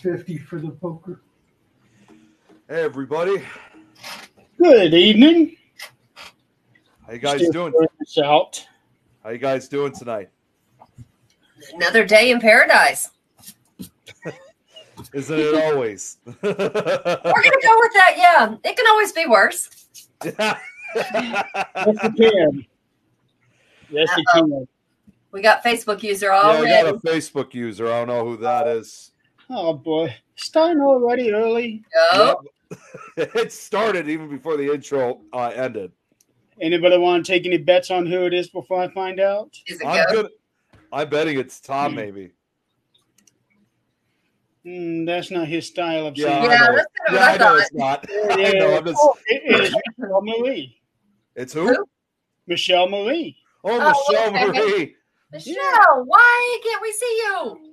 50 for the poker. Hey, everybody. Good evening. How you guys doing? Out. How you guys doing tonight? Another day in paradise. Isn't it always? We're going to go with that, yeah. It can always be worse. Yes, it can. Yes, it can. We got Facebook user Yeah, already. I got a Facebook user. I don't know who that is. Oh, boy. Starting already early. Go. Yep. It started even before the intro ended. Anybody want to take any bets on who it is before I find out? Is it go? I'm betting it's Tom, maybe. That's not his style of Yeah, saying. Yeah, I know. that's kind of Yeah, I what know I it's not. I know. I'm just... It is Michelle Marie. It's who? Michelle Marie. Oh, Michelle okay. Marie. Michelle, why can't we see you?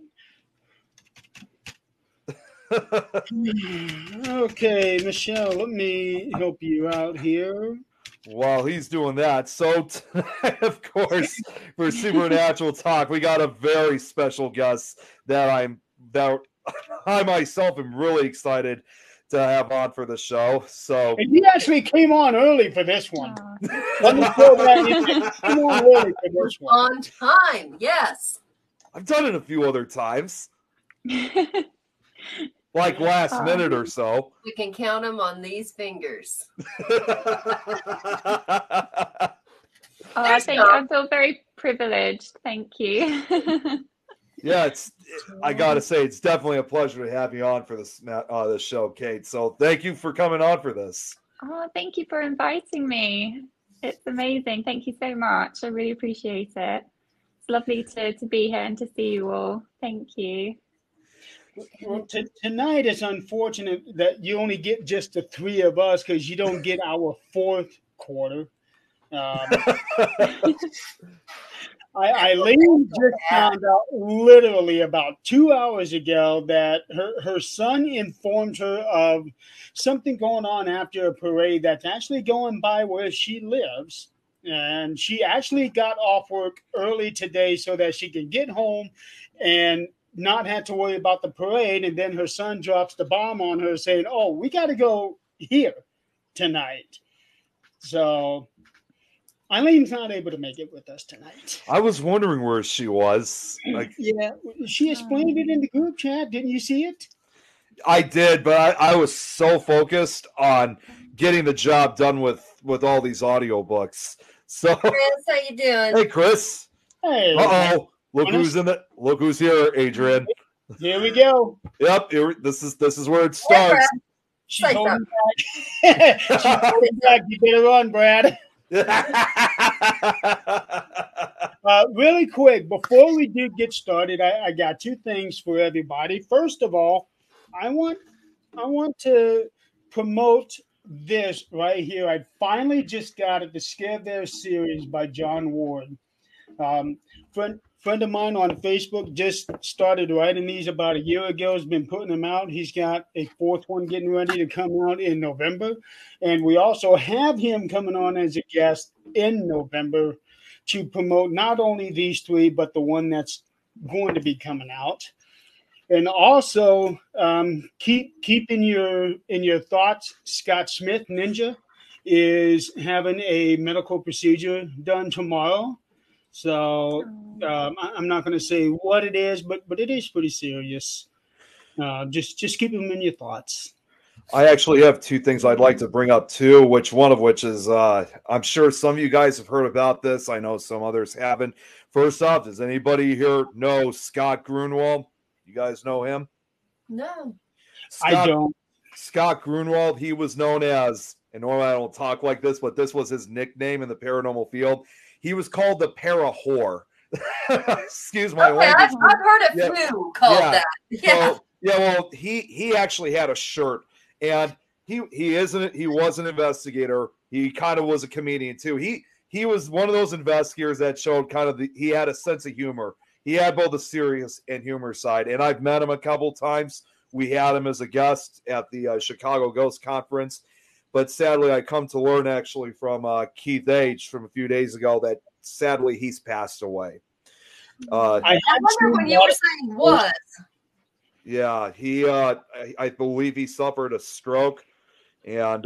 Okay, Michelle, let me help you out here. While he's doing that, so tonight, of course, for Supernatural Talk, we got a very special guest that I myself am really excited to have on for the show. So And he actually came on early for this one. Let me throw that in there. He came on early for this one. On time, yes. I've done it a few other times, like last minute or so. We can count them on these fingers. I feel very privileged. Thank you. Yeah, I gotta say, it's definitely a pleasure to have you on for this show, Kate. So thank you for coming on for this. Oh, thank you for inviting me. It's amazing. Thank you so much. I really appreciate it. It's lovely to be here and to see you all. Thank you. Well, tonight is unfortunate that you only get just the three of us because you don't get our fourth quarter. Eileen just found out literally about 2 hours ago that her son informed her of something going on after a parade that's actually going by where she lives. And she actually got off work early today so that she can get home and not have to worry about the parade. And then her son drops the bomb on her saying, "Oh, we got to go here tonight." So Eileen's not able to make it with us tonight. I was wondering where she was. Yeah, she explained it in the group chat. Didn't you see it? I did, but I was so focused on getting the job done with all these audiobooks. So, Chris, how you doing? Hey, Chris. Hey. Uh-oh. Look who's here, Adrian. Here we go. Yep. This is where it starts. She's holding back. She's holding back. You better run, Brad. Really quick, before we do get started, I got two things for everybody. First of all, I want to promote this right here. I finally just got it, the Scare There series by John Ward. Friend of mine on Facebook just started writing these about a year ago. Has been putting them out. He's got a fourth one getting ready to come out in November, and we also have him coming on as a guest in November to promote not only these three but the one that's going to be coming out. And also keep in your thoughts. Scott Smith Ninja is having a medical procedure done tomorrow. So I'm not going to say what it is, but it is pretty serious. Just keep them in your thoughts. I actually have two things I'd like to bring up too, one of which is I'm sure some of you guys have heard about this. I know some others haven't. First off, does anybody here know Scott Grunwald? You guys know him? No. I don't. Scott Grunwald, he was known as, and normally I don't talk like this, but this was his nickname in the paranormal field. He was called the Para-Whore. Excuse my language. I've heard a few called that. Yeah. So, well, he actually had a shirt, and he was an investigator. He kind of was a comedian too. He was one of those investigators that showed he had a sense of humor. He had both the serious and humor side, and I've met him a couple times. We had him as a guest at the Chicago Ghost Conference. But sadly, I come to learn actually from Keith H. from a few days ago that sadly he's passed away. I wonder when you were saying was. Yeah, I believe he suffered a stroke, and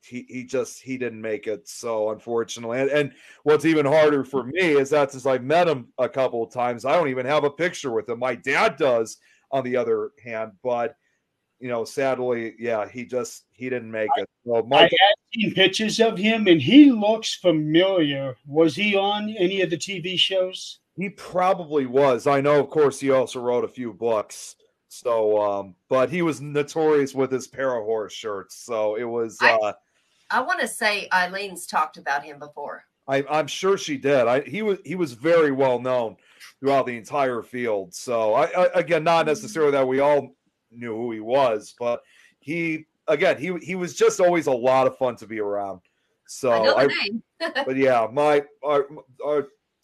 he didn't make it. So unfortunately, and what's even harder for me is that since I've met him a couple of times, I don't even have a picture with him. My dad does, on the other hand, but sadly, yeah, he didn't make it. Well, I Michael, had seen pictures of him, and he looks familiar. Was he on any of the TV shows? he probably was. I know, of course, he also wrote a few books. So, but he was notorious with his Parahorse shirts. So it was. I want to say Eileen's talked about him before. I'm sure she did. He was very well known throughout the entire field. So again, not necessarily that we all knew who he was, but he was just always a lot of fun to be around. So I know the name. but yeah, our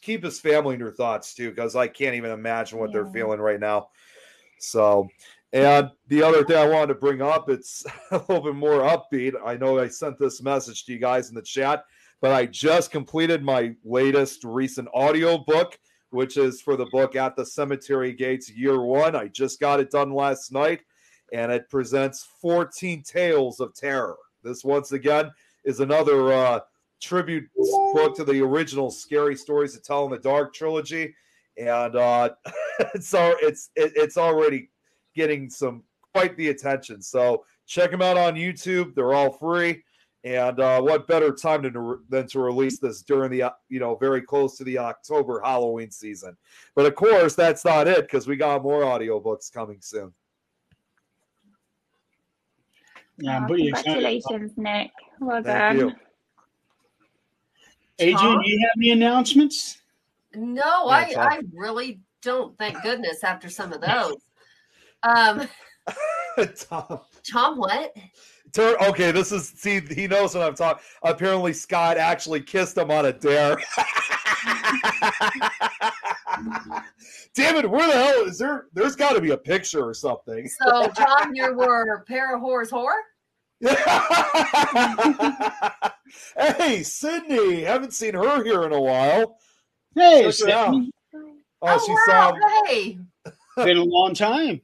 keep his family in your thoughts too, because I can't even imagine what they're feeling right now. So, and the other thing I wanted to bring up, it's a little bit more upbeat. I know I sent this message to you guys in the chat, but I just completed my latest recent audio book, which is for the book At the Cemetery Gates Year 1. I just got it done last night, and it presents 14 tales of terror. This, once again, is another tribute book to the original Scary Stories to Tell in the Dark trilogy, and it's already getting quite the attention. So check them out on YouTube. They're all free. And what better time than to release this during the very close to the October Halloween season? But of course, that's not it, because we got more audiobooks coming soon. Yeah, congratulations, Nick. Well Thank done. you. Adrian, do you have any announcements? No, I really don't. Thank goodness after some of those. Tom, what? Okay, he knows what I'm talking. Apparently, Scott actually kissed him on a dare. Damn it, where the hell is there? There's got to be a picture or something. So, Tom, you were Parahorse whore? Hey, Sydney, haven't seen her here in a while. Hey, Sydney. Oh, she saw him. Hey. Been a long time.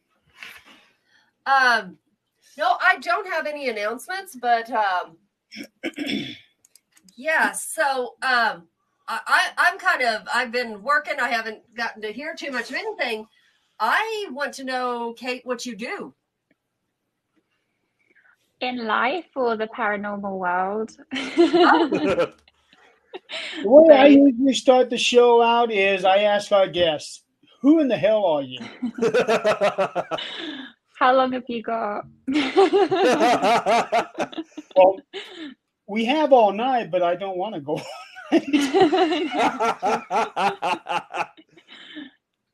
No, I don't have any announcements, but yeah. So I've been working. I haven't gotten to hear too much of anything. I want to know, Kate, what you do in life or the paranormal world. The way I usually start the show out is I ask our guests, "Who in the hell are you?" How long have you got? Well, we have all night, but I don't want to go.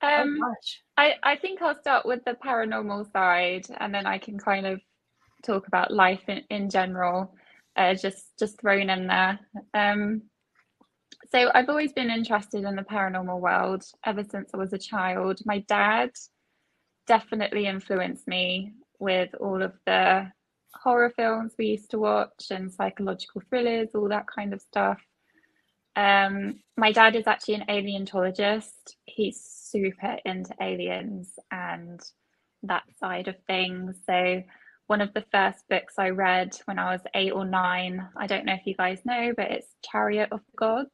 I think I'll start with the paranormal side, and then I can kind of talk about life in general, just thrown in there. So I've always been interested in the paranormal world ever since I was a child. My dad definitely influenced me with all of the horror films we used to watch and psychological thrillers, all that kind of stuff. My dad is actually an paleontologist. He's super into aliens and that side of things. So one of the first books I read when I was 8 or 9, I don't know if you guys know, but it's Chariot of the Gods.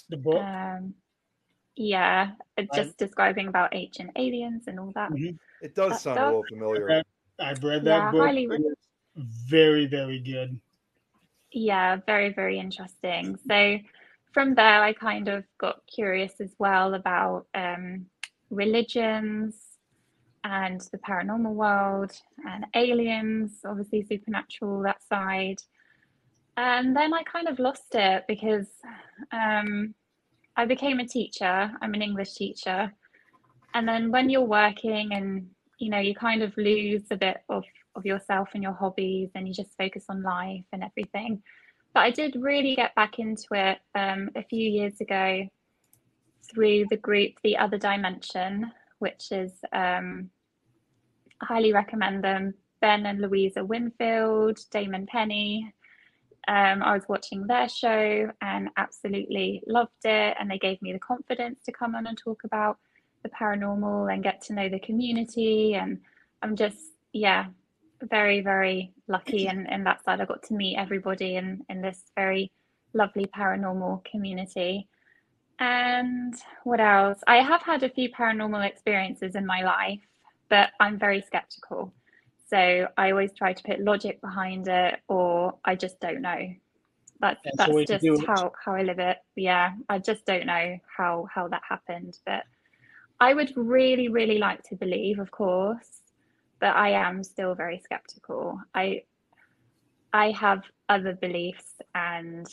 The book? Yeah, just describing about ancient aliens and all that. Mm-hmm. It does sound a little familiar. I've read that book. Very, very good. Yeah, very, very interesting. So from there, I kind of got curious as well about religions and the paranormal world and aliens, obviously supernatural, that side. And then I kind of lost it because I became a teacher. I'm an English teacher. And then when you're working and, you kind of lose a bit of yourself and your hobbies and you just focus on life and everything. But I did really get back into it a few years ago through the group The Other Dimension, which is, I highly recommend them. Ben and Louisa Winfield, Damon Penny. I was watching their show and absolutely loved it. And they gave me the confidence to come on and talk about the paranormal and get to know the community. And I'm just, yeah, very, very lucky in that side. I got to meet everybody in this very lovely paranormal community. And what else? I have had a few paranormal experiences in my life, but I'm very skeptical. So I always try to put logic behind it, or I just don't know. That's just how I live it. Yeah, I just don't know how that happened. But I would really, really like to believe, of course, but I am still very skeptical. I have other beliefs and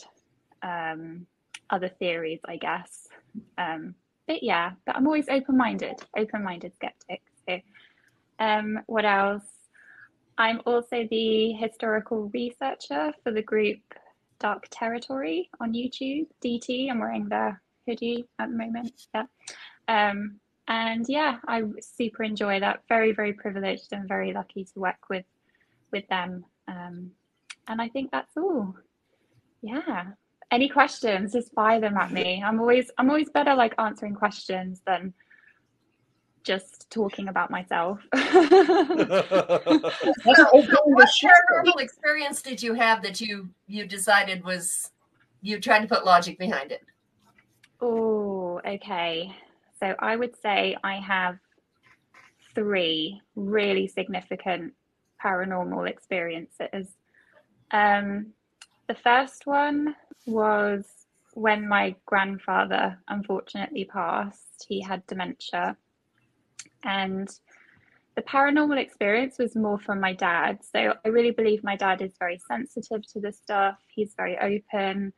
other theories, I guess. But I'm always open-minded skeptic. So, what else? I'm also the historical researcher for the group Dark Territory on YouTube, DT. I'm wearing the hoodie at the moment. Yeah. And yeah, I super enjoy that. Very, very privileged and very lucky to work with them. And I think that's all. Yeah. Any questions, just fire them at me. I'm always better like answering questions than just talking about myself. What paranormal experience did you have that you decided was you tried to put logic behind it? Oh, okay. So I would say I have 3 really significant paranormal experiences. The first one was when my grandfather unfortunately passed. He had dementia. And the paranormal experience was more from my dad. So I really believe my dad is very sensitive to this stuff. He's very open.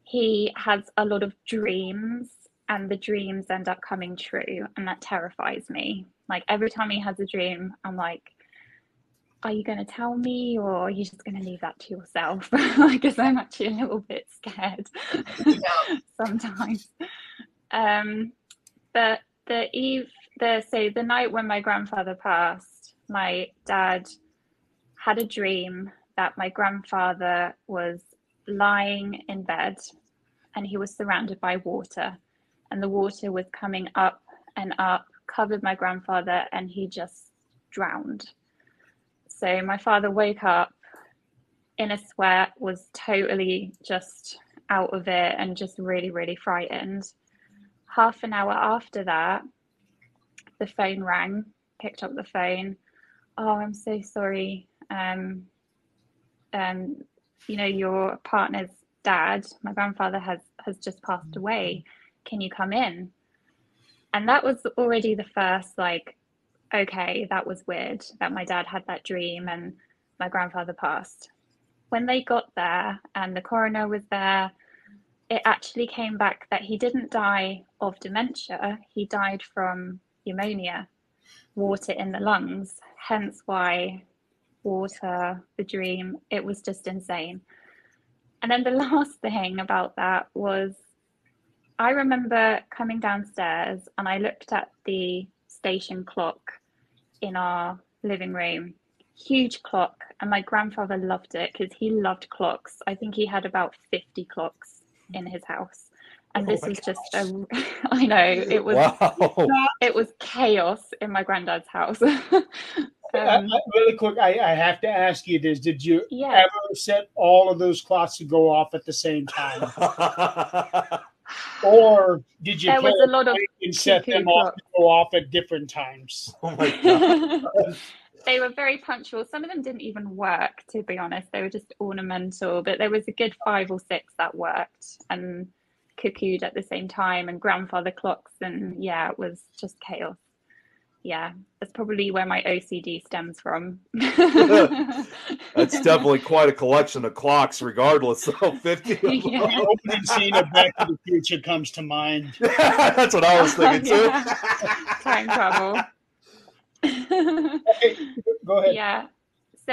He has a lot of dreams, and the dreams end up coming true. And that terrifies me. Like every time he has a dream, I'm like, are you going to tell me, or are you just going to leave that to yourself? Because I'm actually a little bit scared sometimes. But the night when my grandfather passed, my dad had a dream that my grandfather was lying in bed and he was surrounded by water, and the water was coming up and up, covered my grandfather, and he just drowned. So my father woke up in a sweat, was totally just out of it and just really, really frightened. Half an hour after that, the phone rang, picked up the phone. Oh, I'm so sorry. Your partner's dad, my grandfather, has just passed away. Can you come in? And that was already the first, like, okay, that was weird that my dad had that dream and my grandfather passed. When they got there and the coroner was there, it actually came back that he didn't die of dementia. He died from pneumonia, water in the lungs, hence why water, the dream, it was just insane. And then the last thing about that was, I remember coming downstairs and I looked at the station clock in our living room, huge clock, and my grandfather loved it because he loved clocks. I think he had about 50 clocks in his house. And this was just I know, it was It was chaos in my granddad's house. Really quick, I have to ask you this. Did you ever set all of those clocks to go off at the same time? Or did you was a lot of and set them off to go off at different times? Oh my God. They were very punctual. Some of them didn't even work, to be honest. They were just ornamental, but there was a good 5 or 6 that worked and cuckooed at the same time, and grandfather clocks, and it was just chaos. Yeah, that's probably where my OCD stems from. That's definitely quite a collection of clocks, regardless of 50. The opening scene of Back to the Future comes to mind. That's what I was thinking too. Time travel. Okay, go ahead. Yeah. So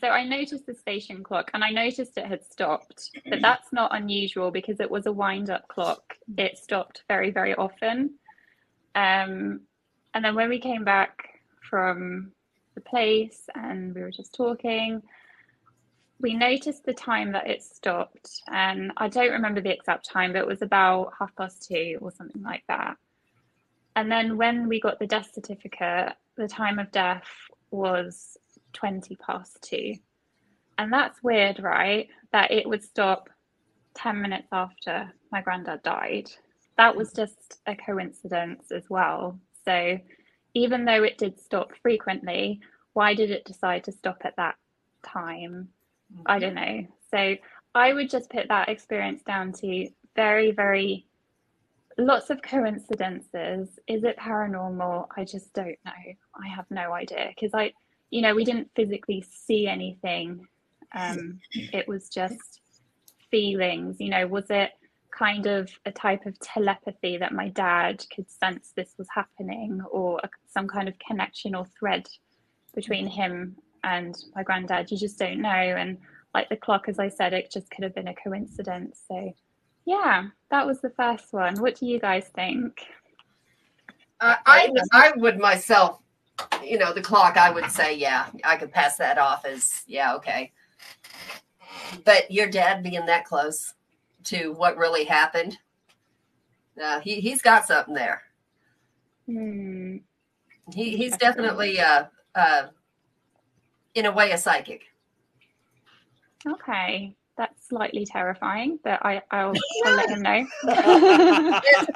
I noticed the station clock and I noticed it had stopped, but that's not unusual because it was a wind-up clock. It stopped very, very often. And then when we came back from the place and we were just talking, we noticed the time that it stopped. And I don't remember the exact time, but it was about 2:30 or something like that. And then when we got the death certificate, the time of death was 2:20. And that's weird, right? That it would stop 10 minutes after my granddad died. That was just a coincidence as well. So even though it did stop frequently, why did it decide to stop at that time? I don't know. So I would just put that experience down to very, very lots of coincidences. Is it paranormal? I just don't know. I have no idea because we didn't physically see anything. It was just feelings. Was it kind of a type of telepathy that my dad could sense this was happening, or some kind of connection or thread between him and my granddad? You just don't know. And like the clock, as I said, it just could have been a coincidence. So yeah, that was the first one. What do you guys think? I would myself, the clock, I would say, yeah, I could pass that off as, yeah, okay. But your dad being that close to what really happened, he's got something there. He's definitely, in a way, a psychic. Okay. That's slightly terrifying, but I'll let him know.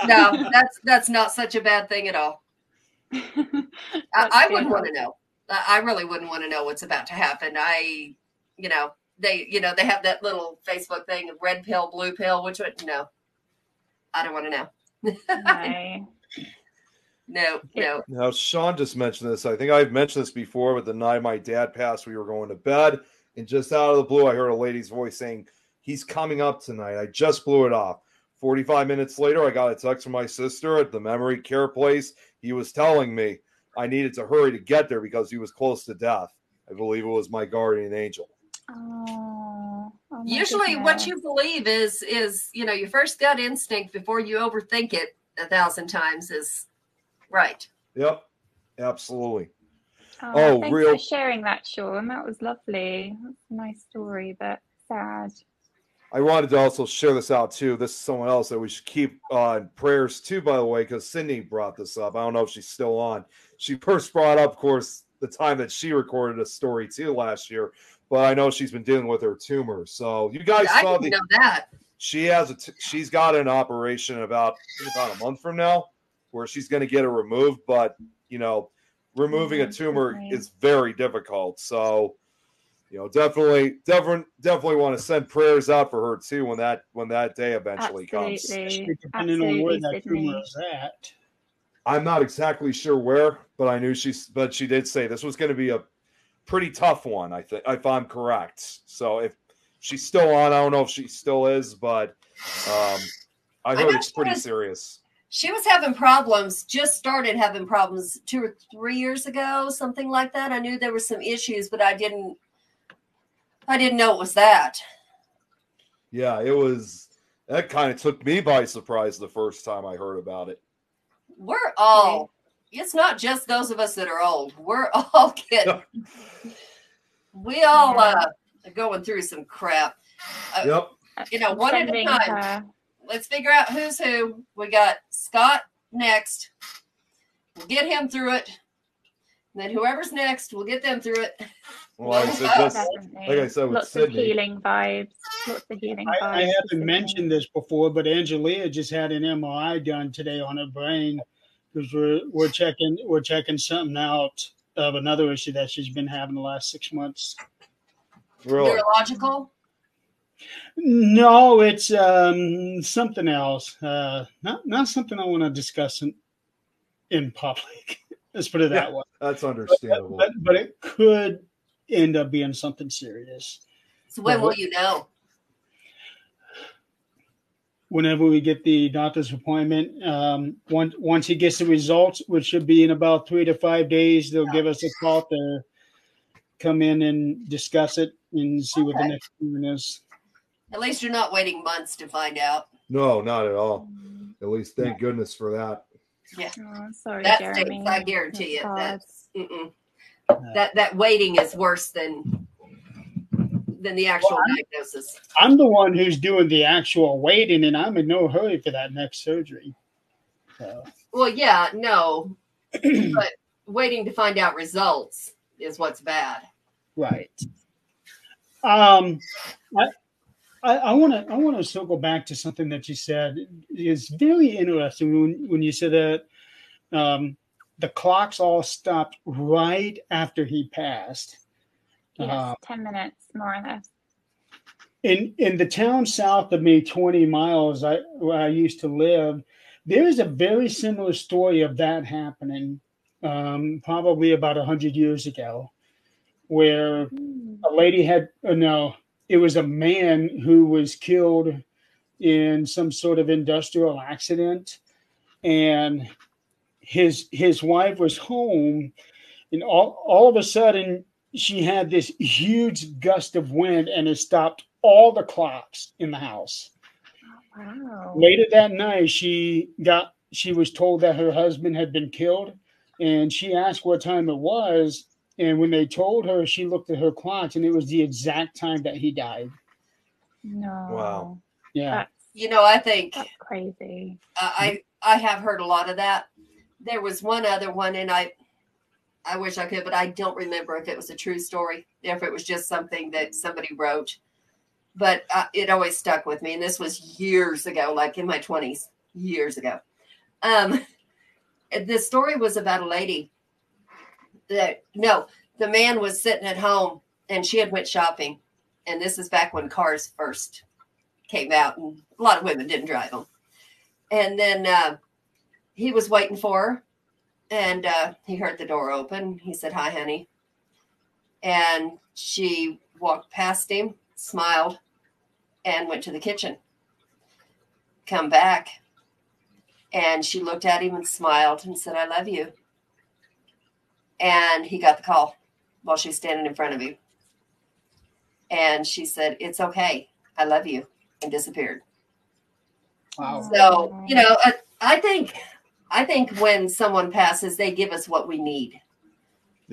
No, that's not such a bad thing at all. I wouldn't want to know. I really wouldn't want to know what's about to happen. They have that little Facebook thing of red pill, blue pill. Which one? No, I don't want to know. No. Now, Sean just mentioned this. I think I've mentioned this before, but the night my dad passed, we were going to bed. And just out of the blue, I heard a lady's voice saying, "He's coming up tonight." I just blew it off. 45 minutes later, I got a text from my sister at the memory care place. He was telling me I needed to hurry to get there because he was close to death. I believe it was my guardian angel. Oh usually what you believe is your first gut instinct before you overthink it 1,000 times is right. Yep, absolutely. Thanks for sharing that, Sean. That was lovely. That's a nice story, but sad. I wanted to also share this out too. This is someone else that we should keep in prayers too, by the way, because Sydney brought this up. I don't know if she's still on. She first brought up, of course, the time that she recorded a story too last year, but I know she's been dealing with her tumor. So you guys saw didn't know that. She's got an operation about a month from now where she's going to get it removed, but removing a tumor is very difficult. So, definitely want to send prayers out for her too when that day eventually comes. Depending on where that tumor is at. I'm not exactly sure where, but she did say this was going to be a pretty tough one, I think, if I'm correct. So if she's still on, I don't know if she still is, but I heard it's pretty serious. She was having problems, just started having problems 2 or 3 years ago, something like that. I knew there were some issues, but I didn't know it was that. Yeah, that kind of took me by surprise the first time I heard about it. It's not just those of us that are old. We're all getting, we all are going through some crap. Yep. One at a time. Let's figure out who's who. We got Scott next. We'll get him through it. And then whoever's next, we'll get them through it. Well, like I said, with lots Sydney. of healing vibes. I haven't mentioned this before, but Angelia just had an MRI done today on her brain because we're checking something out of another issue that she's been having the last 6 months. Really? Neurological? No, it's something else. Not something I want to discuss in public. Let's put it that way. That's understandable. But it could end up being something serious. So when will you know? Whenever we get the doctor's appointment, once he gets the results, which should be in about 3 to 5 days, they'll give us a call to come in and discuss it and see what the next treatment is. At least you're not waiting months to find out. No, not at all. At least thank goodness for that. Yeah. Oh, sorry, that Jeremy. stinks, I guarantee you. That waiting is worse than the actual diagnosis. I'm the one who's doing the actual waiting, and I'm in no hurry for that next surgery. Well, yeah, no, but waiting to find out results is what's bad. Right. I want to circle back to something that you said is very interesting when you said that the clocks all stopped right after he passed. Yes, 10 minutes more or less. In the town south of me, 20 miles where I used to live, there is a very similar story of that happening, probably about 100 years ago, where a lady it was a man who was killed in some sort of industrial accident, and his wife was home, and all of a sudden she had this huge gust of wind, and it stopped all the clocks in the house. Wow. Later that night, she was told that her husband had been killed, and she asked what time it was. And when they told her, she looked at her clocks, and it was the exact time that he died. No. Wow. Yeah. I think That's crazy. I have heard a lot of that. There was one other one, and I wish I could, but I don't remember if it was a true story, if it was just something that somebody wrote. But it always stuck with me. And this was years ago, like in my 20s, years ago. The story was about a lady the man was sitting at home and she had went shopping. And this is back when cars first came out and a lot of women didn't drive them. And then he was waiting for her and he heard the door open. He said, "Hi, honey." And she walked past him, smiled, and went to the kitchen. Come back. And she looked at him and smiled and said, "I love you." And he got the call while she's standing in front of him. And she said, "It's okay. I love you," and disappeared. Wow. So, I think when someone passes, they give us what we need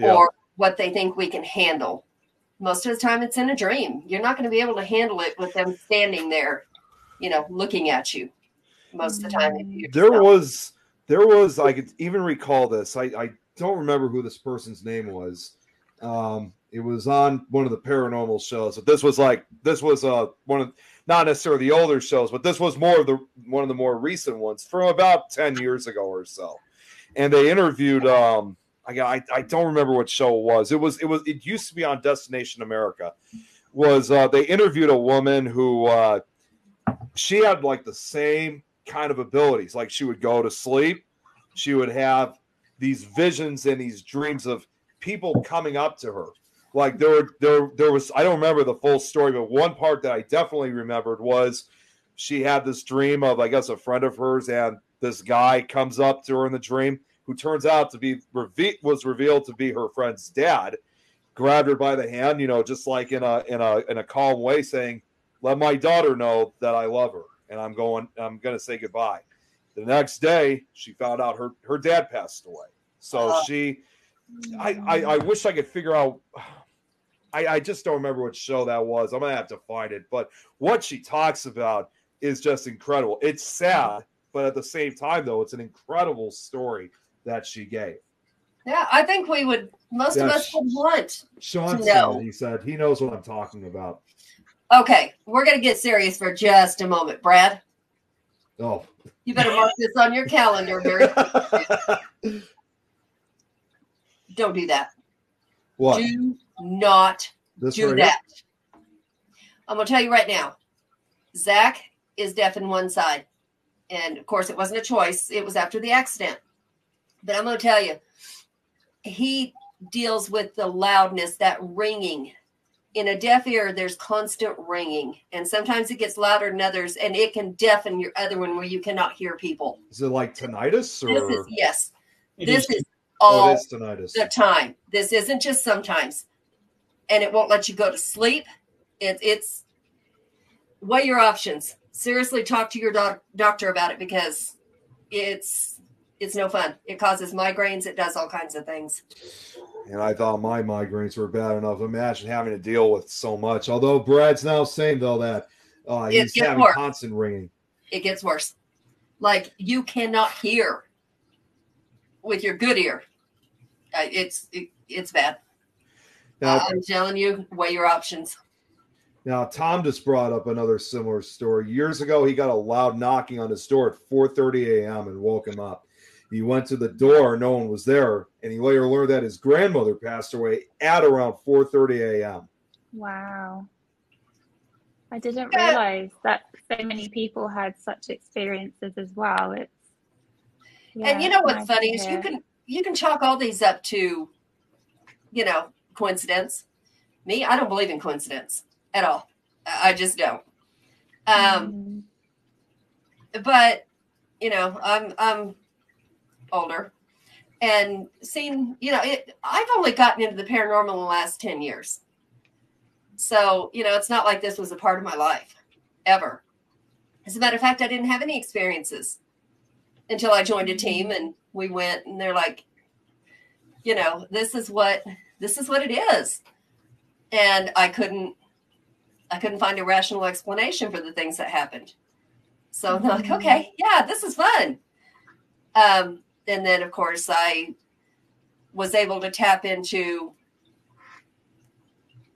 or what they think we can handle. Most of the time it's in a dream. You're not going to be able to handle it with them standing there, looking at you most of the time. There was, I could even recall this. I don't remember who this person's name was. It was on one of the paranormal shows. But this was one of, not necessarily the older shows, but this was one of the more recent ones from about 10 years ago or so. And they interviewed, I don't remember what show it was. It used to be on Destination America. They interviewed a woman who, she had like the same kind of abilities. Like she would go to sleep. She would have these visions and these dreams of people coming up to her. Like there was, I don't remember the full story, but one part that I definitely remembered was she had this dream of, I guess, a friend of hers, and this guy comes up to her in the dream, who turns out to be was revealed to be her friend's dad, grabbed her by the hand, just like in a calm way, saying, "Let my daughter know that I love her, and I'm going to say goodbye." The next day, she found out her dad passed away. So I wish I could figure out. I just don't remember what show that was. I'm gonna have to find it. But what she talks about is just incredible. It's sad, but at the same time, though, it's an incredible story that she gave. Yeah, I think most of us would want Sean to said know. it. He said he knows what I'm talking about. Okay, we're going to get serious for just a moment. Brad, Oh. you better mark this on your calendar. Don't do that. What? Do not do right that. I'm going to tell you right now, Zach is deaf in one side. And, of course, it wasn't a choice. It was after the accident. But I'm going to tell you, he deals with the loudness, that ringing. In a deaf ear, there's constant ringing. And sometimes it gets louder than others, and it can deafen your other one where you cannot hear people. Is it like tinnitus? Or? Yes. This is all it is tinnitus. the time. This isn't just sometimes. And it won't let you go to sleep. It's weigh your options. Seriously, talk to your doctor about it, because it's no fun. It causes migraines. It does all kinds of things. And I thought my migraines were bad enough. Imagine having to deal with so much. Although Brad's now saying, though, that he's having constant ringing. It gets worse. Like you cannot hear with your good ear. It's bad. Now, I'm telling you, weigh your options. Now, Tom just brought up another similar story. Years ago, he got a loud knocking on his door at 4:30 a.m. and woke him up. He went to the door, no one was there, and he later learned that his grandmother passed away at around 4:30 a.m. Wow. I didn't realize that so many people had such experiences as well. And you know what's funny is you can chalk all these up to, coincidence. Me, I don't believe in coincidence at all. I just don't. But I'm older and seen, I've only gotten into the paranormal in the last 10 years. So, it's not like this was a part of my life ever. As a matter of fact, I didn't have any experiences until I joined a team and we went and they're like, this is what it is. And I couldn't find a rational explanation for the things that happened. So they're like, okay, yeah, this is fun. And then of course I was able to tap into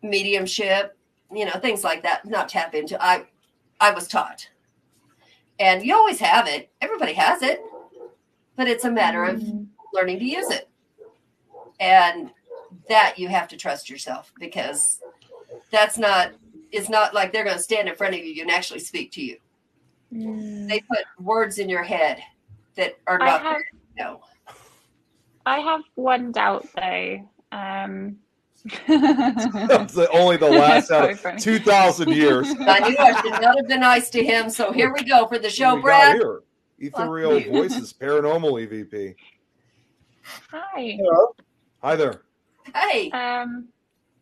mediumship, things like that. Not tap into, I was taught. And you always have it. Everybody has it. But it's a matter of learning to use it. And that you have to trust yourself, because it's not like they're going to stand in front of you and actually speak to you. They put words in your head that are not there. No. I have one doubt though. That's only the last out of 2,000 years. I knew I should not have been nice to him. So here we go for the show, Brad. Here. Ethereal Voices, Paranormal EVP. Hi. Hello. Hi there. Hey.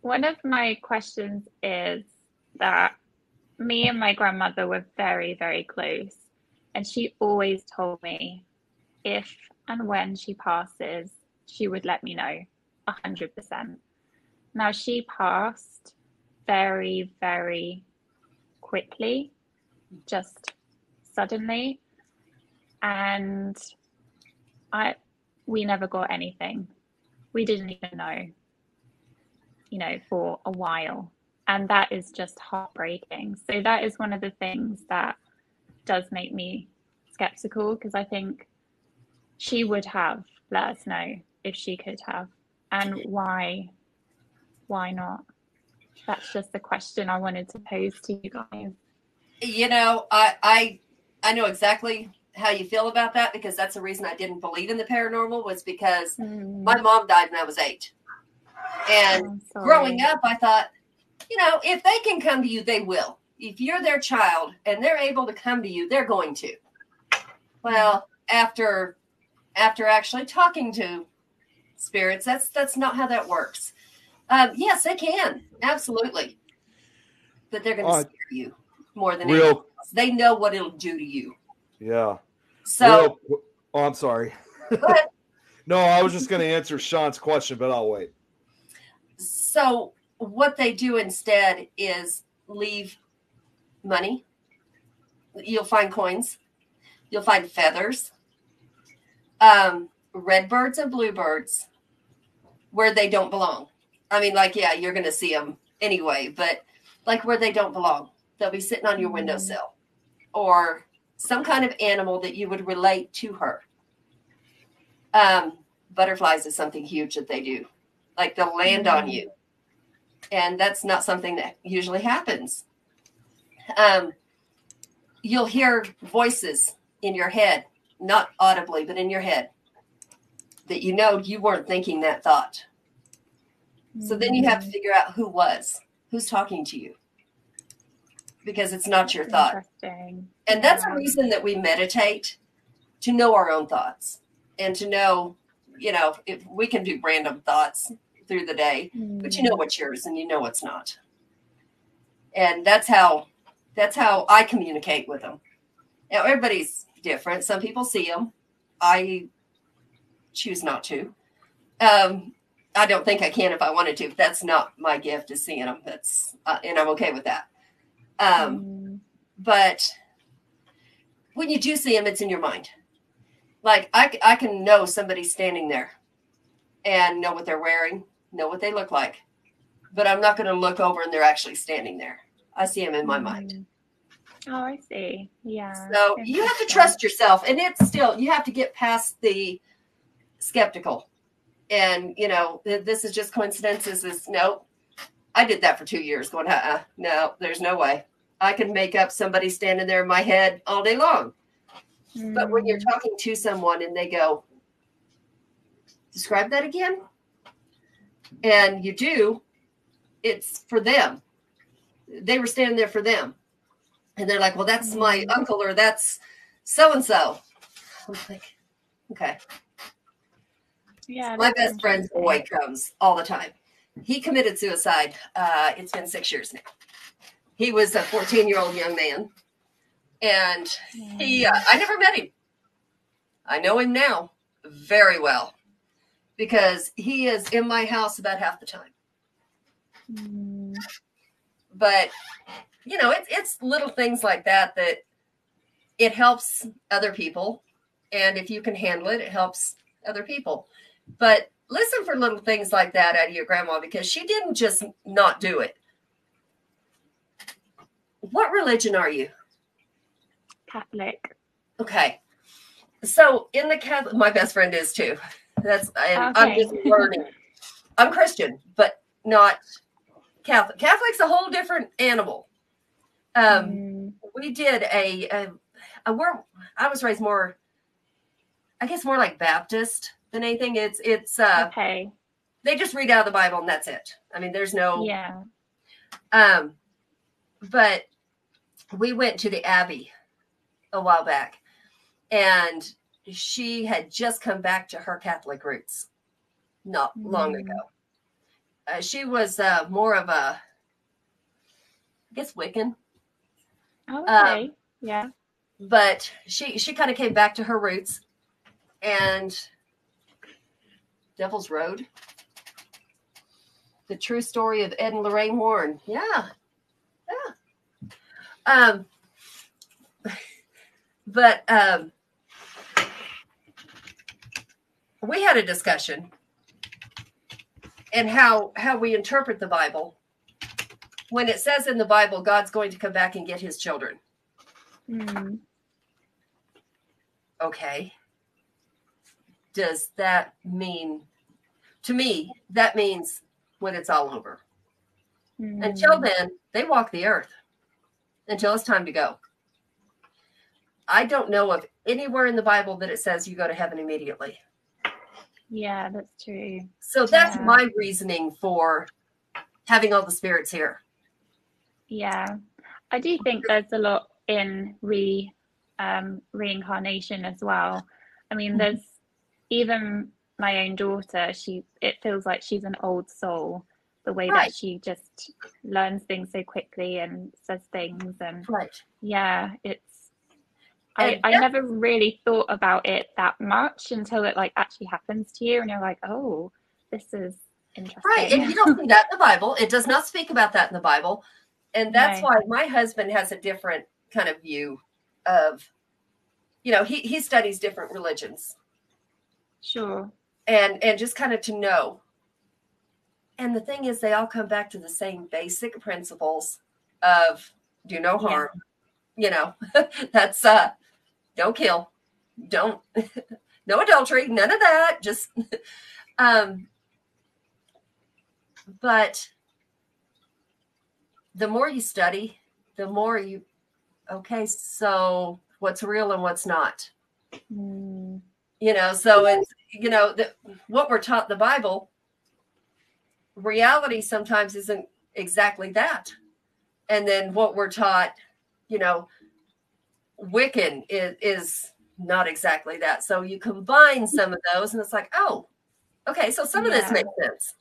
One of my questions is that me and my grandmother were very, very close, and she always told me if and when she passes, she would let me know 100%. Now, she passed very, very quickly, just suddenly, and we never got anything. We didn't even know, for a while. And that is just heartbreaking. So that is one of the things that does make me skeptical, because I think she would have let us know if she could have. And why not? That's just the question I wanted to pose to you guys. I know exactly how you feel about that, because that's the reason I didn't believe in the paranormal, was because my mom died when I was 8. And growing up, I thought, if they can come to you, they will. If you're their child and they're able to come to you, they're going to. Well, after actually talking to spirits, that's not how that works. Yes, they can. Absolutely. But they're going to scare you more than anything else. They know what it'll do to you. Yeah. So. I'm sorry. Go ahead. No, I was just going to answer Sean's question, but I'll wait. So what they do instead is leave money. You'll find coins. You'll find feathers. Redbirds and bluebirds where they don't belong. I mean, you're going to see them anyway, but where they don't belong. They'll be sitting on your windowsill, or some kind of animal that you would relate to her. Butterflies is something huge that they do. They'll land on you. And that's not something that usually happens. You'll hear voices in your head, not audibly, but in your head, that you weren't thinking that thought. So then you have to figure out who's talking to you, because it's not your thought. And that's a reason that we meditate, to know our own thoughts and to know, if we can do random thoughts through the day, but you know what's yours and you know what's not. And that's how I communicate with them. Now, everybody's different. Some people see them. I choose not to. I don't think I can if I wanted to. That's not my gift, is seeing them. And I'm okay with that. But when you do see them, it's in your mind. Like I can know somebody standing there and know what they're wearing, know what they look like, but I'm not going to look over and they're actually standing there. I see them in my mind. Oh, I see. Yeah. So you have to trust yourself, and it's still, you have to get past the skeptical. And, you know, this is just coincidences. No, I did that for 2 years going, no, there's no way. I can make up somebody standing there in my head all day long. But when you're talking to someone and they go, describe that again. And you do, it's for them. They were standing there for them. And they're like, well, that's my uncle, or that's so-and-so. I'm like, okay. Yeah. My best friend's boy comes all the time. He committed suicide. It's been 6 years now. He was a 14-year-old young man. And I never met him. I know him now very well because he is in my house about half the time. But, you know, it's little things like that it helps other people. And if you can handle it, it helps other people. But listen for little things like that out of your grandma, because she didn't just not do it. What religion are you? Catholic. Okay. So in the Catholic, my best friend is too. I'm just learning. I'm Christian, but not Catholic. Catholic's a whole different animal. We did I was raised more, I guess, more like Baptist than anything. It's okay. They just read out of the Bible and that's it. I mean, there's no. Yeah. But we went to the Abbey a while back, and she had just come back to her Catholic roots not long ago. She was more of a, I guess, Wiccan. Okay. Yeah. But she kind of came back to her roots, and Devil's Road, the true story of Ed and Lorraine Warren. Yeah. But we had a discussion and how we interpret the Bible. When it says in the Bible, God's going to come back and get his children. Okay. Does that mean, to me, that means when it's all over. Until then, they walk the earth until it's time to go. I don't know of anywhere in the Bible that it says you go to heaven immediately. Yeah, that's true. So that's my reasoning for having all the spirits here. Yeah, I do think there's a lot in reincarnation as well. I mean, there's even my own daughter, it feels like she's an old soul, the way that she just learns things so quickly and says things. And yeah, I never really thought about it that much until it like actually happens to you and you're like, oh, this is interesting. Right. And you don't see that in the Bible. It does not speak about that in the Bible. And that's why my husband has a different kind of view of, you know, he studies different religions. Sure. And just kind of to know. And the thing is, they all come back to the same basic principles of do no harm. You know, that's don't kill, don't, no adultery, none of that. Just, but the more you study, the more okay, so what's real and what's not? You know, so it's, you know, what we're taught in the Bible, reality sometimes isn't exactly that. And then what we're taught, you know, Wiccan is not exactly that. So you combine some of those and it's like, oh, okay, so some of this makes sense.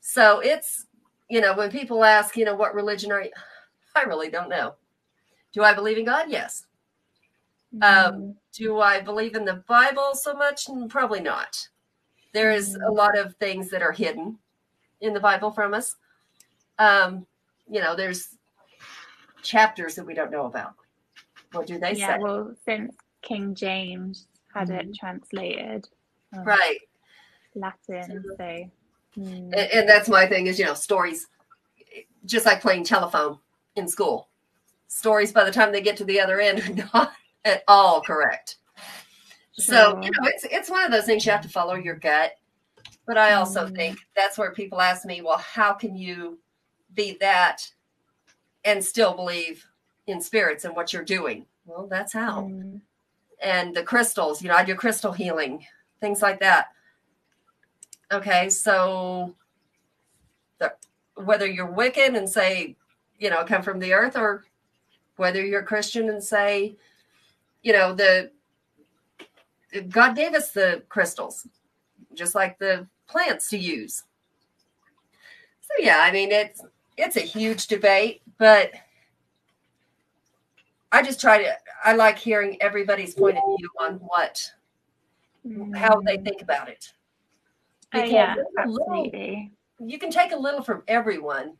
So it's, you know, when people ask, you know, what religion are you? I really don't know. Do I believe in God? Yes. Do I believe in the Bible so much? Probably not. There is a lot of things that are hidden in the Bible from us. You know, there's chapters that we don't know about. What do they Yeah, say? well, since King James had it translated, Right. Latin, so. And that's my thing is, stories, just like playing telephone in school. Stories, by the time they get to the other end, are not at all correct. So, it's one of those things you have to follow your gut. But I also think that's where people ask me, well, how can you be that and still believe in spirits and what you're doing? Well, that's how. And the crystals, I do crystal healing, things like that. Okay, so whether you're Wiccan and say, come from the earth, or whether you're Christian and say, God gave us the crystals, just like the plants to use. So yeah, I mean, it's a huge debate, but I just I like hearing everybody's point of view on how they think about it. Because absolutely. You can take a little from everyone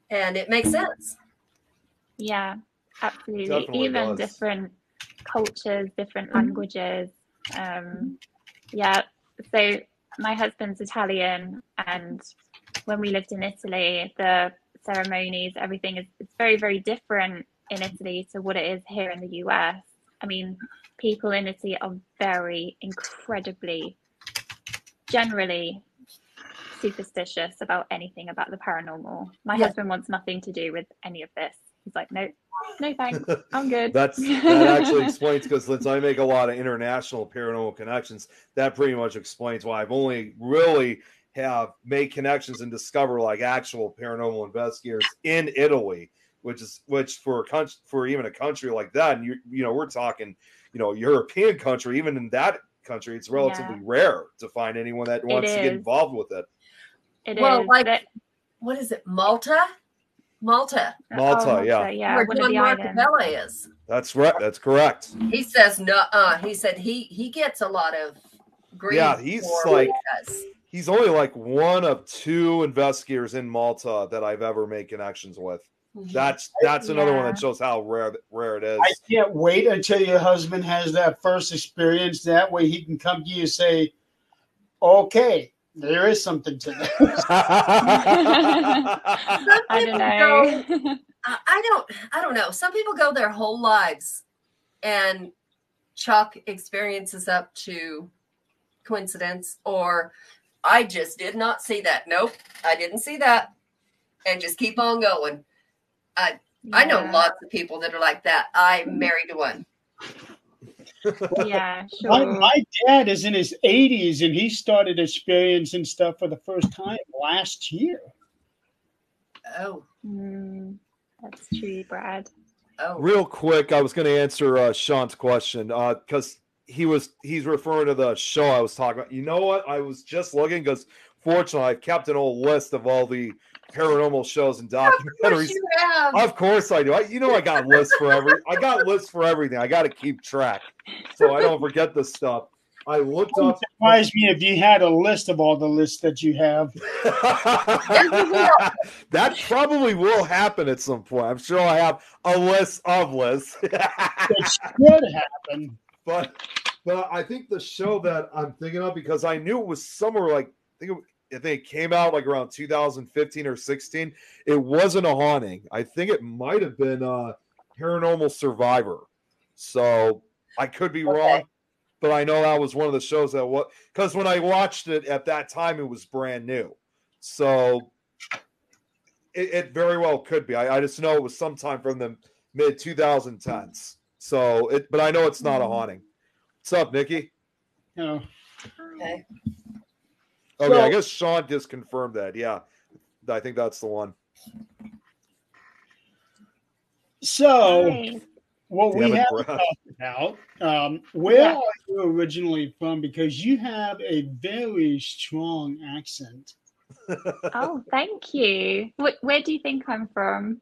and it makes sense. Yeah, absolutely. Definitely Even does. Different cultures, different languages. Yeah. So my husband's Italian, and when we lived in Italy, the ceremonies, everything is very, very different in Italy to what it is here in the US. I mean, people in Italy are incredibly, generally superstitious about anything about the paranormal. My husband wants nothing to do with any of this. He's like, no thanks, I'm good. That actually explains, because since I make a lot of international paranormal connections, that pretty much explains why I've only really have made connections and discover like actual paranormal investigators in Italy, which for even a country like that, and we're talking, European country, even in that country, it's relatively rare to find anyone that wants to get involved with it. What is it, Malta? Malta, yeah. Where John Marcabella is. That's right. That's correct. He says no. He said he gets a lot of grief. Yeah, he's only like one of two investigators in Malta that I've ever made connections with. That's another one that shows how rare it is. I can't wait until your husband has that first experience. That way he can come to you and say, okay, there is something to this. I don't know. I don't know. Some people go their whole lives and chalk experiences up to coincidence, or I just did not see that. Nope, I didn't see that, and just keep on going. I know lots of people that are like that. I'm married to one. Yeah, sure. My dad is in his 80s, and he started experiencing stuff for the first time last year. Oh. That's true, Brad. Oh. Real quick, I was going to answer Sean's question because he's referring to the show I was talking about. You know what? I was just looking because fortunately I've kept an old list of all the paranormal shows and documentaries. Of course I do. I got lists for everything. I got to keep track so I don't forget this stuff. I looked up. Surprise me if you had a list of all the lists that you have. That probably will happen at some point. I'm sure I have a list of lists. It should happen. But I think the show that I'm thinking of, because I knew it was somewhere like I think it came out like around 2015 or 16. It wasn't a haunting. I think it might have been Paranormal Survivor. So I could be wrong, but I know that was one of the shows that was, because when I watched it at that time, it was brand new. So it very well could be. I just know it was sometime from the mid 2010s. So but I know it's not a haunting. What's up, Nikki? No. Okay. Okay, so, I guess Sean just confirmed that. Yeah, I think that's the one. So, what we have to talk about, where are you originally from? Because you have a very strong accent. Oh, thank you. Where do you think I'm from?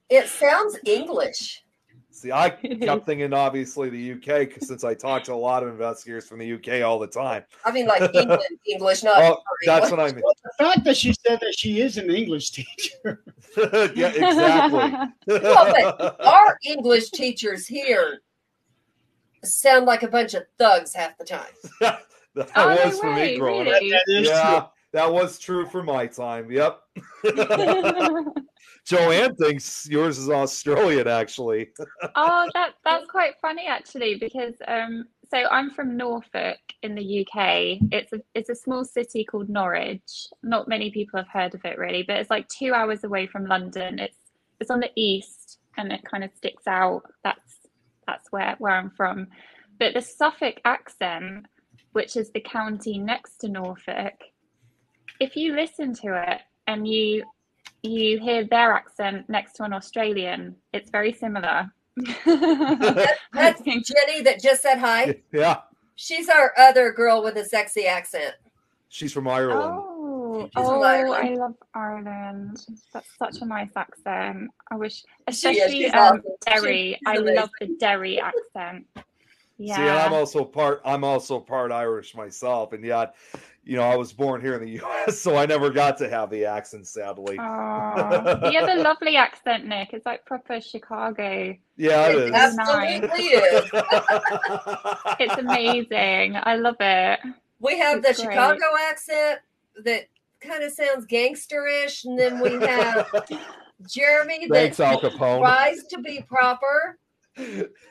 It sounds English. See, I kept thinking obviously the UK, since I talk to a lot of investigators from the UK all the time. I mean, like England English, not. That's what I mean. What the fact that she said that she is an English teacher. Yeah, exactly. Well, but our English teachers here sound like a bunch of thugs half the time. That Oh, no was for me way, growing really? up. That is Yeah, that was true for my time. Yep. Joanne thinks yours is Australian, actually. Oh, that's quite funny actually, because so I'm from Norfolk in the UK. It's a small city called Norwich. Not many people have heard of it really, but it's like 2 hours away from London. It's on the east and it kind of sticks out. That's where I'm from. But the Suffolk accent, which is the county next to Norfolk, if you listen to it and you hear their accent next to an Australian, it's very similar. That's Jenny that just said hi. Yeah, She's our other girl with a sexy accent. she's from Ireland. Oh, She's from Ireland. I love Ireland. That's such a nice accent. I wish, She is, especially she's awesome. Derry. She's I amazing. love the Derry accent. See, and I'm Yeah. also part Irish myself, and yet, I was born here in the U.S., so I never got to have the accent, sadly. Oh, you have a lovely accent, Nick. It's like proper Chicago. Yeah, it It is. absolutely is. It's amazing. I love it. We have the It's great. Chicago accent that kind of sounds gangsterish, and then we have Jeremy Thanks, that Al Capone. tries to be proper.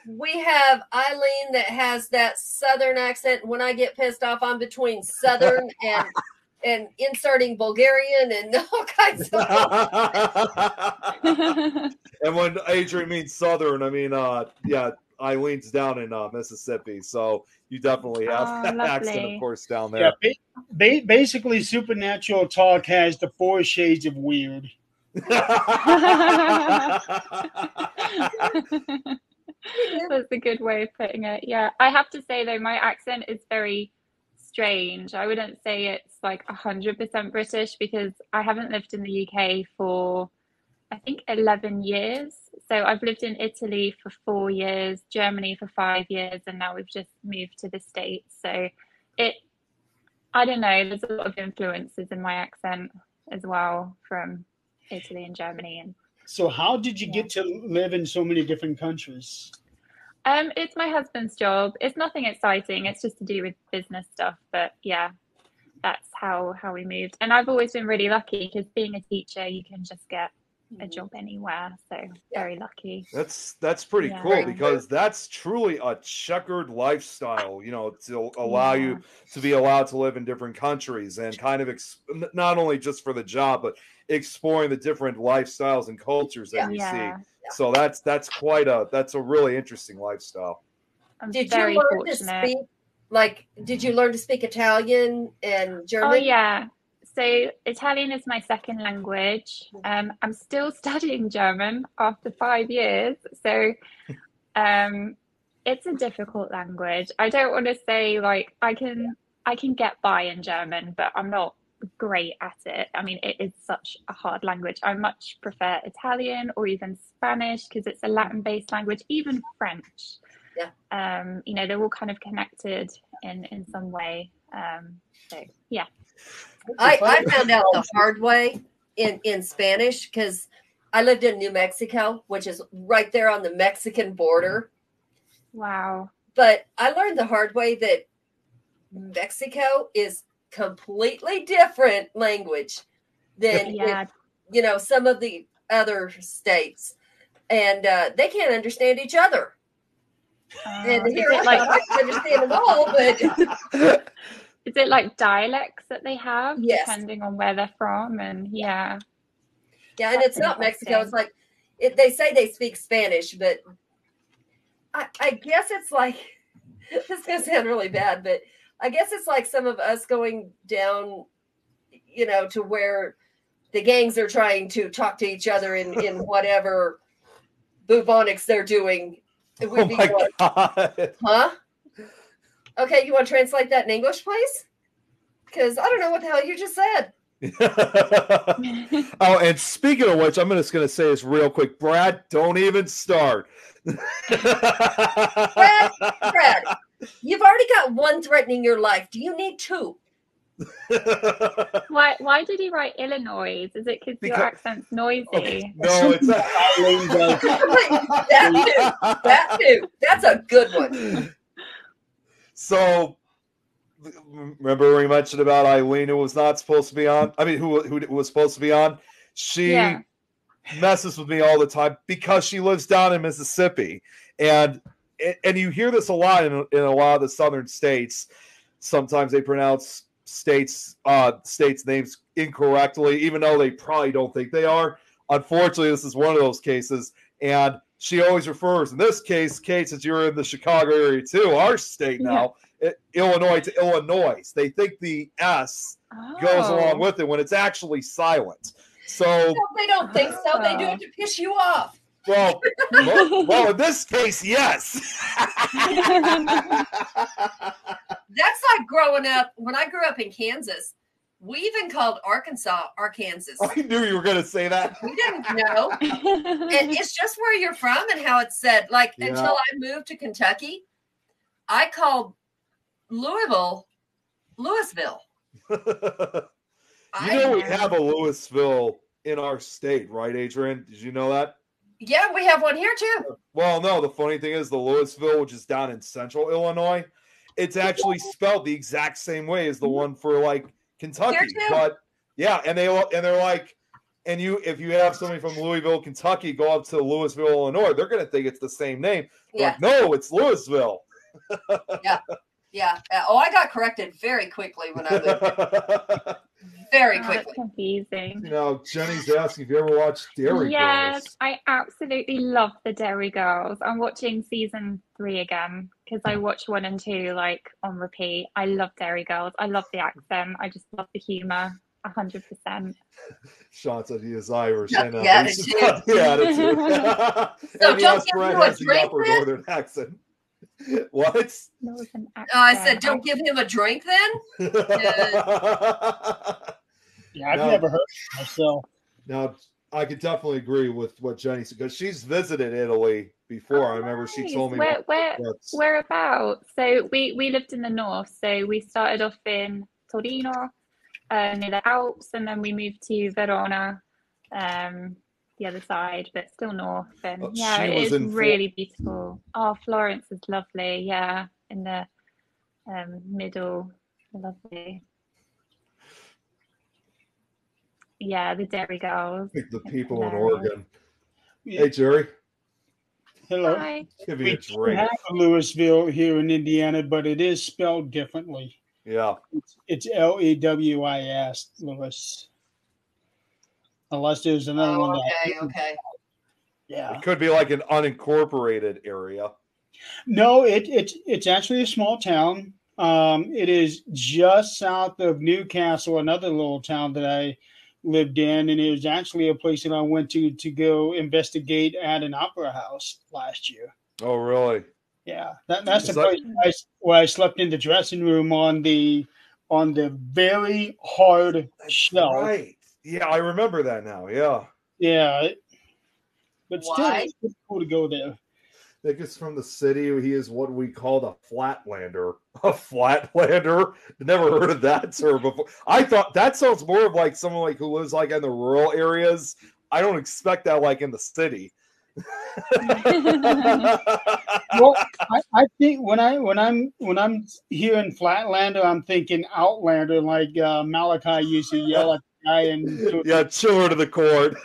We have Eileen that has that Southern accent. When I get pissed off, I'm between Southern and inserting Bulgarian and all kinds of. And when Adrian means Southern, I mean, Eileen's down in Mississippi, so you definitely have Oh, that accent, lovely. of course, down Yeah, there. basically, Supernatural Talk has the 4 shades of weird. That's a good way of putting it. Yeah, I have to say though, my accent is very strange. I wouldn't say it's like 100% British because I haven't lived in the UK for I think 11 years. So I've lived in Italy for 4 years, Germany for 5 years, and now we've just moved to the States. So I don't know, there's a lot of influences in my accent as well from Italy and Germany. And So, how did you get to live in so many different countries? it's my husband's job. It's nothing exciting. It's just to do with business stuff. But yeah, that's how we moved. And I've always been really lucky because being a teacher, you can just get a job anywhere. So very lucky. That's pretty Yeah. cool because that's truly a checkered lifestyle, to allow you to be allowed to live in different countries and kind of not only just for the job, but exploring the different lifestyles and cultures that you see. So that's a really interesting lifestyle. Did you learn to speak? Did you learn to speak Italian and German? Oh yeah. So Italian is my second language. I'm still studying German after 5 years. So it's a difficult language. I don't want to say like I can get by in German, but I'm not great at it. I mean, it is such a hard language. I much prefer Italian or even Spanish because it's a Latin-based language, even French. Yeah. They're all kind of connected in some way. So yeah. I found out the hard way in Spanish because I lived in New Mexico, which is right there on the Mexican border. Wow. But I learned the hard way that Mexico is completely different language than some of the other states, and they can't understand each other. And here I understand them all, but is it like dialects that they have depending on where they're from? And and it's not Mexico. It's like they say they speak Spanish, but I guess it's like this is gonna sound really bad, but I guess it's like some of us going down, to where the gangs are trying to talk to each other in whatever bubonics they're doing. It would be God. Huh? Okay, you want to translate that in English, please? Because I don't know what the hell you just said. Oh, and speaking of which, I'm just going to say this real quick. Brad, don't even start. Brad, you've already got one threatening your life. Do you need two? Why Why did he write Illinois? Is it because your accent's noisy? Okay, no, it's that too. That's a good one. So, remember we mentioned about Eileen, who was not supposed to be on? I mean, who was supposed to be on? She messes with me all the time because she lives down in Mississippi, and you hear this a lot in a lot of the southern states. Sometimes they pronounce states names incorrectly, even though they probably don't think they are. Unfortunately, this is one of those cases, and she always refers, in this case, Kate, since you're in the Chicago area too, our state now, Illinois to Illinois. They think the S goes along with it when it's actually silent. So no, they don't think so. They do it to piss you off. Well, in this case, yes. That's like growing up. When I grew up in Kansas, we even called Arkansas Arkansas. I knew you were going to say that. We didn't know. And it's just where you're from and how it's said. Like, until I moved to Kentucky, I called Louisville, Louisville. We have a Louisville in our state, right, Adrian? Did you know that? Yeah, we have one here too. Well, no, the funny thing is the Louisville, which is down in central Illinois, it's actually spelled the exact same way as the one for like Kentucky. But yeah, and they're like, and if you have somebody from Louisville, Kentucky, go up to Louisville, Illinois, they're gonna think it's the same name. Yeah. Like, no, it's Louisville. Yeah. Oh, I got corrected very quickly when I moved. Very quickly. That's confusing. Jenny's asking if you ever watched Dairy Girls. Yes, I absolutely love the Dairy Girls. I'm watching season 3 again because I watched 1 and 2 like on repeat. I love Dairy Girls. I love the accent. I just love the humor. 100%. Sean said he is Irish. The attitude. So don't give him a drink then? Northern accent. What? I said, don't give him a drink then? Yeah, I've never heard of myself. Now, I could definitely agree with what Jenny said because she's visited Italy before. I remember she told me. Whereabouts? So we lived in the north. So we started off in Torino, near the Alps, and then we moved to Verona, the other side, but still north. And it is really beautiful. Oh, Florence is lovely. Yeah, in the middle, lovely. Yeah, the Dairy Girls. The people in Oregon. Hey, Jerry. Hello. Hi. Give me a drink. We have a Louisville here in Indiana, but it is spelled differently. Yeah. It's Lewis, Lewis. Unless there's another one. Okay. Yeah. It could be like an unincorporated area. No, it's actually a small town. It is just south of Newcastle, another little town that I lived in, and it was actually a place that I went to go investigate at an opera house last year. Oh, really? Yeah, that's the place where I slept in the dressing room on the very hard shelf. Right. Yeah, I remember that now. Yeah. Yeah. But still, it's cool to go there. I think it's from the city. He is what we called a flatlander. A flatlander? Never heard of that term before. I thought that sounds more of like someone like who lives like in the rural areas. I don't expect that like in the city. Well, I think when I'm hearing Flatlander, I'm thinking Outlander, like Malachi used to yell at the guy and chiller to the cord.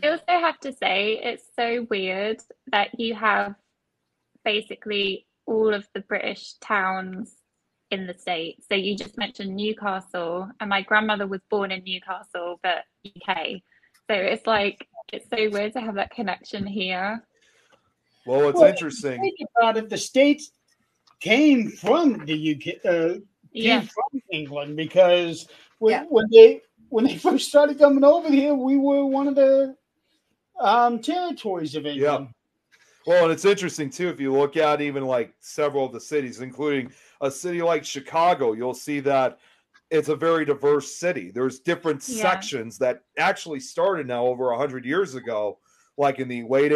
I also have to say it's so weird that you have basically all of the British towns in the States. So you just mentioned Newcastle, and my grandmother was born in Newcastle, but UK. So it's so weird to have that connection here. Well, it's interesting. Think about it. The States came from the UK, from England, because when they first started coming over here, we were one of the territories of England. Yeah. Well, and it's interesting too, if you look at even like several of the cities, including a city like Chicago, you'll see that it's a very diverse city. There's different sections that actually started now over 100 years ago, like in the late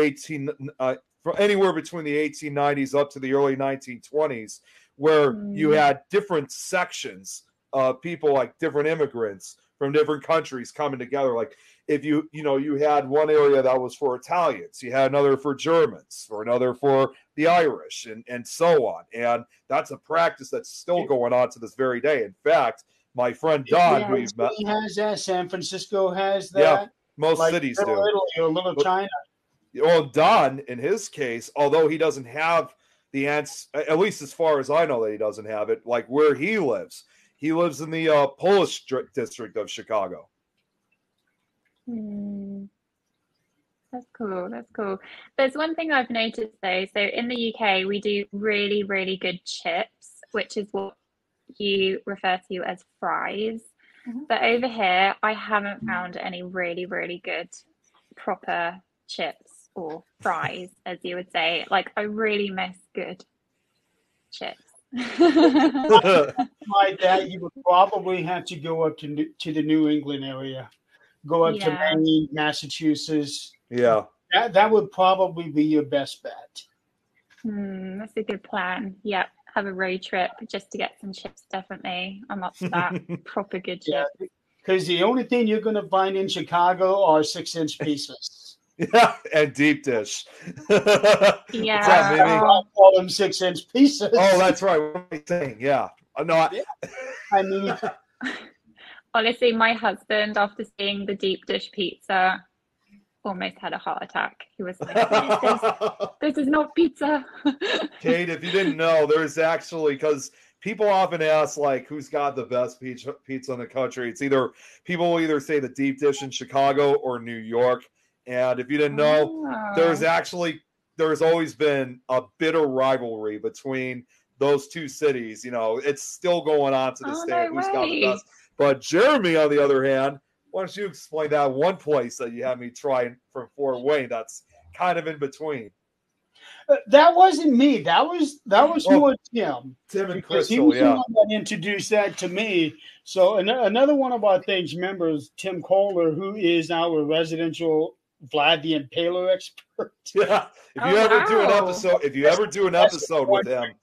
from anywhere between the 1890s up to the early 1920s, where you had different sections of people, like different immigrants from different countries coming together. Like if you had one area that was for Italians, you had another for Germans, or another for the Irish, and so on. And that's a practice that's still going on to this very day. In fact, my friend Don, who you've met, has that. San Francisco has that. Yeah, most cities do. Italy or Little China. Well, Don, in his case, although he doesn't have the ants, at least as far as I know that he doesn't have it, like where he lives in the Polish district of Chicago. That's cool. That's cool. There's one thing I've noticed though. So in the UK, we do really, really good chips, which is what you refer to as fries. But over here, I haven't found any really, really good proper chips or fries, as you would say. Like, I really miss good chips. Like that, you would probably have to go up to the New England area. Go up to Maine, Massachusetts. Yeah. That would probably be your best bet. That's a good plan. Yep. Have a road trip just to get some chips, definitely. I'm up for that. Proper good chips. Because the only thing you're going to find in Chicago are 6-inch pieces. Yeah, and deep dish. Yeah. I call them 6-inch pieces. Oh, that's right. What am I saying? Yeah. No, I mean, honestly, my husband, after seeing the deep dish pizza, almost had a heart attack. He was like, this is not pizza. Kate, if you didn't know, there's actually, because people often ask, like, who's got the best pizza in the country. It's either, people will either say the deep dish in Chicago or New York. And if you didn't know, there's always been a bitter rivalry between those two cities. You know, it's still going on to this day. Who's got the best? But Jeremy, on the other hand, why don't you explain that one place that you had me try from Fort Wayne that's kind of in between? That wasn't me. That was more Tim. Tim and Crystal, he was the one that introduced that to me. So another one of our things members, Tim Kohler, who is our residential Vlad the Impaler expert. Yeah. If you ever do an episode with him,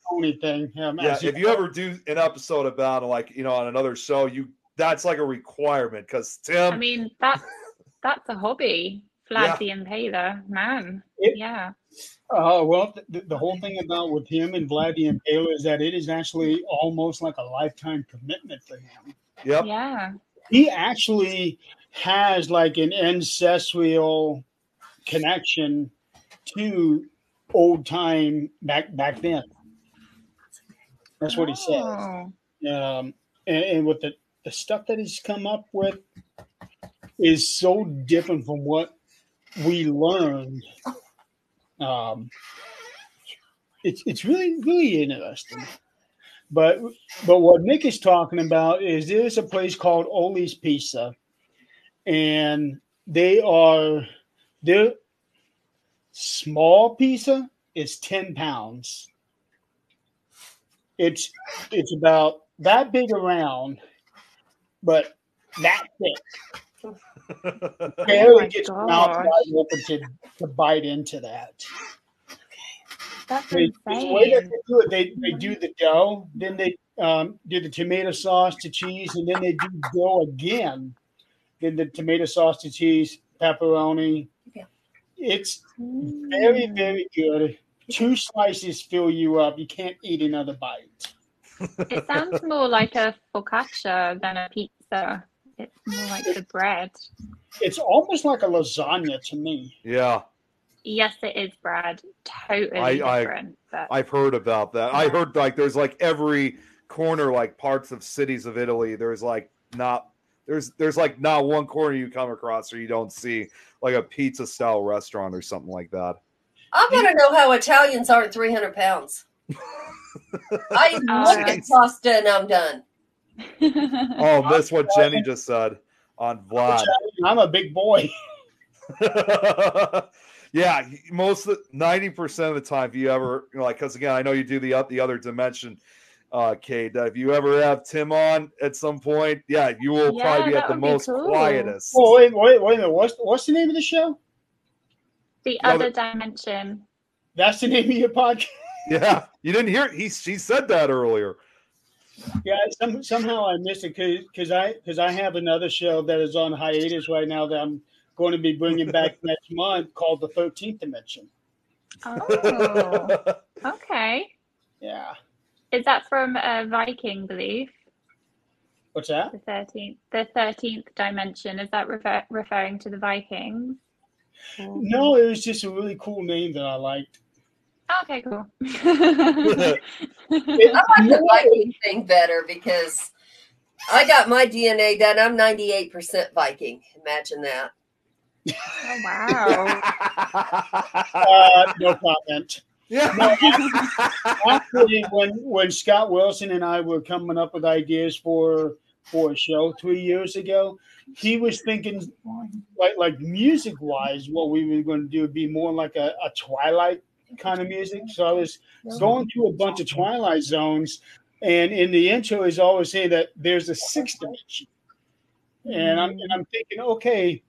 if you ever do an episode about, like, on another show, that's like a requirement, because Tim. I mean, that's a hobby. Vlad the Impaler, man. Well, the whole thing about with him and Vlad the Impaler is that it is actually almost like a lifetime commitment for him. Yep. Yeah. He actually has like an ancestral connection to old time back then. That's what he says. And with the stuff that he's come up with is so different from what we learned. It's really, really interesting. But what Nick is talking about is there's a place called Oli's Pizza, and their small pizza is 10 pounds. It's about that big around, but that thick. Barely gets your mouth wide open to bite into that. That's insane. The way that they do it, they do the dough, then they do the tomato sauce to cheese, and then they do dough again. Then the tomato sauce to cheese, pepperoni. Yeah. It's very, very good. 2 slices fill you up. You can't eat another bite. It sounds more like a focaccia than a pizza. It's more like the bread. It's almost like a lasagna to me. Yeah. Yes, it is, Brad. Totally different. I've heard about that. I heard like there's like every corner, like parts of cities of Italy. There's like not one corner you come across where you don't see like a pizza style restaurant or something like that. I want to know how Italians aren't 300 pounds. I look at pasta and I'm done. Oh, that's what Jenny just said on Vlad. I'm a big boy. Yeah, 90% of the time, if you ever because again, I know you do the other dimension, Kate. If you ever have Tim on at some point, you will probably be at the most quietest. Oh, wait a minute. What's the name of the show? The Other Dimension. That's the name of your podcast? Yeah, you didn't hear it. She said that earlier. Yeah, somehow I missed it because I have another show that is on hiatus right now that I'm going to be bringing back next month called The 13th Dimension. Oh, okay. Yeah. Is that from Viking Belief? What's that? The 13th dimension. Is that referring to the Vikings? No, it was just a really cool name that I liked. Okay, cool. I like the Viking thing better because I got my DNA done. I'm 98% Viking. Imagine that. Oh, wow. No comment. Yeah. No, actually, when Scott Wilson and I were coming up with ideas for a show 3 years ago, he was thinking like music wise, what we were going to do would be more like a Twilight kind of music. So I was going through a bunch of Twilight zones, and in the intro is always saying that there's a sixth dimension, and I'm thinking, okay,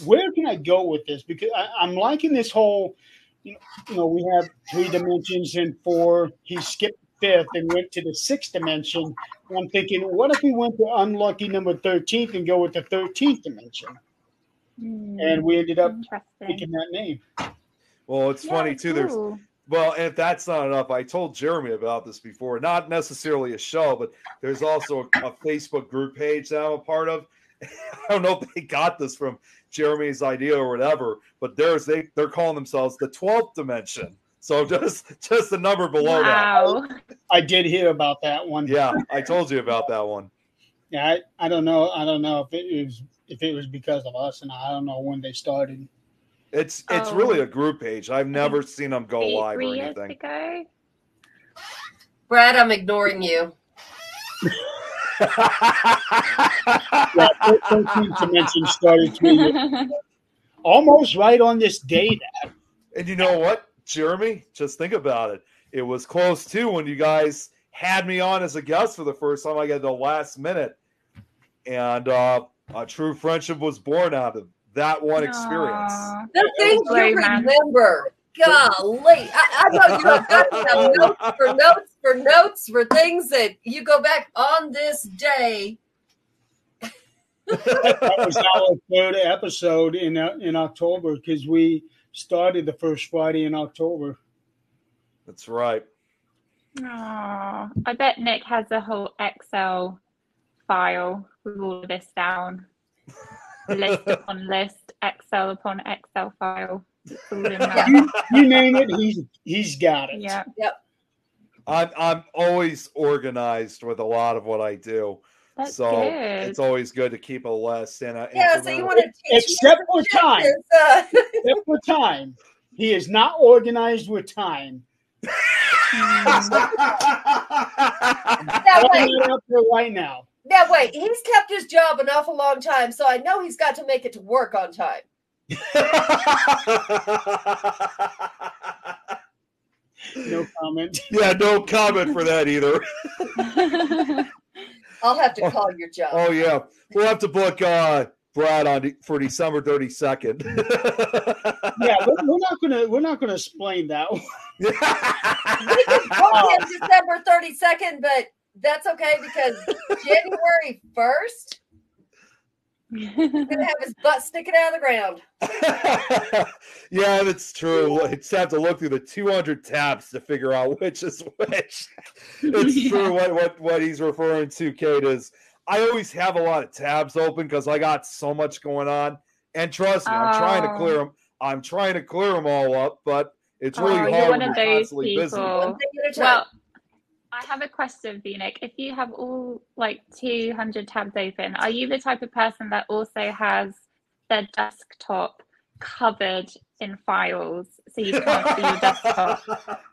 where can I go with this? Because I'm liking this whole, you know, we have 3 dimensions and 4. He skipped the 5th and went to the 6th dimension. And I'm thinking, what if we went to unlucky number 13th and go with the 13th dimension? And we ended up picking that name. Well, it's funny too. Cool. Well, and if that's not enough, I told Jeremy about this before. Not necessarily a show, but there's also a Facebook group page that I'm a part of. I don't know if they got this from Jeremy's idea or whatever, but they're calling themselves the 12th dimension. So just the number below that. I did hear about that one. Yeah, I told you about that one. Yeah, I don't know. I don't know if it was because of us, and I don't know when they started. It's really a group page. I've never seen them go live or anything. Ago? Brad, I'm ignoring you. Yeah, 13th dimension started 3 years ago. Almost right on this day. And you know what, Jeremy? Just think about it. It was close too when you guys had me on as a guest for the first time. I got the last minute, and a true friendship was born out of that one experience. The things you remember. Golly. I know you have got to have notes for things that you go back on this day. That was our 3rd episode in October because we started the first Friday in October. That's right. Oh, I bet Nick has a whole Excel file with all of this down. List upon list, Excel upon Excel file. It's all in there. You name it, he's got it. Yeah. Yep. I'm always organized with a lot of what I do. That's so good. It's always good to keep a list. And so you want to teach except for time. Except for time. He is not organized with time. Right now. Now wait, he's kept his job an awful long time, so I know he's got to make it to work on time. No comment. Yeah, no comment for that either. I'll have to call your job. Oh yeah, we'll have to book Brad for December 32nd. Yeah, we're not gonna explain that one. We can book him December 32nd, but that's okay because January 1st, he's gonna have his butt sticking out of the ground. Yeah, that's true. We'll just have to look through the 200 tabs to figure out which is which. It's true what he's referring to, Kate, is I always have a lot of tabs open because I got so much going on. And trust me, I'm trying to clear them. I'm trying to clear them all up, but it's really hard. You're one when of you're those constantly busy. people. Well, I have a question for you, Nick. If you have all like 200 tabs open, are you the type of person that also has their desktop covered in files so you can't see your desktop?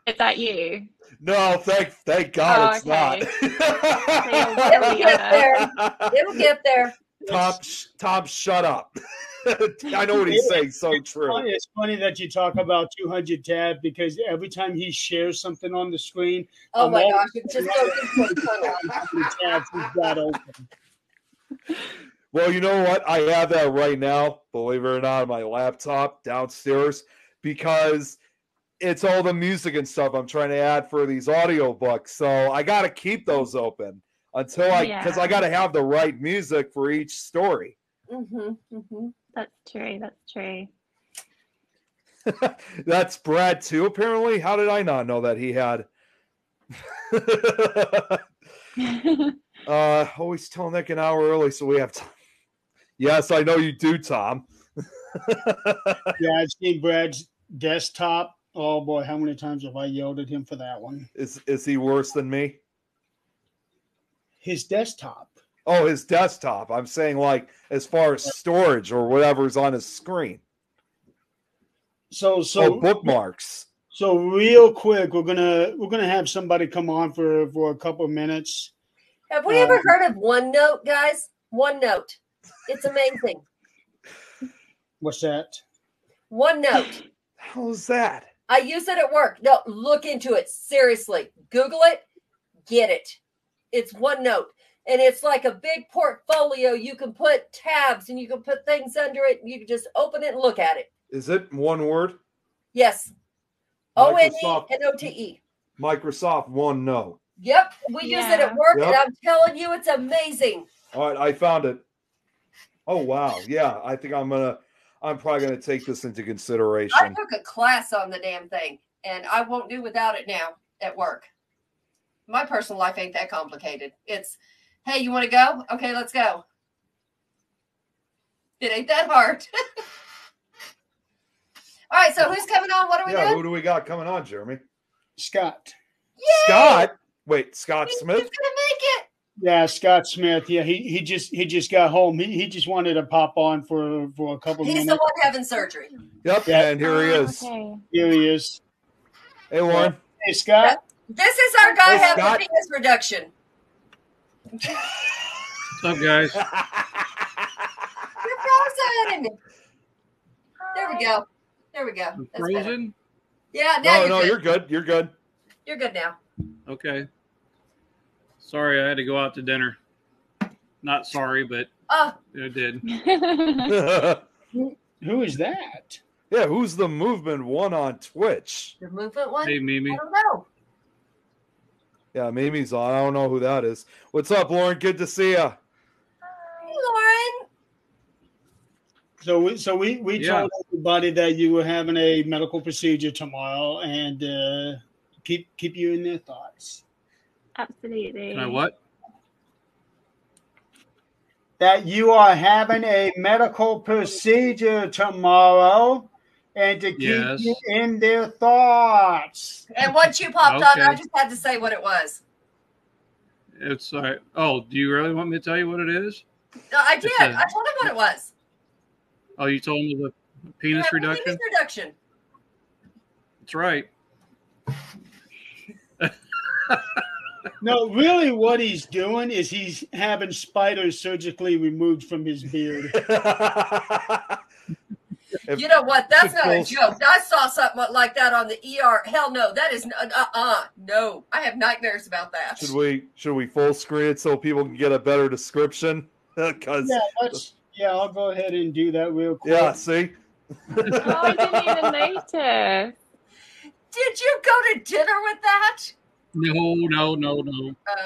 Is that you? No, thank God it's not. It'll get there. It'll get there. Tom, shut up. I know what he's saying. So true. It's funny that you talk about 200 tabs because every time he shares something on the screen, oh my gosh, it just goes into the tabs he's got open. Well, you know what? I have that right now, believe it or not, on my laptop downstairs because it's all the music and stuff I'm trying to add for these audiobooks. So I got to keep those open until because I got to have the right music for each story. That's true. That's true. That's Brad too, apparently. How did I not know that he had? Always tell Nick an hour early so we have time. Yes, I know you do, Tom. Yeah, I've seen Brad's desktop. Oh boy, how many times have I yelled at him for that one? Is he worse than me? His desktop. Oh, his desktop. I'm saying like as far as storage or whatever's on his screen. So bookmarks. So real quick, we're gonna have somebody come on for a couple of minutes. Have we ever heard of OneNote, guys? OneNote. It's amazing. What's that? OneNote. How's that? I use it at work. No, look into it. Seriously. Google it. Get it. It's OneNote. And it's like a big portfolio. You can put tabs and you can put things under it. You can just open it and look at it. Is it one word? Yes. ONENOTE. Microsoft OneNote. Yep. We use it at work, and I'm telling you, it's amazing. All right, I found it. Oh, wow. Yeah, I think I'm probably going to take this into consideration. I took a class on the damn thing, and I won't do without it now at work. My personal life ain't that complicated. It's, hey, you want to go? Okay, let's go. It ain't that hard. All right, so who's coming on? What are we doing? Who do we got coming on, Jeremy? Scott. Yay! Scott? Wait, Scott Smith? He's going to make it. Yeah, Scott Smith. Yeah, he just got home. He just wanted to pop on for a couple minutes. He's the one having surgery. Yep, and here he is. Okay. Here he is. Hey, Lauren. Hey, Scott. This is our guy having a penis reduction. What's up, guys? You're frozen. There we go. There we go. I'm That's better. frozen? Yeah, now No, you're good. you're good. You're good now. Okay. Sorry, I had to go out to dinner. Not sorry, but Oh, I did. Who is that? Yeah, who's the movement one on Twitch? the movement one? Hey, I Mimi. don't know. Yeah, Mimi's on. I don't know who that is. What's up, Lauren? Good to see you. Hey, Lauren. So we told everybody that you were having a medical procedure tomorrow, and keep you in their thoughts. Absolutely. Can I what? That you are having a medical procedure tomorrow, and to keep you in their thoughts. And once you popped on, I just had to say what it was. It's oh, do you really want me to tell you what it is? No, I did. I told him what it was. Oh, you told me the penis reduction? Penis reduction. That's right. No, really what he's doing is he's having spiders surgically removed from his beard. You know what? That's not a joke. I saw something like that on the ER. Hell no. That is no. I have nightmares about that. Should we full screen it so people can get a better description? I'll go ahead and do that real quick. Yeah, see? Oh, I didn't even notice. Did you go to dinner with that? No. Oh,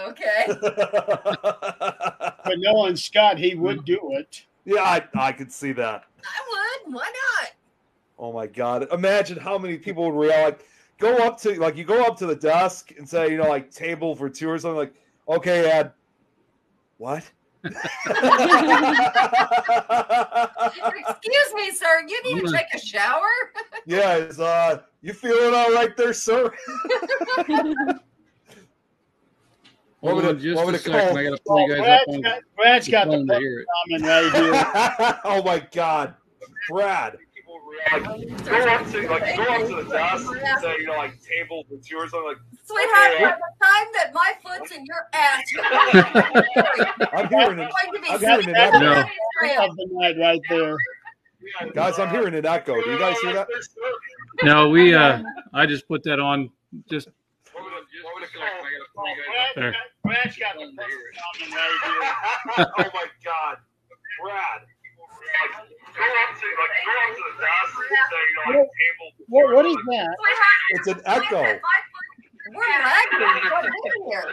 okay. But knowing Scott, he would do it. Yeah, I could see that. I would. Why not? Oh my God! Imagine how many people would react. Go up to the desk and say, like table for two or something. Like, okay, Ed. What? Excuse me, sir. You need to take a shower. Yeah, you feeling all right there, sir? Hold on just a second. I got to pull you guys up on Brad's got the comment right here. Oh my God, Brad! Go up to the desk and say, like table for two or something. Like, sweetheart, okay, by the time that my foot's in your ass, I'm hearing it. Of the night right there. Guys, I'm hearing an echo. Do you guys hear that? No, I just put that on just. There. Brad's got the comment right here. Oh my God, Brad! What is that? It's an echo. We're lagging. What's in here?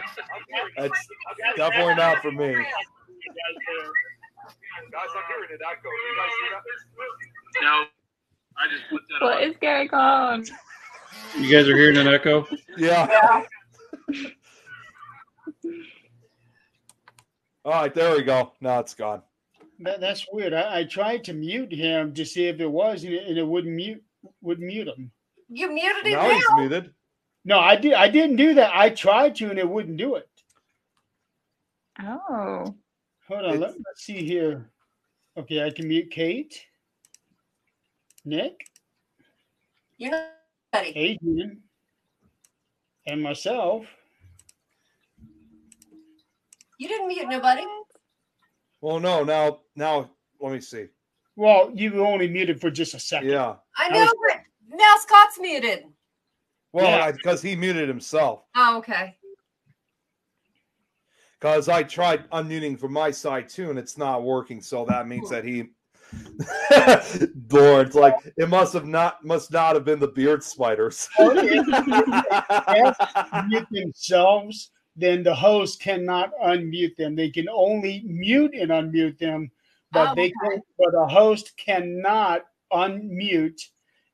It's definitely not for me. Guys, I'm hearing an echo. You guys see that? No, I just put that What on. is going on? You guys are hearing an echo? Yeah. All right, there we go. Now it's gone. That's weird. I tried to mute him to see if it was, and it wouldn't mute him. You muted him Now now. he's muted. No, I didn't do that. I tried to, and it wouldn't do it. Oh. Hold on. Let's see here. Okay, I can mute Kate, Nick, You're not ready. Adrian, and myself. You didn't mute nobody. Well, no, now let me see. Well, you were only muted for just a second. Yeah. I know, but now Scott's muted. Well, Yeah. because he muted himself. Oh, okay. Because I tried unmuting from my side too, and it's not working. So that means that he, Lord, it's like it must not have been the beard spiders. Mute themselves, then the host cannot unmute them. They can only mute and unmute them, but but a host cannot unmute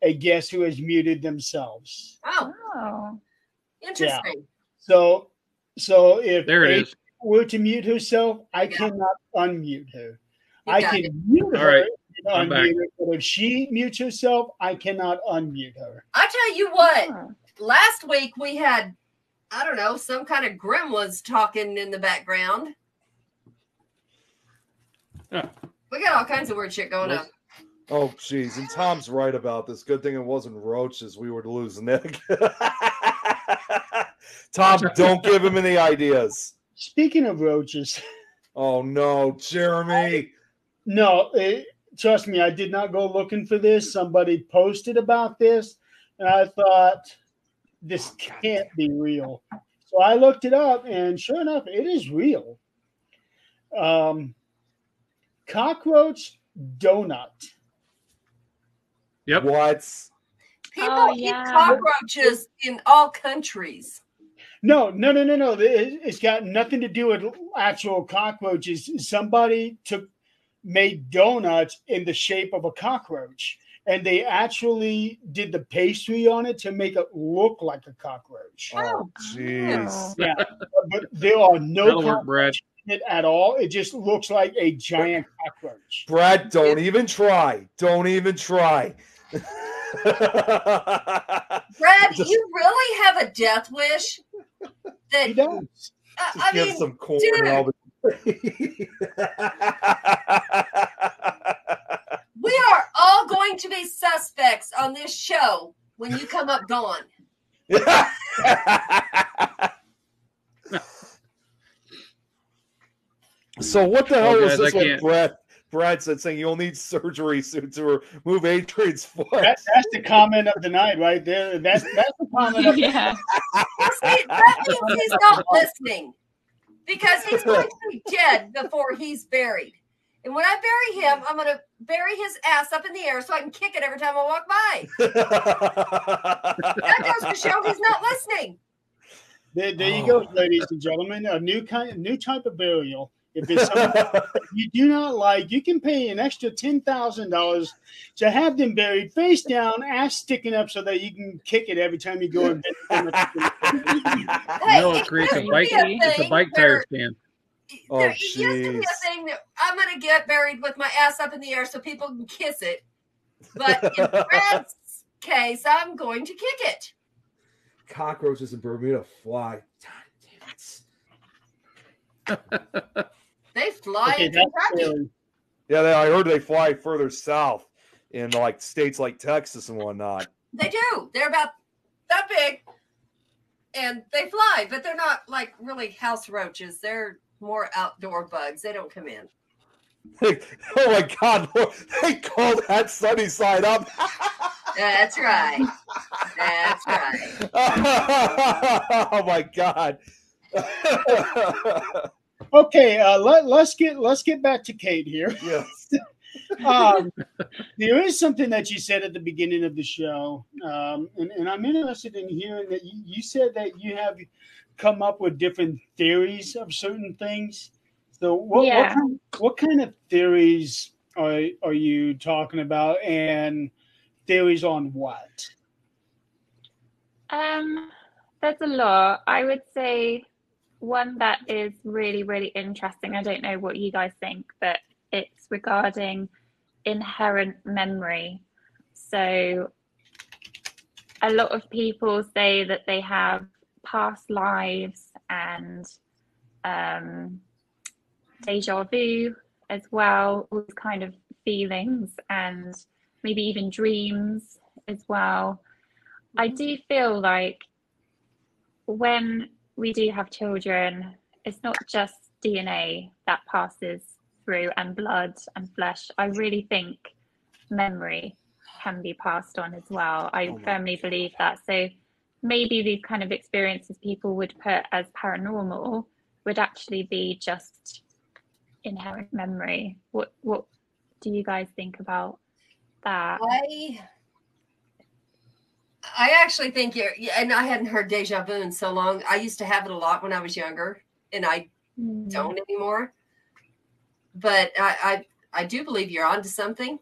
a guest who has muted themselves. Oh, Oh. interesting. So if There it A is. were to mute herself, I Yeah. cannot unmute her. You I got can it. mute All her right. and I'm unmute her, but if she mutes herself, I cannot unmute her. I tell you what, Oh. last week we had, I don't know, some kind of gremlins talking in the background. Yeah. We got all kinds of weird shit going on. Oh, jeez. And Tom's right about this. Good thing it wasn't roaches. We would lose Nick. Tom, don't give him any ideas. Speaking of roaches, Oh, no, Jeremy. no, trust me, I did not go looking for this. Somebody posted about this, and I thought, this can't be real. So I looked it up, and sure enough, it is real. Cockroach donut. Yep. What? People Oh, eat yeah. cockroaches in all countries. No. It's got nothing to do with actual cockroaches. Somebody made donuts in the shape of a cockroach, and they actually did the pastry on it to make it look like a cockroach. Oh, jeez. Yeah, but there are no That'll work, Brad. cockroaches in it at all. It just looks like a giant cockroach. Brad, don't even try. Don't even try. Brad, Just- you really have a death wish? He That does. I Give mean, some corn. dude. and I'll be- we are all going to be suspects on this show when you come up gone. So what the hell Oh, was guys, this I one can't. Brad said saying you'll need surgery soon to remove Adrian's foot? That's the comment of the night right there. That's the comment of Yeah. See, that means he's not listening because he's going to be dead before he's buried. And when I bury him, I'm going to bury his ass up in the air so I can kick it every time I walk by. That goes to show he's not listening. There you go, ladies and gentlemen. A new type of burial. If it's something you do not like, you can pay an extra $10,000 to have them buried face down, ass sticking up, so that you can kick it every time you go and visit them. Hey, No, it creates a used to bike. be a It's a thing bike where- tire stand. Oh, There used to be jeez. a thing that I'm going to get buried with my ass up in the air so people can kiss it. But in Brad's case, I'm going to kick it. Cockroaches in Bermuda fly. God damn it. They fly Okay, in that's Kentucky. scary. Yeah, I heard they fly further south in like states like Texas and whatnot. They do. They're about that big, and they fly, but they're not like really house roaches. They're more outdoor bugs. They don't come in. Oh my God! They called that sunny side up. That's right. That's right. Oh my God! Okay, let's get back to Kate here. Yes. There is something that you said at the beginning of the show, and I'm interested in hearing that you said that you have come up with different theories of certain things. So what kind of theories are you talking about, and theories on what? There's a lot. I would say one that is really, really interesting. I don't know what you guys think, but it's regarding inherent memory. So a lot of people say that they have past lives and deja vu as well, all these kind of feelings, and maybe even dreams as well. I do feel like when we do have children, it's not just DNA that passes through and blood and flesh. I really think memory can be passed on as well. I firmly believe that. So maybe these kind of experiences people would put as paranormal would actually be just inherent memory. What do you guys think about that? I actually think and I hadn't heard deja vu in so long. I used to have it a lot when I was younger, and I don't anymore. But I do believe you're onto something.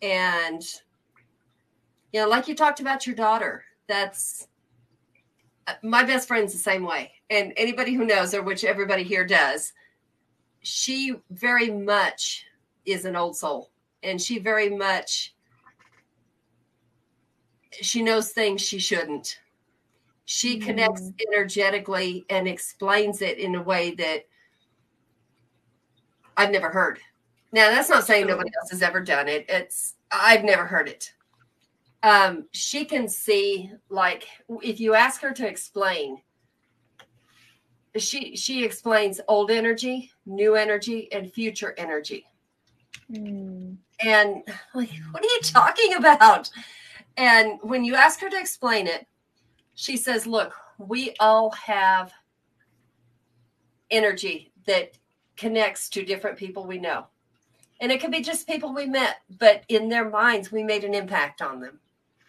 And, like you talked about your daughter, that's my best friend's the same way. And anybody who knows her, which everybody here does, she very much is an old soul. And she very much, she knows things she shouldn't. She connects energetically and explains it in a way that I've never heard. Now, that's not saying nobody else has ever done it. I've never heard it. She can see, like, if you ask her to explain, she explains old energy, new energy, and future energy. And like, what are you talking about? And when you ask her to explain it, she says, look, we all have energy that connects to different people we know. And it could be just people we met, but in their minds, we made an impact on them.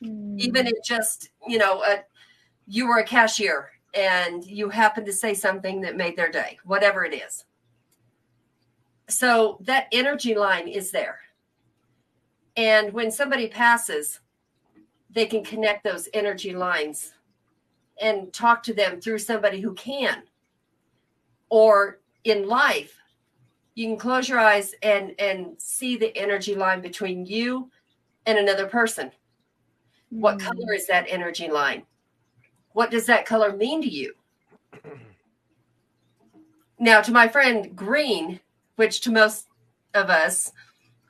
Even if just, you were a cashier and you happened to say something that made their day, whatever it is. So that energy line is there. And when somebody passes, they can connect those energy lines and talk to them through somebody who can. Or in life, you can close your eyes and see the energy line between you and another person. What color is that energy line? What does that color mean to you? Now, to my friend green, which to most of us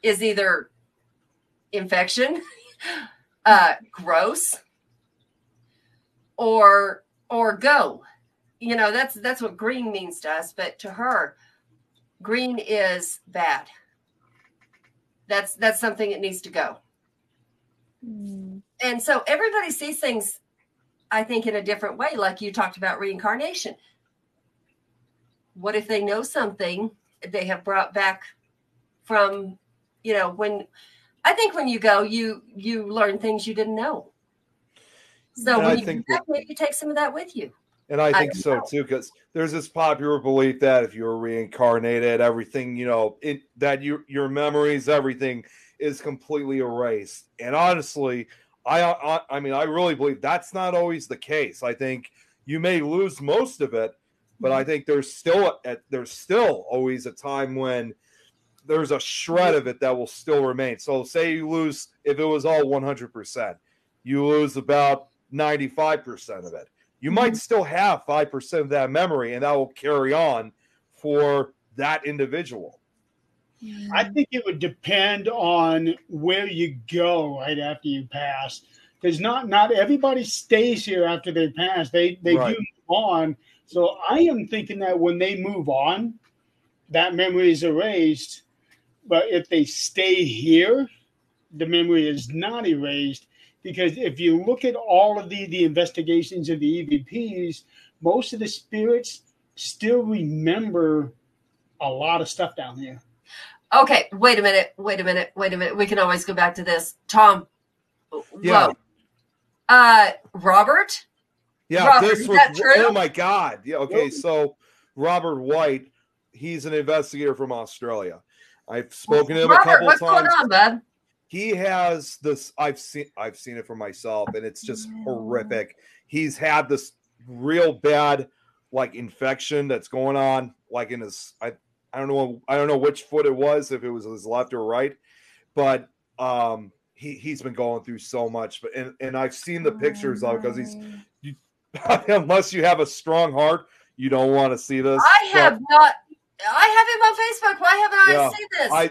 is either infection, gross, or go. That's what green means to us, but to her, green is bad. That's something that needs to go. And so everybody sees things, I think, in a different way, like you talked about reincarnation. What if they know something they have brought back from, when you go, you learn things you didn't know. So when you come back, maybe you take some of that with you. And I think so too, because there's this popular belief that if you're reincarnated, everything, that your memories, everything is completely erased. And honestly, I really believe that's not always the case. I think you may lose most of it, but I think there's still always a time when there's a shred of it that will still remain. So say you lose, if it was all 100%, you lose about 95% of it. You might still have 5% of that memory, and that will carry on for that individual. I think it would depend on where you go right after you pass, because not everybody stays here after they pass. They right. do move on. So I am thinking that when they move on, that memory is erased. But if they stay here, the memory is not erased. Because if you look at all of the investigations of the EVPs, most of the spirits still remember a lot of stuff down here. Okay, wait a minute. We can always go back to this. Tom. Yeah. Whoa. Robert? Yeah, Robert, this is was. that true? Oh my God. Yeah. Okay. So Robert White, he's an investigator from Australia. I've spoken to him a Robert, couple what's times. going on, bud? He has this. I've seen it for myself, and it's just horrific. He's had this real bad like infection that's going on, like in his. I don't know which foot it was, if it was his left or right, but he's been going through so much. But and I've seen the pictures of, because unless you have a strong heart, you don't want to see this. I have him on Facebook. Why haven't I seen this?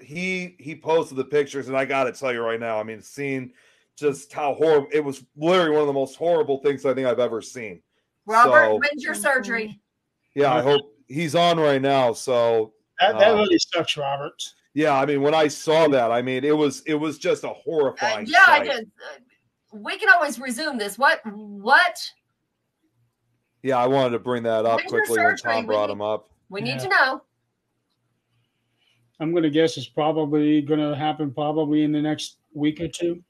He posted the pictures, and I got to tell you right now, I mean, seeing just how horrible it was, literally one of the most horrible things I think I've ever seen. Robert, So, when's your surgery? Yeah, I hope he's on right now. So that really sucks, Robert. Yeah, I mean, when I saw that, I mean, it was just a horrifying yeah, sight. I did. We can always resume this. What? Yeah, I wanted to bring that up When's your quickly when surgery? Tom brought him up. We need to know. I'm going to guess it's probably going to happen probably in the next week or two.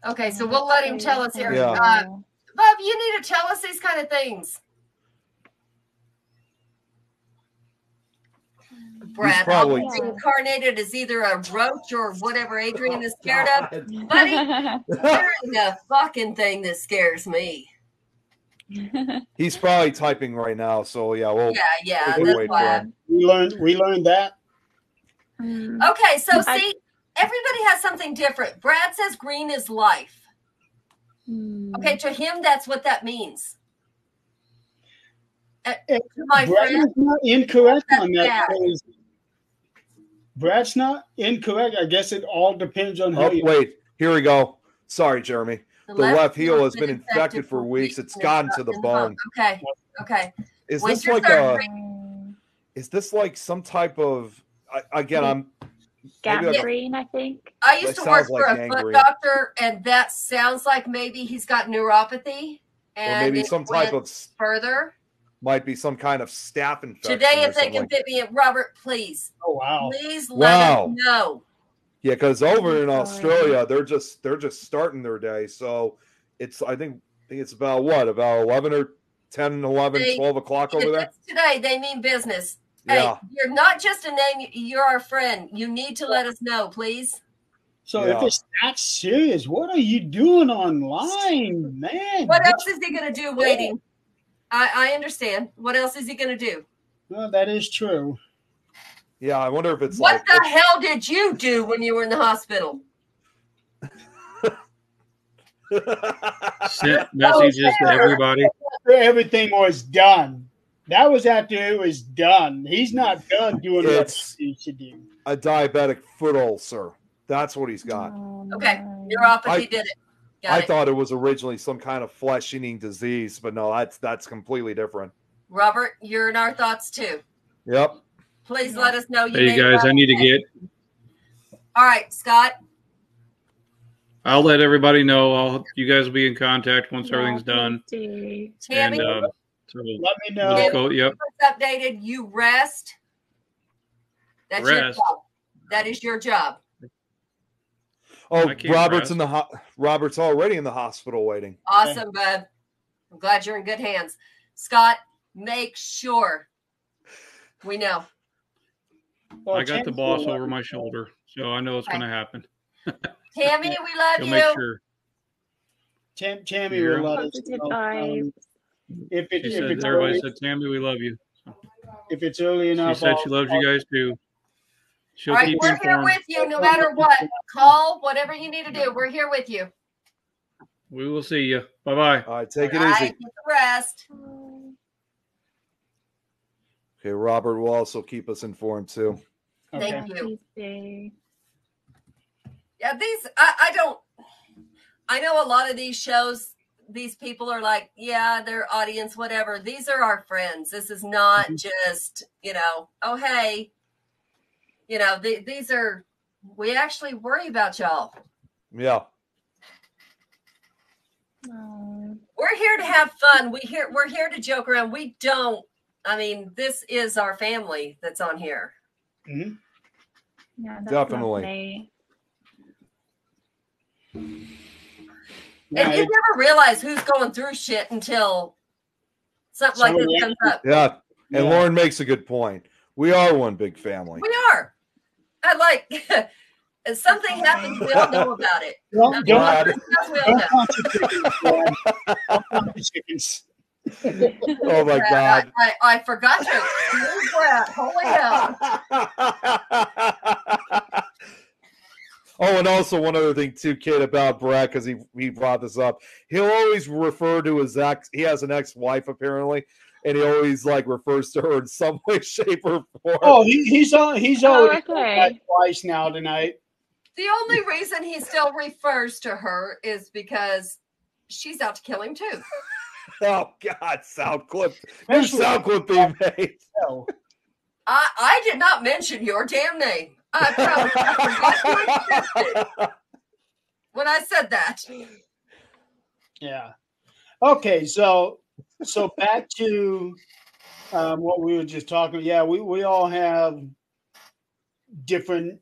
Okay, so we'll let him tell us here. Yeah. Bob, you need to tell us these kind of things. Brad, probably- I'll be reincarnated as either a roach or whatever Adrian is scared of. Buddy, there ain't a fucking thing that scares me. He's probably typing right now, so yeah, Yeah, we can that's wait for why. him. We learned that. Okay, so see, everybody has something different. Brad says green is life. Okay, to him, that's what that means. To my Brad friend, is not incorrect on that. bad. Because Brad's not incorrect. I guess it all depends on how Oh, you. wait, here we go. Sorry, Jeremy. The left heel has been infected for weeks. It's gotten to the bone. Okay. Is When's this your like surgery? is this like some type of? I'm Gangrene, I think. I used That to work sounds for like a foot gangrene. doctor, and that sounds like maybe he's got neuropathy. or And maybe it some type went of further. might be some kind of staph infection. Today, or if they something can like fit me in, Robert, please. Oh wow! Please let Wow. us know. Yeah, because over in Sorry. Australia, they're just starting their day. So it's I think it's about 11 or 10, 11, They- 12 o'clock If over there. it's today, they mean business. Yeah. Hey, you're not just a name, you're our friend. You need to let us know, please. So Yeah. if it's that serious, what are you doing online, man? What else is he going to do waiting? I understand. What else is he going to do? Well, that is true. Yeah, I wonder if it's What like the hell did you do when you were in the hospital? Sent messages to everybody. After everything was done. That was after it was done. He's not done doing what It's- he should do. a diabetic foot ulcer. That's what he's got. Okay, no. neuropathy I- did it. I Got it. thought it was originally some kind of flesh-eating disease, but no, that's completely different. Robert, you're in our thoughts too. Yep. Please let us know. Hey may guys, not- I need to get. All right, Scott. I'll let everybody know. You guys will be in contact once everything's Yeah, done. please do. Tammy, And so Let me we'll know. just go. Yep. keep us updated. You rest. That's your Rest. job. That is your job. Oh, I can't Robert's rest. in the Robert's already in the hospital waiting. Awesome, bud. I'm glad you're in good hands. Scott, make sure we know. Well, I got the Tammy's boss gonna over let my me know. shoulder, so I know it's going to happen. Tammy, we love He'll you. make sure. Tammy Yeah. will let us Positive know. vibes. If She said, everybody said, Tammy, we love you. if it's early She enough, said she loves you guys too. She'll All right, keep we're you here informed. with you no matter what. Call, whatever you need to do. We're here with you. We will see you. Bye bye. All right, take it All right, easy. get the rest. Okay, Robert will also keep us informed too. Okay. Thank you. Please do. Yeah, I don't, I know a lot of these shows, these people are like, yeah, their audience, whatever. These are our friends. This is not just, oh, hey, these are, we actually worry about y'all. Yeah. Oh. We're here to have fun. We're here to joke around. We don't I mean, this is our family that's on here. Mm-hmm. Yeah, that's Definitely. lovely. Yeah, And you never realize who's going through shit until something like this Somebody- comes up. Yeah. And Yeah. Lauren makes a good point. We are one big family. We are. I like if something happens, we all know about it. Don't, don't, Brad. We all don't know. count your chickens, Brad. Don't count your chickens. Oh my God. I forgot to excuse Brad. Holy hell. Oh, and also one other thing too, kid, about Brad, because he brought this up. He'll always refer to his ex. He has an ex-wife apparently, and he always like refers to her in some way, shape, or form. Oh, he's already okay. done that twice now tonight. The only reason he still refers to her is because she's out to kill him too. Oh God, sound clip. New Especially- sound clip being made. No. I did not mention your damn name. I promise. I forgot you existed when I said that. Yeah. Okay, so back to what we were just talking. Yeah, we all have different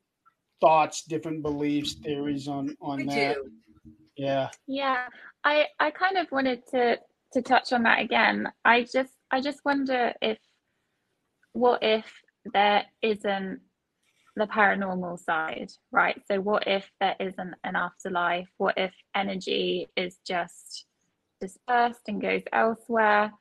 thoughts, different beliefs, theories on We that. do. Yeah. Yeah, I kind of wanted to touch on that again. I just wonder what if there isn't the paranormal side, right? So what if there isn't an afterlife? What if energy is just dispersed and goes elsewhere?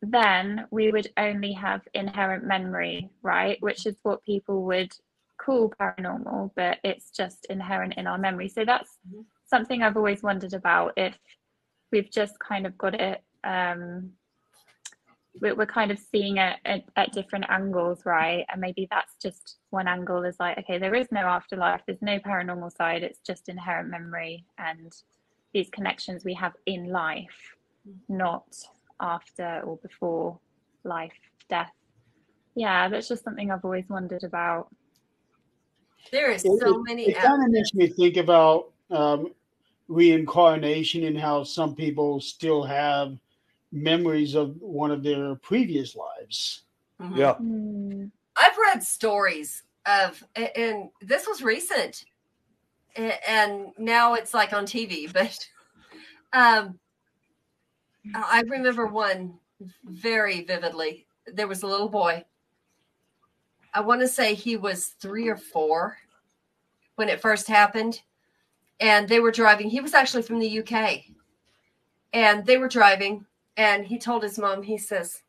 Then we would only have inherent memory, right? Which is what people would call paranormal, but it's just inherent in our memory. So that's something I've always wondered about, if we've just kind of got it, we're kind of seeing it at different angles, right? And maybe that's just one angle is like, okay, there is no afterlife, there's no paranormal side, it's just inherent memory and these connections we have in life, not after or before life, death. Yeah, that's just something I've always wondered about. There is so many. It kind of makes me think about reincarnation and how some people still have memories of one of their previous lives. Mhm. Yeah. I've read stories of, and this was recent, and now it's like on TV, but I remember one very vividly. There was a little boy. I want to say he was 3 or 4 when it first happened. And they were driving. He was actually from the UK. And they were driving. And he told his mom, he says,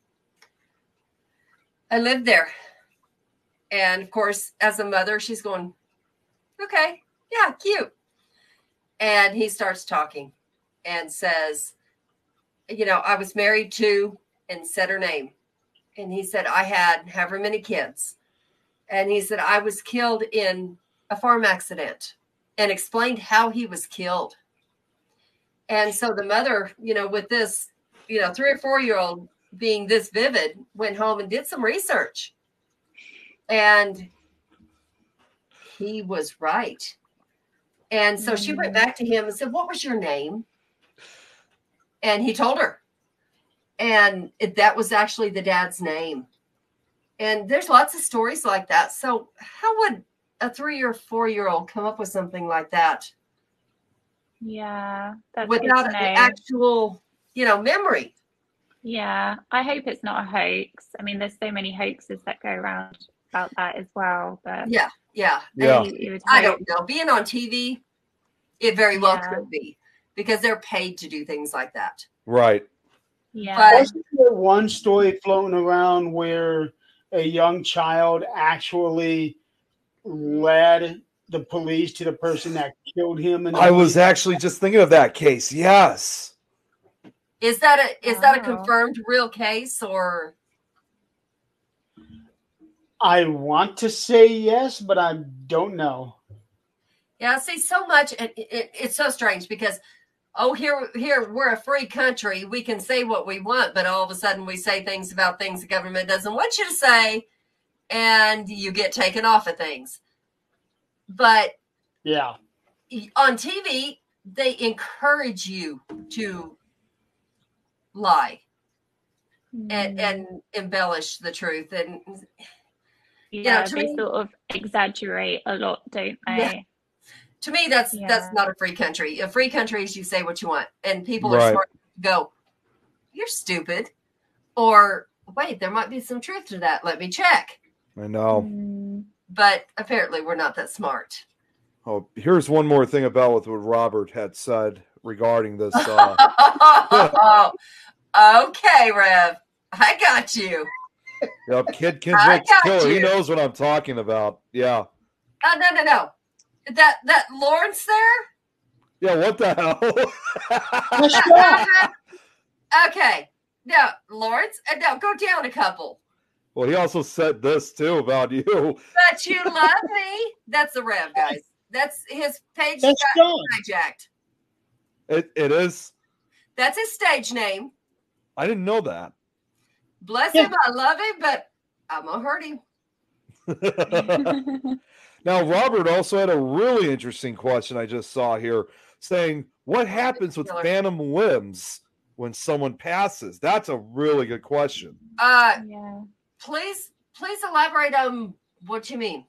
I lived there. And of course, as a mother, she's going, okay, yeah, cute. And he starts talking and says, you know, I was married to, and said her name. And he said, I had however many kids. And he said, I was killed in a farm accident, and explained how he was killed. And so the mother, you know, with this, you know, 3 or 4-year-old being this vivid, went home and did some research. And he was right. And so she went back to him and said, what was your name? And he told her. And that was actually the dad's name. And there's lots of stories like that. So how would a 3 or 4-year-old come up with something like that? Yeah, that's without good to an know. actual, you know, memory. Yeah, I hope it's not a hoax. I mean, there's so many hoaxes that go around about that as well. But Yeah. Yeah. you would I hope. don't know. Being on TV, it very well Yeah. could be, because they're paid to do things like that. Right. Yeah, But- Wasn't there one story floating around where a young child actually led the police to the person that killed him? And I was actually just thinking of that case. Yes. Is that a Wow. confirmed real case, or? I want to say yes, but I don't know. Yeah, see, so much, it's so strange because, here we're a free country. We can say what we want, but all of a sudden we say things about things the government doesn't want you to say, and you get taken off of things. But Yeah. on TV, they encourage you to lie. and embellish the truth. And yeah, to they me- sort of exaggerate a lot, don't they? Yeah. To me, that's not a free country. A free country is you say what you want, and people are Right. smart to go, "You're stupid," or "Wait, there might be some truth to that. Let me check." I know. Mm. But apparently, we're not that smart. Oh, here's one more thing about what Robert had said regarding this. Okay, Rev, I got you. Yep, Kid I Kendrick's got killer. He you. knows what I'm talking about. Yeah. No. That Lawrence there. Yeah, what the hell? Let's go. Okay. No, Lawrence. No, go down a couple. Well, he also said this too about you. But you love me. That's the Rev, guys. That's his page Let's got go. hijacked. It is. That's his stage name. I didn't know that. Bless him. I love him, but I'm gonna hurt him. Now, Robert also had a really interesting question I just saw here saying, what happens with phantom limbs when someone passes? That's a really good question. Yeah. Please elaborate on what you mean.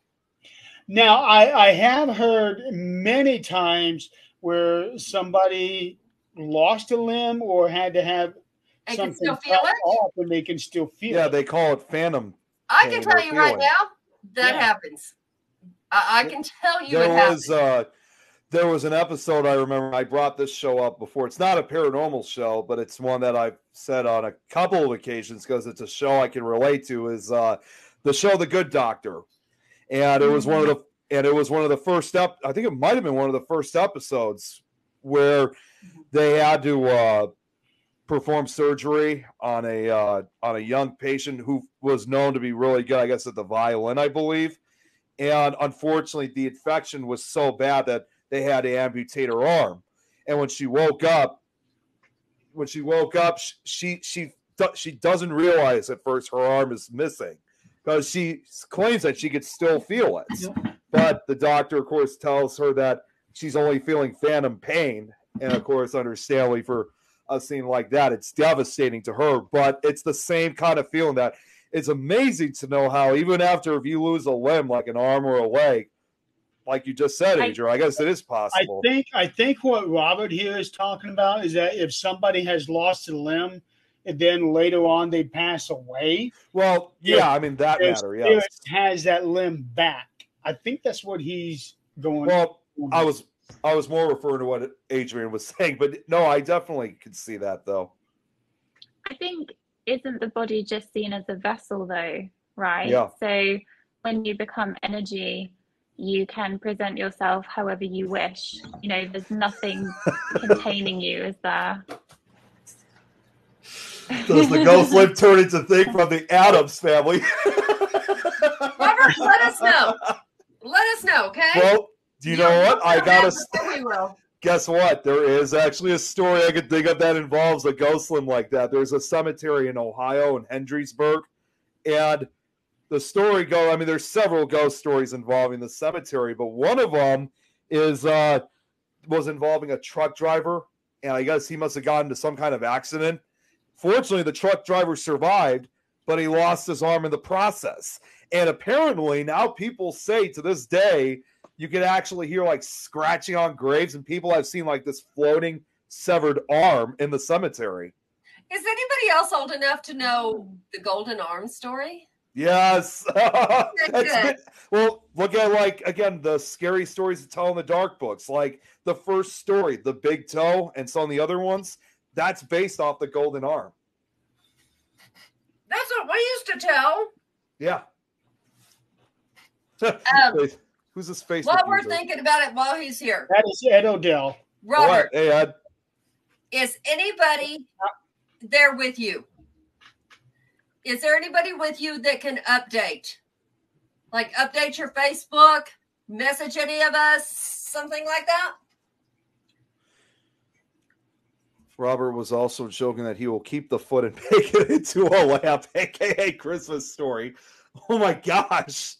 Now, I have heard many times where somebody lost a limb or had to have And can something still feel cut it? off, and they can still feel Yeah, it. they call it phantom. I can pain tell or you right feeling. now that Yeah. happens. I can tell you it There happens. was there was an episode I remember. I brought this show up before. It's not a paranormal show, but it's one that I've said on a couple of occasions because it's a show I can relate to. Is the show The Good Doctor, and it was one of the first I think it might have been one of the first episodes where they had to perform surgery on a young patient who was known to be really good, I guess, at the violin, I believe. And unfortunately, the infection was so bad that they had to amputate her arm. And when she woke up, she doesn't realize at first her arm is missing because she claims that she could still feel it. But the doctor, of course, tells her that she's only feeling phantom pain. And of course, understandably, for a scene like that, it's devastating to her. But it's the same kind of feeling that it's amazing to know how even after if you lose a limb, like an arm or a leg, like you just said, Adrian, I guess it is possible. I think what Robert here is talking about is that if somebody has lost a limb and then later on they pass away, Well, yeah, I mean that their matter. spirit Yes. has that limb back. I think that's what he's going. Well, I was more referring to what Adrian was saying, but no, I definitely could see that though. I think, isn't the body just seen as a vessel though, right? Yeah. So when you become energy, you can present yourself however you wish. You know, there's nothing containing you, is there? Does the ghost limb turn into thing from the Addams Family? Robert, let us know. Let us know, okay? Well, do you know what? I gotta. We will. Guess what? There is actually a story I could think of that involves a ghost limb like that. There's a cemetery in Ohio, in Hendricksburg, and the story goes. I mean, there's several ghost stories involving the cemetery, but one of them was involving a truck driver, and I guess he must have gotten into some kind of accident. Fortunately, the truck driver survived, but he lost his arm in the process. And apparently, now people say to this day, you can actually hear like scratching on graves, and people have seen like this floating severed arm in the cemetery. Is anybody else old enough to know the Golden Arm story? Yes. That's That's good. good. Well, look at like again the scary stories to tell in the dark books, like the first story, the Big Toe, and some of the other ones. That's based off the Golden Arm. That's what we used to tell. Yeah. Who's this Facebook While we're user? thinking about it while he's here. That is Ed Odell. What? Robert, Hey, Ed. is anybody there with you? Is there anybody with you that can update? Like update your Facebook, message any of us, something like that? Robert was also joking that he will keep the foot and make it into a lamp, aka Christmas Story. Oh my gosh.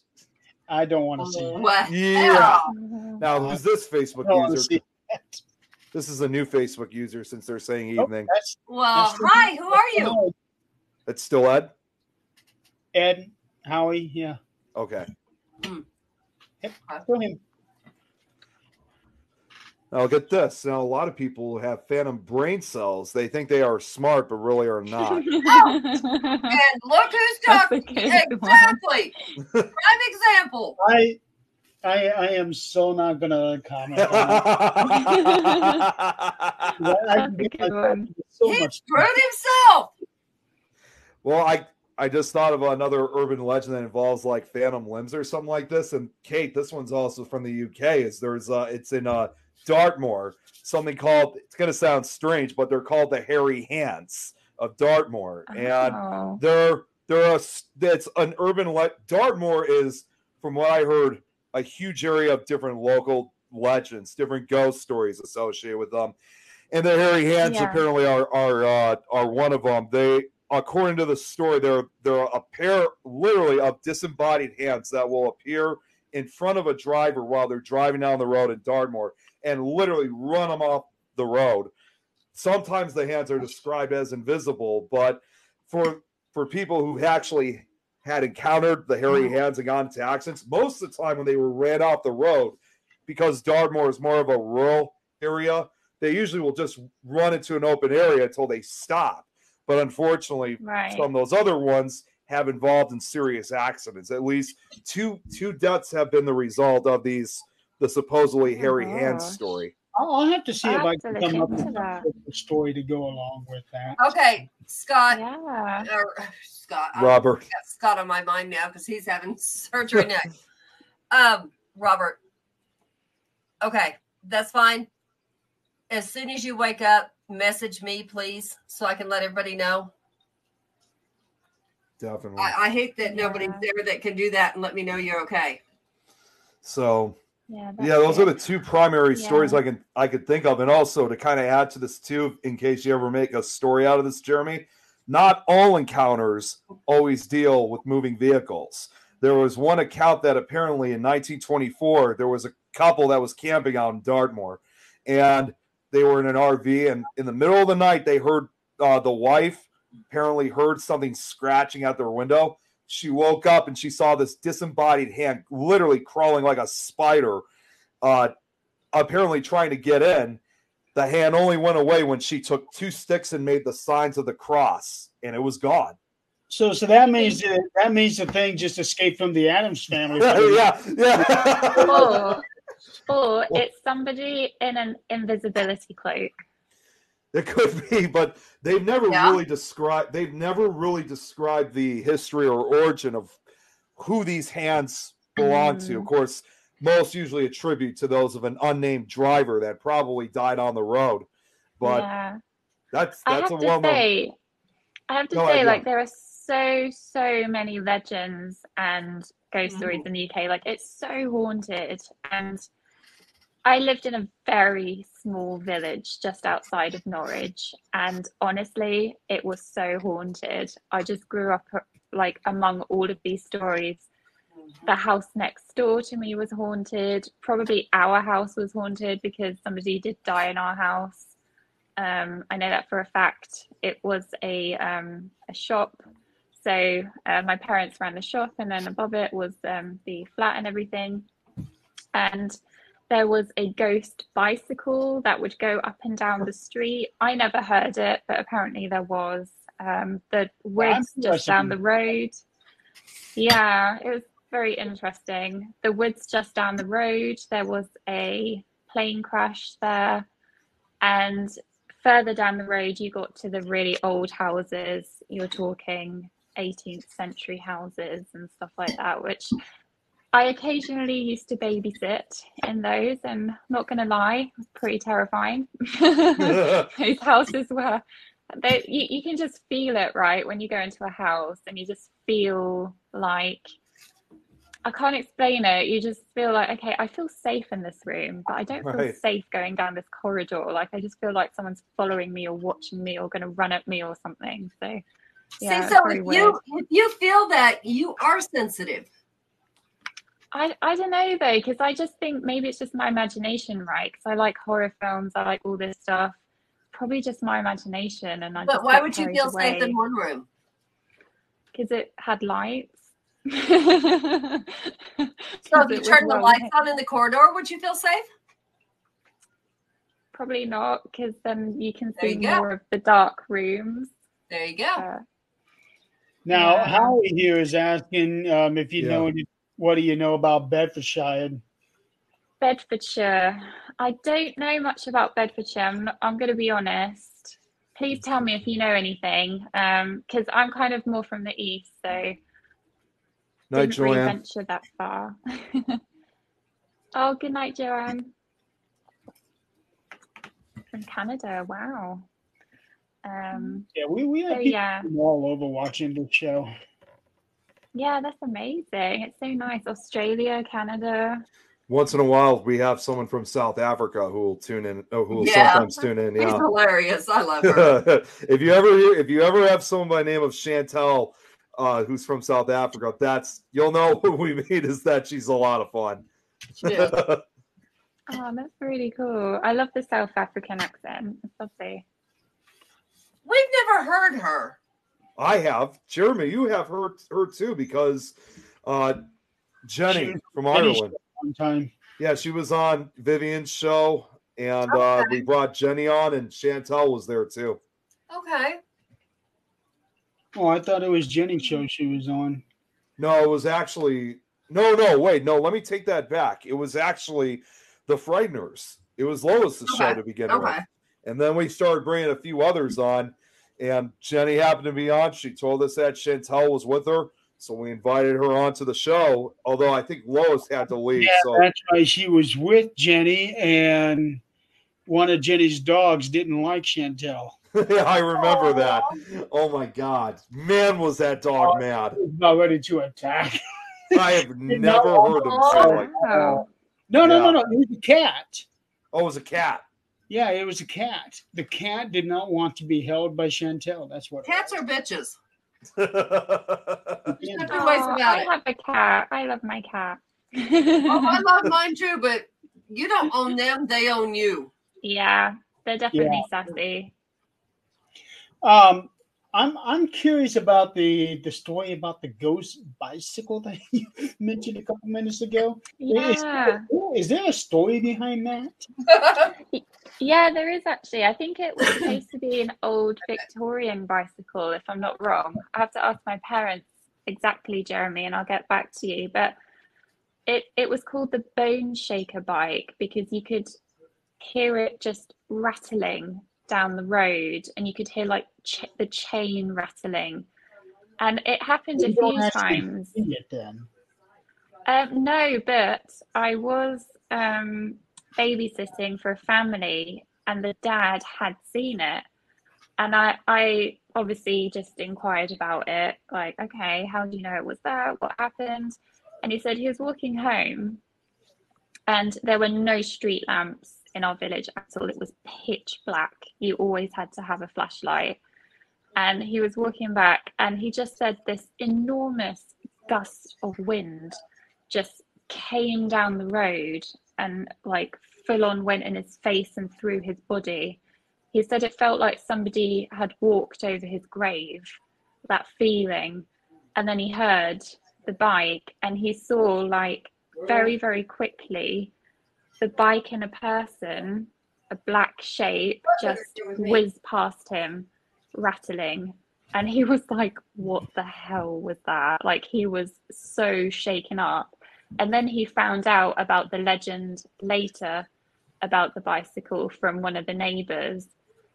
I don't want to see that. What? Yeah. Mhm. Now, who's this Facebook I don't want to user? see that. This is a new Facebook user since they're saying Oh, evening. that's- Well, that's- hi, who are you? No, It's still Ed? Ed, Howie, yeah. Okay. Yep, still him. Now get this. Now a lot of people have phantom brain cells. They think they are smart, but really are not. And look who's talking. Exactly. Prime example. I am so not gonna comment on it. I can get myself into so He much. screwed himself. Well, I just thought of another urban legend that involves like phantom limbs or something like this. And Kate, this one's also from the UK. It's in Dartmoor. Something called, it's going to sound strange, but they're called the hairy hands of Dartmoor, and it's an urban Dartmoor is, from what I heard, a huge area of different local legends, different ghost stories associated with them. And the hairy hands apparently are one of them. They, according to the story, they're a pair literally of disembodied hands that will appear in front of a driver while they're driving down the road in Dartmoor and literally run them off the road. Sometimes the hands are described as invisible, but for people who actually had encountered the hairy hands and gone into accidents, most of the time when they were ran off the road, because Dartmoor is more of a rural area, they usually will just run into an open area until they stop. But unfortunately, some of those other ones have involved in serious accidents. At least two deaths have been the result of the supposedly hairy hands story. I'll have to see if I can come up with a story to go along with that. Okay, Scott. Robert. I got Scott on my mind now because he's having surgery next. Robert. Okay, that's fine. As soon as you wake up, message me, please, so I can let everybody know. Definitely. I hate that nobody's there that can do that and let me know you're okay. So, those are the two primary stories I could think of. And also to kind of add to this too, in case you ever make a story out of this, Jeremy, not all encounters always deal with moving vehicles. There was one account that apparently in 1924, there was a couple that was camping out in Dartmoor, and they were in an RV, and in the middle of the night, they heard the wife apparently heard something scratching at their window. She woke up and she saw this disembodied hand literally crawling like a spider, apparently trying to get in. The hand only went away when she took 2 sticks and made the signs of the cross, and it was gone. So that means the thing just escaped from the Addams family. Or it's somebody in an invisibility cloak. It could be, but they've never really described the history or origin of who these hands belong to. Of course, most usually attribute to those of an unnamed driver that probably died on the road. But that's a well-known. I have to say, like, there are so many legends and ghost stories in the UK. Like, it's so haunted. And I lived in a very small village just outside of Norwich, and honestly, it was so haunted. I just grew up like among all of these stories. The house next door to me was haunted. Probably our house was haunted because somebody did die in our house. I know that for a fact. It was a shop. So my parents ran the shop, and then above it was the flat and everything. And there was a ghost bicycle that would go up and down the street. I never heard it, but apparently there was. The woods just down the road. Yeah, it was very interesting. The woods just down the road, there was a plane crash there. And further down the road, you got to the really old houses. You're talking 18th century houses and stuff like that, which I occasionally used to babysit in those, and not going to lie, it was pretty terrifying. Those houses were, you can just feel it, right? When you go into a house and you just feel like, I can't explain it. You just feel like, okay, I feel safe in this room, but I don't feel safe going down this corridor. Like, I just feel like someone's following me or watching me or going to run at me or something. So, yeah. See, so if you feel that, you are sensitive. I don't know though, because I just think maybe it's just my imagination, right? Because I like horror films, I like all this stuff. Probably just my imagination, and But why would you feel safe in one room? because it had lights. So if you turn the lights on in the corridor, would you feel safe? Probably not, because then you can There see you go. more of the dark rooms. There you go. Now, Yeah. Howie here is asking if you Yeah. know what do you know about Bedfordshire? Bedfordshire. I don't know much about Bedfordshire. I'm going to be honest. Please tell me if you know anything, because I'm kind of more from the east, so Night, didn't really Joanne. venture that far. Oh, good night, Joanne. From Canada, wow. Yeah, we have So people yeah, from all over watching the show. yeah, that's amazing. It's so nice. Australia, Canada. Once in a while, we have someone from South Africa who will tune in. Who will Yeah. sometimes tune in. She's Yeah. hilarious. I love her. if you ever have someone by the name of Chantel, who's from South Africa, you'll know who we mean is that she's a lot of fun. She is. Oh, that's really cool. I love the South African accent. It's lovely. We've never heard her. I have. Jeremy, you have her too, because Jenny from Ireland. One time. Yeah, she was on Vivian's show, and Okay. we brought Jenny on, and Chantel was there too. Okay. Oh, I thought it was Jenny's show she was on. No, it was actually wait, let me take that back. It was actually the Frighteners. It was Lois's show Okay. to begin Okay. with, and then we started bringing a few others on, and Jenny happened to be on. She told us that Chantel was with her, so we invited her onto the show. Although I think Lois had to leave. Yeah, So that's right. She was with Jenny, and one of Jenny's dogs didn't like Chantel. yeah, I remember that. Oh my God, man, was that dog mad? He was about ready to attack. I have never heard him say like, Wow. No, Yeah. It was a cat. "Oh, it was a cat." Yeah, it was a cat. The cat did not want to be held by Chantel. That's what. Cats are bitches. it There's no was. two ways about I it. have a cat. I love my cat. Oh, I love mine too, but you don't own them; they own you. Yeah, they're definitely sassy. I'm curious about the story about the ghost bicycle that you mentioned a couple minutes ago. Yeah. Is there a story behind that? Yeah, there is actually. I think it was supposed to be an old Victorian bicycle, if I'm not wrong. I have to ask my parents exactly, Jeremy, and I'll get back to you. But it was called the Bone Shaker bike because you could hear it just rattling down the road, and you could hear like the chain rattling. And it happened a few times. See it then. No, but I was babysitting for a family, and the dad had seen it, and I obviously just inquired about it, like, okay, how do you know it was there? What happened? And he said he was walking home, and there were no street lamps in our village at all. It was pitch black. You always had to have a flashlight. And he was walking back, and he just said this enormous gust of wind just came down the road and like full on went in his face and through his body. He said it felt like somebody had walked over his grave, that feeling. And then he heard the bike, and he saw like very, very quickly the bike and a person, a black shape, just whizzed past him, rattling. And he was like, what the hell was that? Like, he was so shaken up. And then he found out about the legend later about the bicycle from one of the neighbors.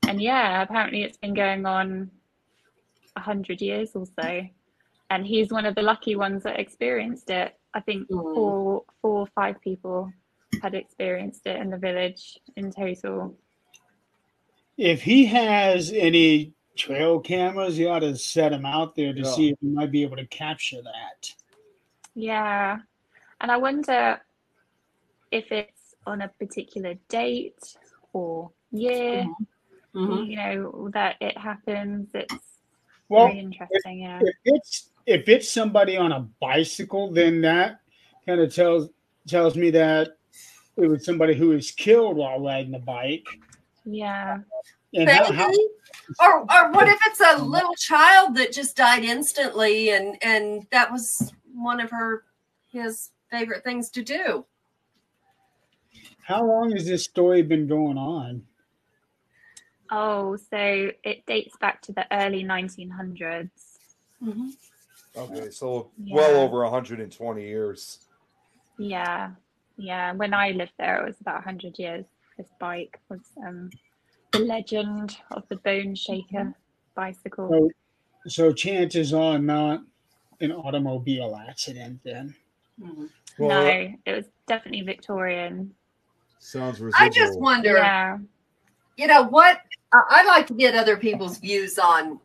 And yeah, apparently it's been going on 100 years or so. And he's one of the lucky ones that experienced it. I think four or five people had experienced it in the village in total. If he has any trail cameras, he ought to set them out there to see if he might be able to capture that. Yeah. And I wonder if it's on a particular date or year, you know, that it happens. It's very interesting, yeah. If it's somebody on a bicycle, then that kind of tells me that it was somebody who was killed while riding the bike. Yeah. And Maybe. Or what if it's a little child that just died instantly and that was one of his favorite things to do? how long has this story been going on? Oh, so it dates back to the early 1900s. Mm-hmm. Okay, so Yeah. well over 120 years. Yeah. When I lived there, it was about 100 years. This bike was the legend of the Bone Shaker bicycle. So chances are not an automobile accident then. Mm-hmm. Well, No, it was definitely Victorian. sounds residual. I just wonder, Yeah. what I'd like to get other people's views on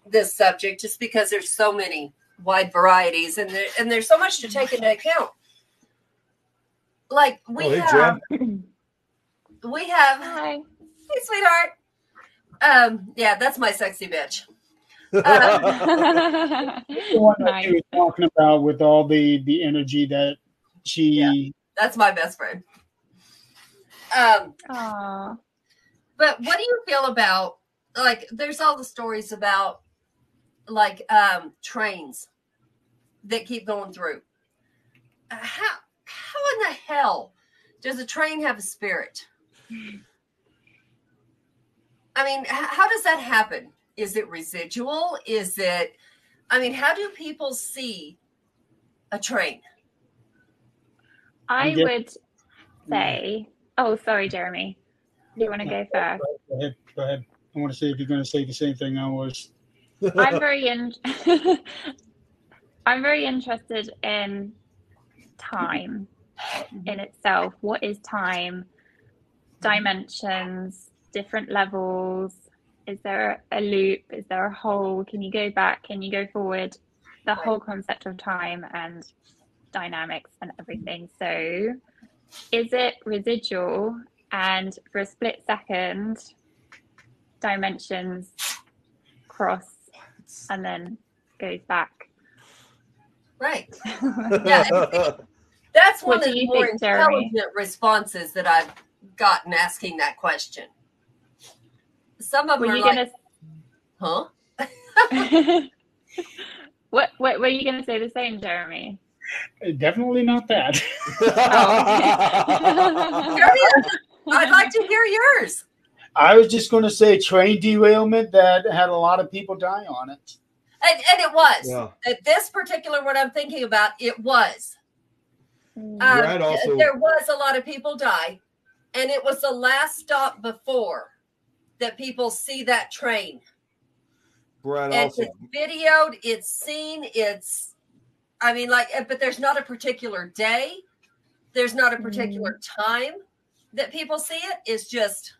this subject, just because there's so many wide varieties and there's so much to take into account. Like we hey, have, Jen. Hi. hey sweetheart. Yeah, that's my sexy bitch. The one that Nice. she was talking about with all the energy that she. That's my best friend. Aw. But what do you feel about, like, there's all the stories about like trains that keep going through. How in the hell does a train have a spirit? I mean, how does that happen? Is it residual? Is it, I mean, how do people see a train? I get- would say, oh, sorry, Jeremy. Do you want to go first? Go ahead. I want to see if you're going to say the same thing I was. I'm very I'm very interested in time in itself. What is time? Dimensions, different levels. Is there a loop? Is there a hole? Can you go back? Can you go forward? The whole concept of time and dynamics and everything. So is it residual? And for a split second, dimensions cross and then goes back. Right. Yeah. That's one What do of the you more think, Jeremy? intelligent responses that I've gotten asking that question. Some of them Were are you like, gonna huh? what were you gonna say the same, Jeremy? Definitely not that. I'd like to hear yours. I was just going to say train derailment that had a lot of people die on it. And it was. Yeah. At this particular what I'm thinking about, it was. Brad also- There was a lot of people die, and it was the last stop before that people see that train. Brad And also it's videoed, it's seen, I mean, like, but there's not a particular day. There's not a particular time that people see it. It's just.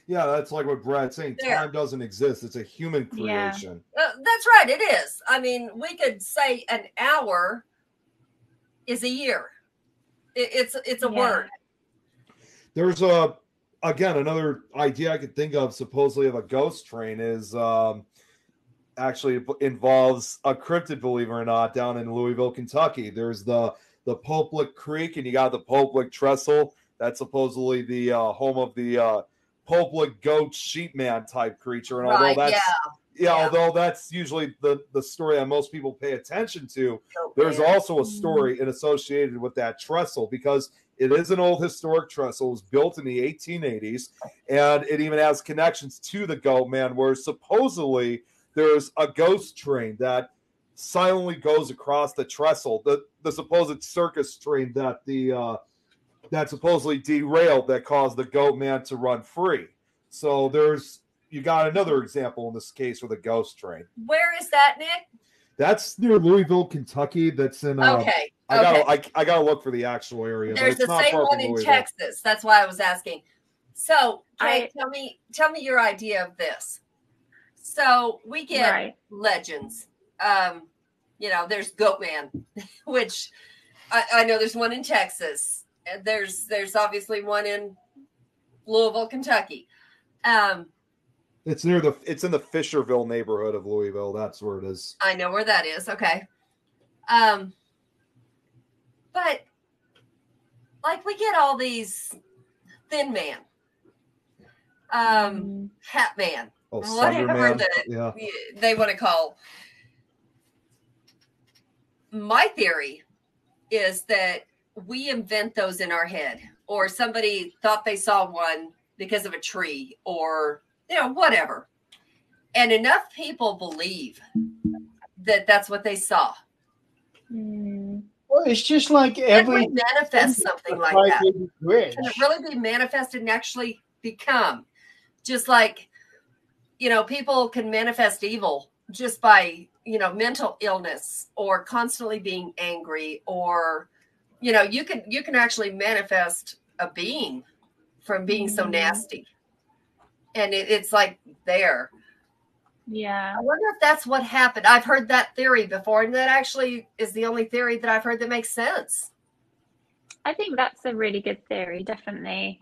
Yeah, that's like what Brad's saying. There. Time doesn't exist. It's a human creation. That's right. It is. I mean, we could say an hour is a year. It's a word. There's again, another idea I could think of supposedly of a ghost train is actually involves a cryptid, believe it or not, down in Louisville, Kentucky. There's the Poplick Creek, and you got the Poplick Trestle. That's supposedly the home of the Poplick goat sheepman type creature. And although that's although that's usually the story that most people pay attention to, there's also a story associated with that trestle, because it is an old historic trestle. It was built in the 1880s, and it even has connections to the goat man, where supposedly there's a ghost train that silently goes across the trestle, the supposed circus train that that supposedly derailed, that caused the goat man to run free. So you got another example in this case with a ghost train. Where is that, Nick? That's near Louisville, Kentucky. That's in Okay. I gotta look for the actual area. There's but it's the not same far one from in Louisville. Texas. That's why I was asking. So, Kate, tell me your idea of this. So we get legends. There's Goatman, which I know there's one in Texas. There's obviously one in Louisville, Kentucky. It's in the Fisherville neighborhood of Louisville. That's where it is. I know where that is. Okay. But like we get all these Thin Man. Hat Man, Oh, whatever Slenderman. that Yeah. they want to call. My theory is that we invent those in our head, or somebody thought they saw one because of a tree, or whatever, and enough people believe that that's what they saw. Well, it's just like Can we manifest something like that? Can it really be manifested and actually become? Just like, people can manifest evil just by, mental illness or constantly being angry, or, you can actually manifest a being from being so nasty. And it's like there. Yeah. I wonder if that's what happened. I've heard that theory before, and that actually is the only theory that I've heard that makes sense. I think that's a really good theory, definitely.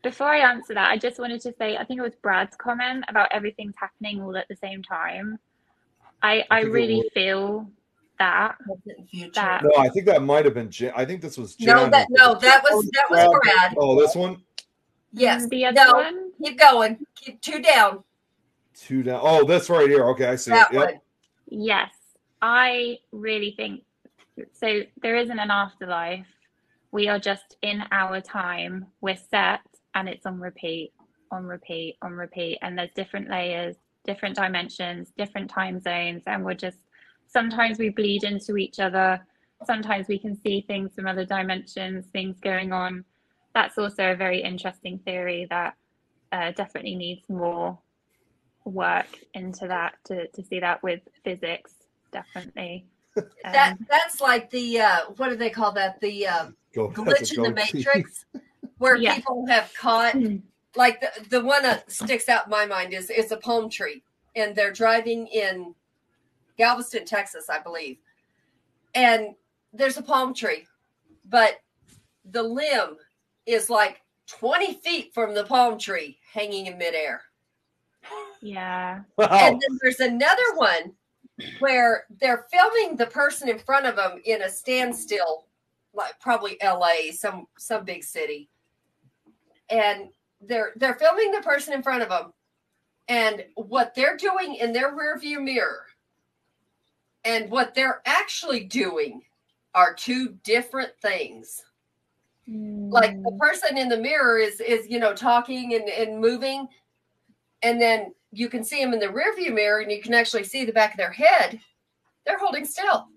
Before I answer that, I just wanted to say, I think it was Brad's comment about everything's happening all at the same time. I really feel that. No, I think that might have been Jan. I think this was Jan. That was Brad. Oh, this one? Yes. The other one? Keep going. Keep 2 down. 2 down. Oh, this right here. Okay, I see that it. Yep. One. Yes. I really think so. There isn't an afterlife. We are just in our time. We're set, and it's on repeat, on repeat, on repeat. And there's different layers, different dimensions, different time zones. And we're just, sometimes we bleed into each other. Sometimes we can see things from other dimensions, things going on. That's also a very interesting theory that definitely needs more work into that to see that with physics, definitely. That's like the what do they call that? The glitch in the Matrix, where people have caught, like the one that sticks out in my mind is a palm tree, and they're driving in Galveston, Texas, I believe, and there's a palm tree, but the limb is like 20 feet from the palm tree, hanging in midair. Yeah. Wow. And then there's another one where they're filming the person in front of them in a standstill, like probably LA, some big city. And they're filming the person in front of them, and what they're doing in their rearview mirror and what they're actually doing are 2 different things. Like the person in the mirror is talking and moving, and then you can see them in the rearview mirror, and you can actually see the back of their head. They're holding still.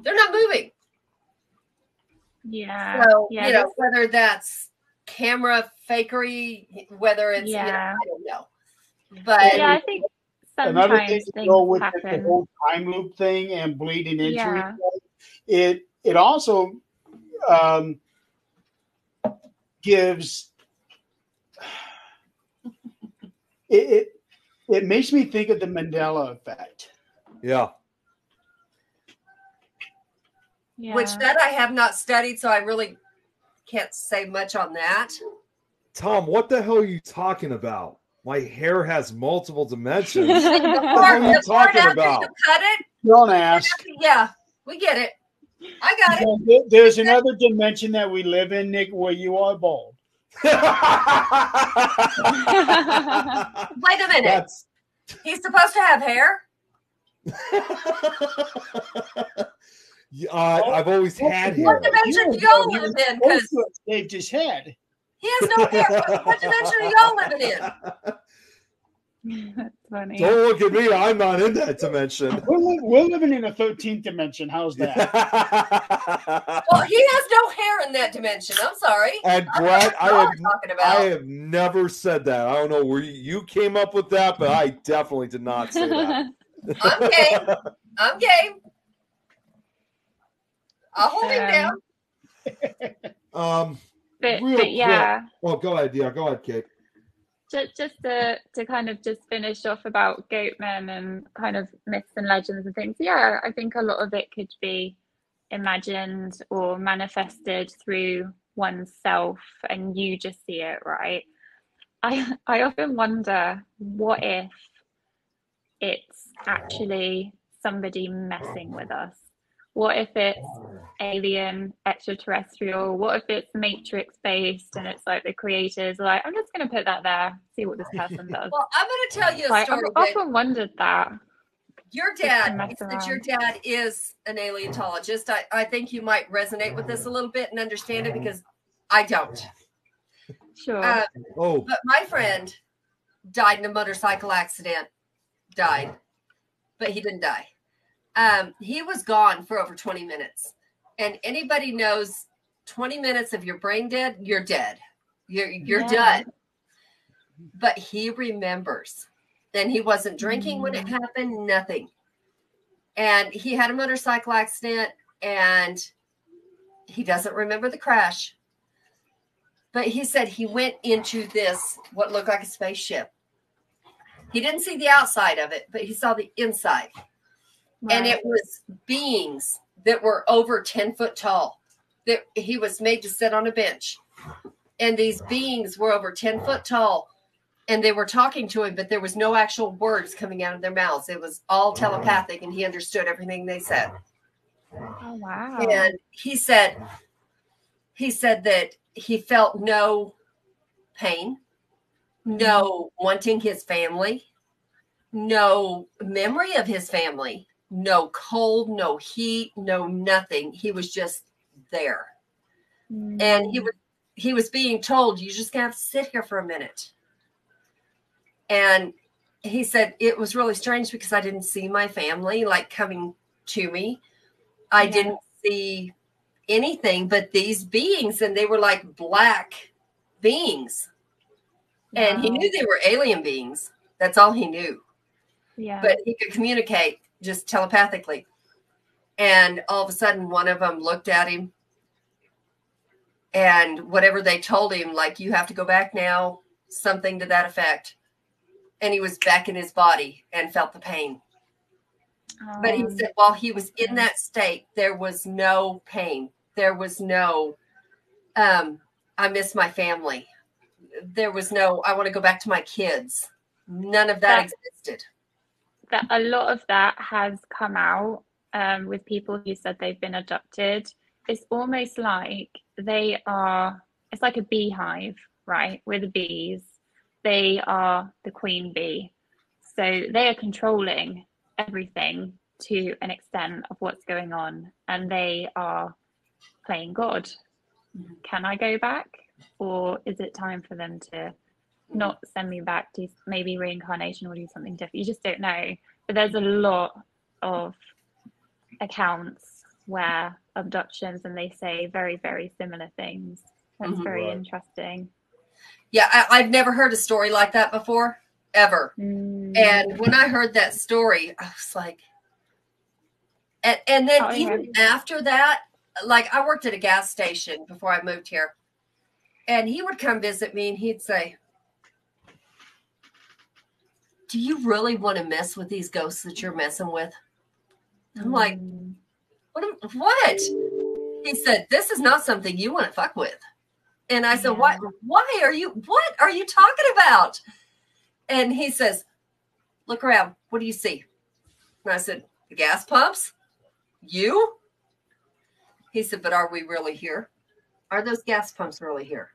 They're not moving. Yeah. So, whether that's camera fakery, whether it's, I don't know. But I think sometimes things go with happen. The whole time loop thing and bleeding into Yeah. it also gives it makes me think of the Mandela effect. Yeah. Which that I have not studied, so I really can't say much on that. Tom, what the hell are you talking about? My hair has multiple dimensions. What are you talking about? You cut it? Don't ask. Yeah, we get it. I got it. There's another dimension that we live in, Nick, where you are bald. Wait a minute. He's supposed to have hair? I've always had hair. What dimension do y'all live in? Because they just had. He has no hair. What dimension are y'all living in? That's funny. Don't look at me. I'm not in that dimension. We're living in a 13th dimension. How's that? Well, he has no hair in that dimension. I'm sorry. And Brett, I have never said that. I don't know where you came up with that, but I definitely did not say that. I'm game. I'm game. I'll hold him down. But yeah. Well, go ahead. Yeah, go ahead, Kate. Just to kind of just finish off about Goatmen and kind of myths and legends and things. Yeah, I think a lot of it could be imagined or manifested through oneself, and you just see it, right? I often wonder, what if it's actually somebody messing with us? What if it's alien, extraterrestrial? What if it's Matrix based and it's like the creators are like, I'm just going to put that there, see what this person does. Well, I'm going to tell you a Like, story. I've often wondered that. Your dad, he said your dad is an aleontologist. I think you might resonate with this a little bit and understand it because I don't. Sure. But my friend died in a motorcycle accident. But he didn't die. He was gone for over 20 minutes. And anybody knows 20 minutes of your brain dead, you're dead. You're done. But he remembers. And he wasn't drinking when it happened, nothing. And he had a motorcycle accident and he doesn't remember the crash. But he said he went into this, what looked like a spaceship. He didn't see the outside of it, but he saw the inside. Right. And it was beings that were over 10 foot tall. That he was made to sit on a bench. And these beings were over 10 foot tall. And they were talking to him, but there was no actual words coming out of their mouths. It was all telepathic, and he understood everything they said. Oh, wow. And he said that he felt no pain, no wanting his family, no memory of his family, no cold, no heat, no nothing. He was just there. And he was being told, you just have to sit here for a minute. And he said it was really strange because I didn't see my family like coming to me. I didn't see anything but these beings, and they were like black beings. Wow. And he knew they were alien beings. That's all he knew. Yeah. But he could communicate just telepathically. And all of a sudden, one of them looked at him, and whatever they told him, like, you have to go back now, something to that effect. And he was back in his body and felt the pain. But he said while he was in that state, there was no pain. There was no, I miss my family. There was no, I want to go back to my kids. None of that existed. That a lot of that has come out with people who said they've been abducted. It's almost like it's like a beehive, right? With the bees. They are the queen bee. So they are controlling everything to an extent of what's going on. And they are playing God. Can I go back? Or is it time for them to not send me back to maybe reincarnation or do something different? You just don't know. But there's a lot of accounts where abductions and they say very, very similar things. That's very interesting. Yeah, I've never heard a story like that before, ever. And when I heard that story, I was like, and then even after that, like I worked at a gas station before I moved here, and he would come visit me and he'd say, do you really want to mess with these ghosts that you're messing with? I'm like, what? He said, this is not something you want to fuck with. And I said, what are you talking about? And he says, look around. What do you see? And I said, the gas pumps? You? He said, but are we really here? Are those gas pumps really here?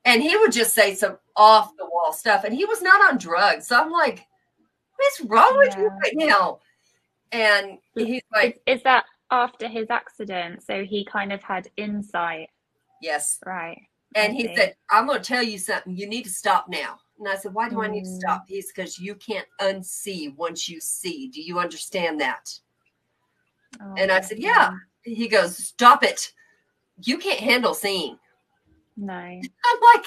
And he would just say some off the wall stuff. And he was not on drugs. So I'm like, what's wrong with you right now? And he's like, is that after his accident? So he kind of had insight. Yes. Right. And he said, I'm going to tell you something. You need to stop now. And I said, why do I need to stop? He's because you can't unsee once you see. Do you understand that? And I said, yeah. He goes, stop it. You can't handle seeing. No. I'm like,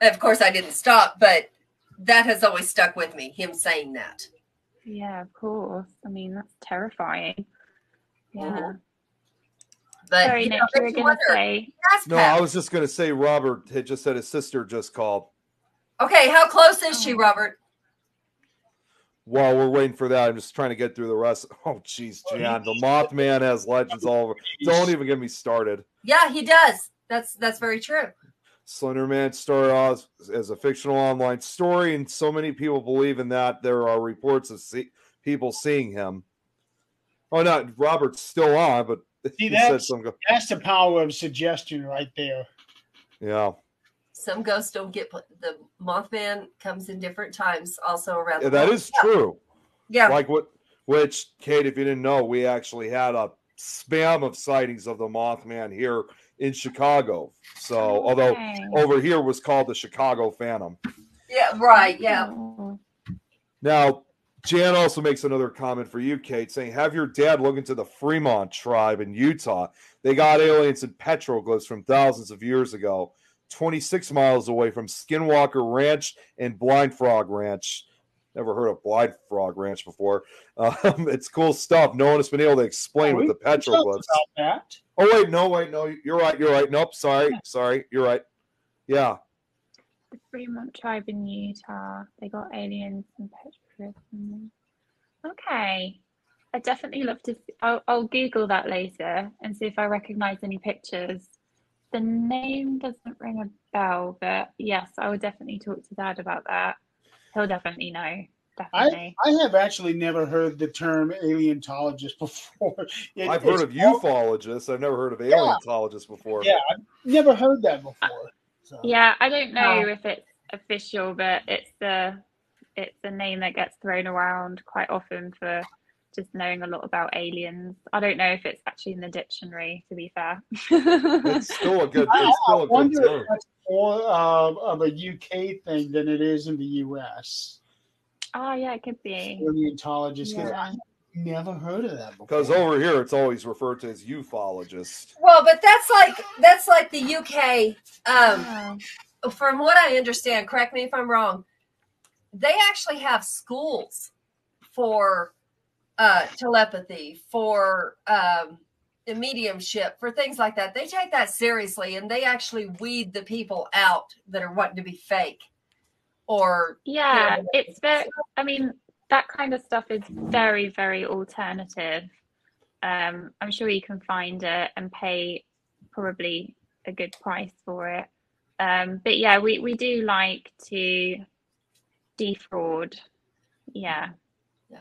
of course I didn't stop, but that has always stuck with me, him saying that. Yeah, of course. I mean, that's terrifying. Yeah. But sorry, Nick, you were going to say. No, I was just going to say Robert had just said his sister just called. Okay, how close is she, Robert? While we're waiting for that, I'm just trying to get through the rest. Oh, geez, Jan. The Mothman has legends all over. Don't even get me started. Yeah, he does. That's very true. Slenderman started off as a fictional online story, and so many people believe in that. There are reports of people seeing him. Oh, no, Robert's still on, but See, he said that's something. the power of suggestion right there. Yeah. Some ghosts don't get the Mothman comes in different times, also around the That world. is true. Yeah. Like which, Kate, if you didn't know, we actually had a spam of sightings of the Mothman here in Chicago. So, although over here was called the Chicago Phantom. Yeah, right. Yeah. Oh. Now, Jan also makes another comment for you, Kate, saying, have your dad look into the Fremont tribe in Utah. They got aliens and petroglyphs from thousands of years ago, 26 miles away from Skinwalker Ranch and Blind Frog Ranch. Never heard of Blind Frog Ranch before. It's cool stuff. No one has been able to explain with the petroglyphs. About that. Oh, wait, no. You're right. Nope, sorry. You're right. Yeah. The Fremont tribe in Utah. They got aliens and petroglyphs. Okay. I'd definitely love to. I'll Google that later and see if I recognize any pictures. The name doesn't ring a bell, but yes, I would definitely talk to Dad about that. He'll definitely know. Definitely. I have actually never heard the term aleontologist before. I've heard of ufologists. I've never heard of aleontologists before. Yeah, I've never heard that before. So. Yeah, I don't know if it's official, but it's the name that gets thrown around quite often for just knowing a lot about aliens. I don't know if it's actually in the dictionary, to be fair. It's still a good. I wonder term. if that's more of a UK thing than it is in the US. Oh yeah, it could be. Aleontologist. Yeah. I've never heard of that before. Because over here, it's always referred to as ufologist. Well, but that's like the UK. From what I understand, correct me if I'm wrong, they actually have schools for telepathy, for mediumship, for things like that. They take that seriously, and they actually weed the people out that are wanting to be fake. Or yeah, it's very. I mean, that kind of stuff is very, very alternative. I'm sure you can find it and pay probably a good price for it. But yeah, we do like to defraud. Yeah,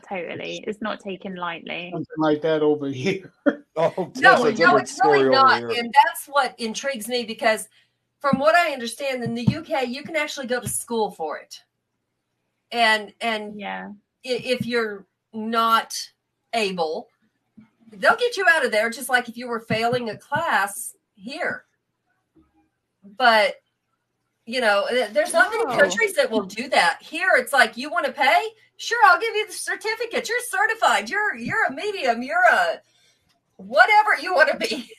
totally. It's not taken lightly. Something like that over here. Oh, no, it's really not. And that's what intrigues me, because from what I understand, in the UK, you can actually go to school for it. And yeah, if you're not able, they'll get you out of there, just like if you were failing a class here. But, you know, there's not many countries that will do that. Here, it's like, you want to pay? Sure, I'll give you the certificate. You're certified. You're a medium. You're a whatever you want to be.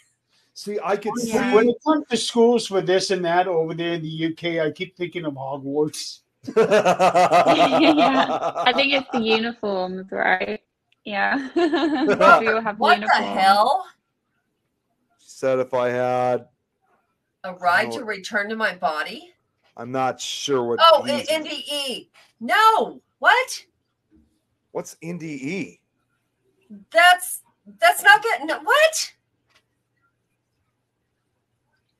See, I could see. When it comes to schools for this and that over there in the UK, I keep thinking of Hogwarts. Yeah, I think it's the uniforms, right? Yeah. We all have what uniforms. The hell? Said if I had a ride to return to my body. I'm not sure what. Oh, NDE. No. What? What's NDE? That's not good. No, what?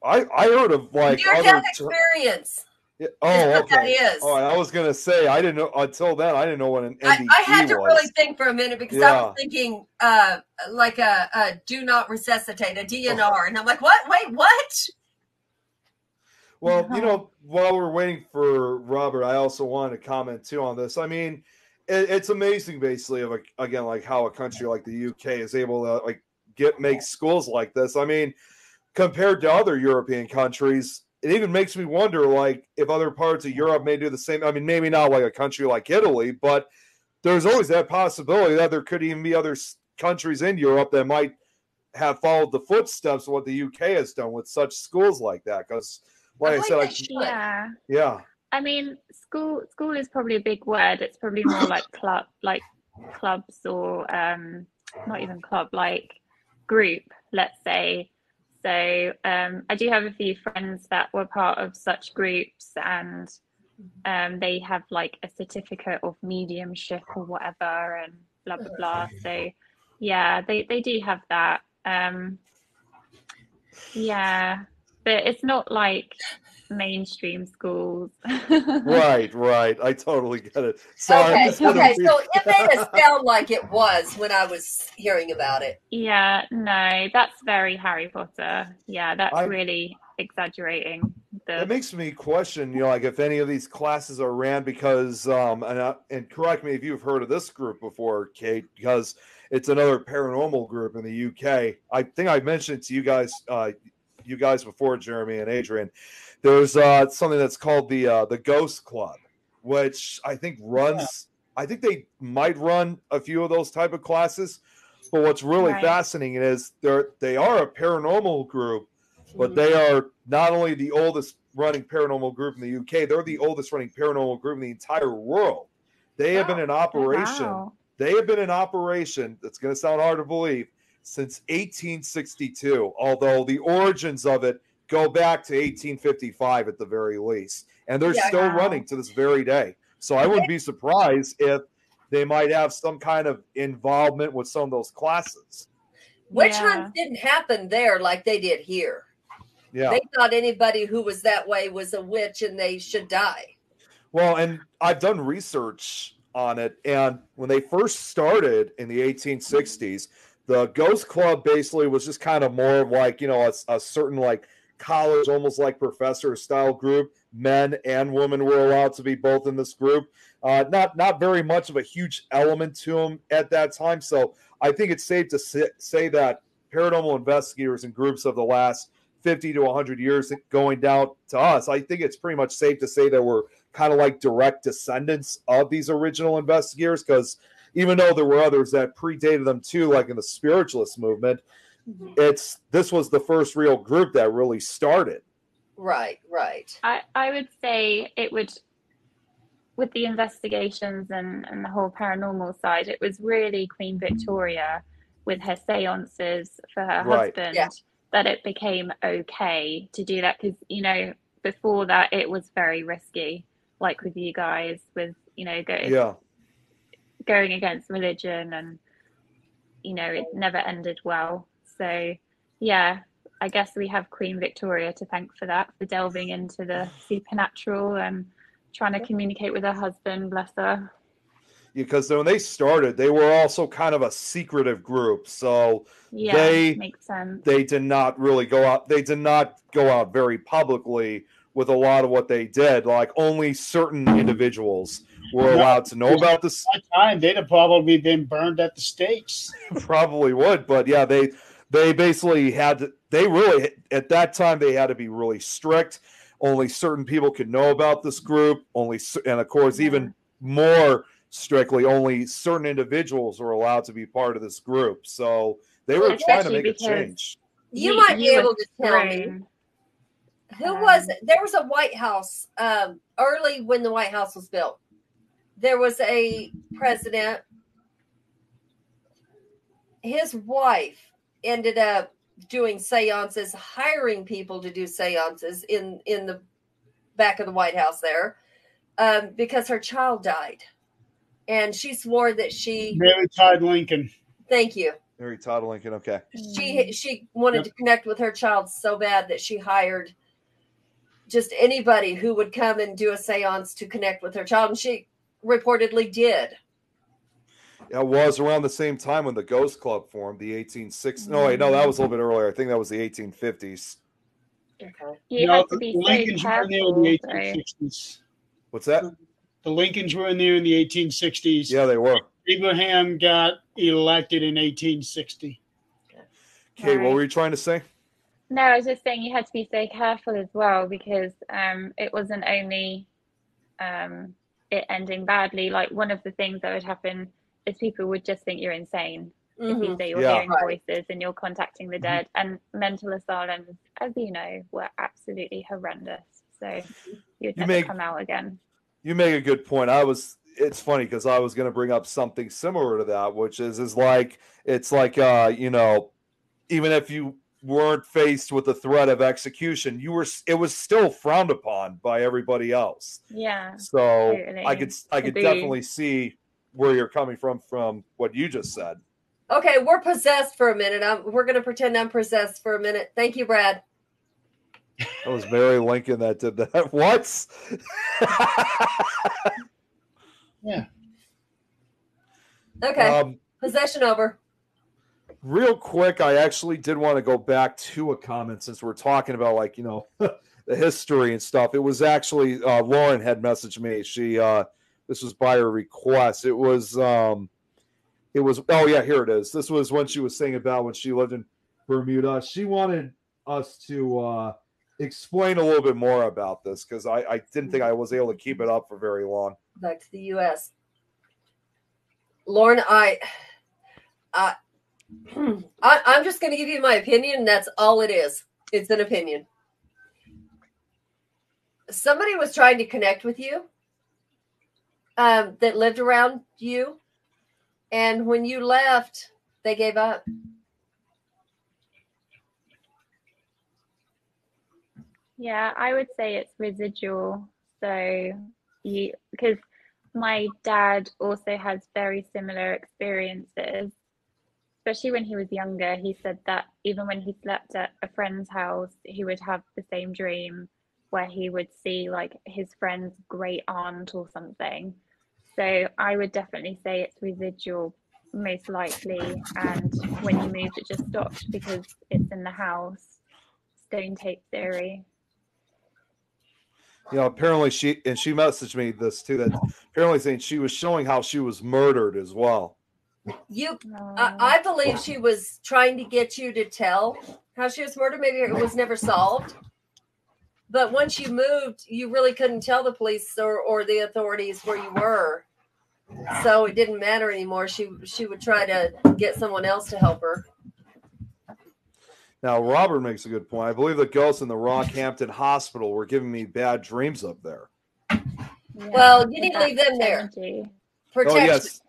I heard of like near-death experience. Yeah. Oh, okay. That is. Oh, I was gonna say I didn't know until then. I didn't know what an NDE I had to was. really think for a minute, because I was thinking like a do not resuscitate, a DNR, and I'm like, what? Wait, what? Well, you know, while we're waiting for Robert, I also wanted to comment too on this. I mean, it's amazing, basically, of again, like how a country like the UK is able to like make schools like this. I mean, compared to other European countries, it even makes me wonder, like, if other parts of Europe may do the same. I mean, maybe not like a country like Italy, but there's always that possibility that there could even be other countries in Europe that might have followed the footsteps of what the UK has done with such schools like that. Because, like I said, yeah. I mean, school is probably a big word. It's probably more like clubs, or not even club, like group, let's say. So I do have a few friends that were part of such groups, and they have like a certificate of mediumship or whatever, and blah blah blah. So yeah, they do have that. Yeah, but it's not like mainstream schools. Right. I totally get it. Sorry, I'm Okay, just gonna okay. be- So it made us sound like it was when I was hearing about it. Yeah, no, that's very Harry Potter. Yeah, that's I- really exaggerating It makes me question, like if any of these classes are ran because, and correct me if you've heard of this group before, Kate, because it's another paranormal group in the UK. I think I mentioned to you guys before, Jeremy and Adrian. There's something that's called the Ghost Club, which I think runs. I think they might run a few of those type of classes. But what's really Right. fascinating is they are a paranormal group. But they are not only the oldest running paranormal group in the UK, they're the oldest running paranormal group in the entire world. They have been in operation. Wow. They have been in operation. That's going to sound hard to believe since 1862, although the origins of it go back to 1855 at the very least. And they're Yeah. still Wow. running to this very day. So I wouldn't be surprised if they might have some kind of involvement with some of those classes. Witch Yeah. hunts didn't happen there like they did here. Yeah. They thought anybody who was that way was a witch and they should die. Well, and I've done research on it. And when they first started in the 1860s, the Ghost Club basically was just kind of more of like, a certain like college, almost like professor style group. Men and women were allowed to be both in this group. Not very much of a huge element to them at that time. So I think it's safe to say that paranormal investigators and groups of the last 50 to 100 years going down to us, I think it's pretty much safe to say that we're kind of like direct descendants of these original investigators, because even though there were others that predated them too, like in the spiritualist movement, this was the first real group that really started. Right. I would say it would, with the investigations and the whole paranormal side, it was really Queen Victoria with her seances for her Right. husband Yeah. that it became okay to do that, because before that it was very risky, like with you guys, with going against religion, and it never ended well. So yeah, I guess we have Queen Victoria to thank for that, for delving into the supernatural and trying to communicate with her husband, bless her. Because when they started, they were also kind of a secretive group. So Yeah, makes sense. they did not really go out. They did not go out very publicly with a lot of what they did. Like only certain individuals were allowed to know about this. At that time, they'd have probably been burned at the stakes. Probably would, but yeah, they basically had to. They really at that time they had to be really strict. Only certain people could know about this group. And of course, even more strictly, only certain individuals were allowed to be part of this group. So they were trying to make a change. You might be able to tell me who was it? There was a White House early when the White House was built. There was a president. His wife ended up doing seances, hiring people to do seances in the back of the White House there, because her child died. And she swore that Mary Todd Lincoln. Thank you. Mary Todd Lincoln, okay. She wanted to connect with her child so bad that she hired just anybody who would come and do a seance to connect with her child. And she reportedly did. It was around the same time when the Ghost Club formed, the 1860s. No, wait, no, that was a little bit earlier. I think that was the 1850s. Okay. You have to be the Lincolns so were in there in the careful. 1860s. What's that? The Lincolns were in there in the 1860s. Yeah, they were. Abraham got elected in 1860. Kate, what were you trying to say? No, I was just saying you had to be so careful as well, because it wasn't only it ending badly. Like one of the things that would happen is people would just think you're insane if you say you're hearing voices and you're contacting the dead. And mental asylums, as you know, were absolutely horrendous. So you'd never come out again. You make a good point. It's funny because I was going to bring up something similar to that, which is like, it's like, even if you weren't faced with the threat of execution, it was still frowned upon by everybody else. Yeah. So totally. I could definitely see where you're coming from what you just said. Okay, we're possessed for a minute. We're going to pretend I'm possessed for a minute. Thank you, Brad. That was Mary Lincoln that did that. What? Yeah. Okay. Possession over. Real quick, I actually did want to go back to a comment since we're talking about, like, the history and stuff. It was actually Lauren had messaged me. She this was by her request. It was oh yeah, here it is. This was when she was saying about when she lived in Bermuda. She wanted us to explain a little bit more about this because I didn't think I was able to keep it up for very long. Back to the U.S. Lauren, I'm just going to give you my opinion. That's all it is. It's an opinion. Somebody was trying to connect with you that lived around you. And when you left, they gave up. Yeah, I would say it's residual. So because my dad also has very similar experiences. Especially when he was younger, he said that even when he slept at a friend's house, he would have the same dream where he would see like his friend's great aunt or something. So I would definitely say it's residual, most likely. And when you moved, it just stopped because it's in the house. Stone tape theory. Apparently she messaged me this too, that apparently saying she was showing how she was murdered as well. I believe she was trying to get you to tell how she was murdered. Maybe it was never solved. But once you moved, you really couldn't tell the police or the authorities where you were. So it didn't matter anymore. She would try to get someone else to help her. Now, Robert makes a good point. I believe the ghosts in the Rockhampton Hospital were giving me bad dreams up there. Yeah, well, you need to leave them there. Protection. Oh, yes.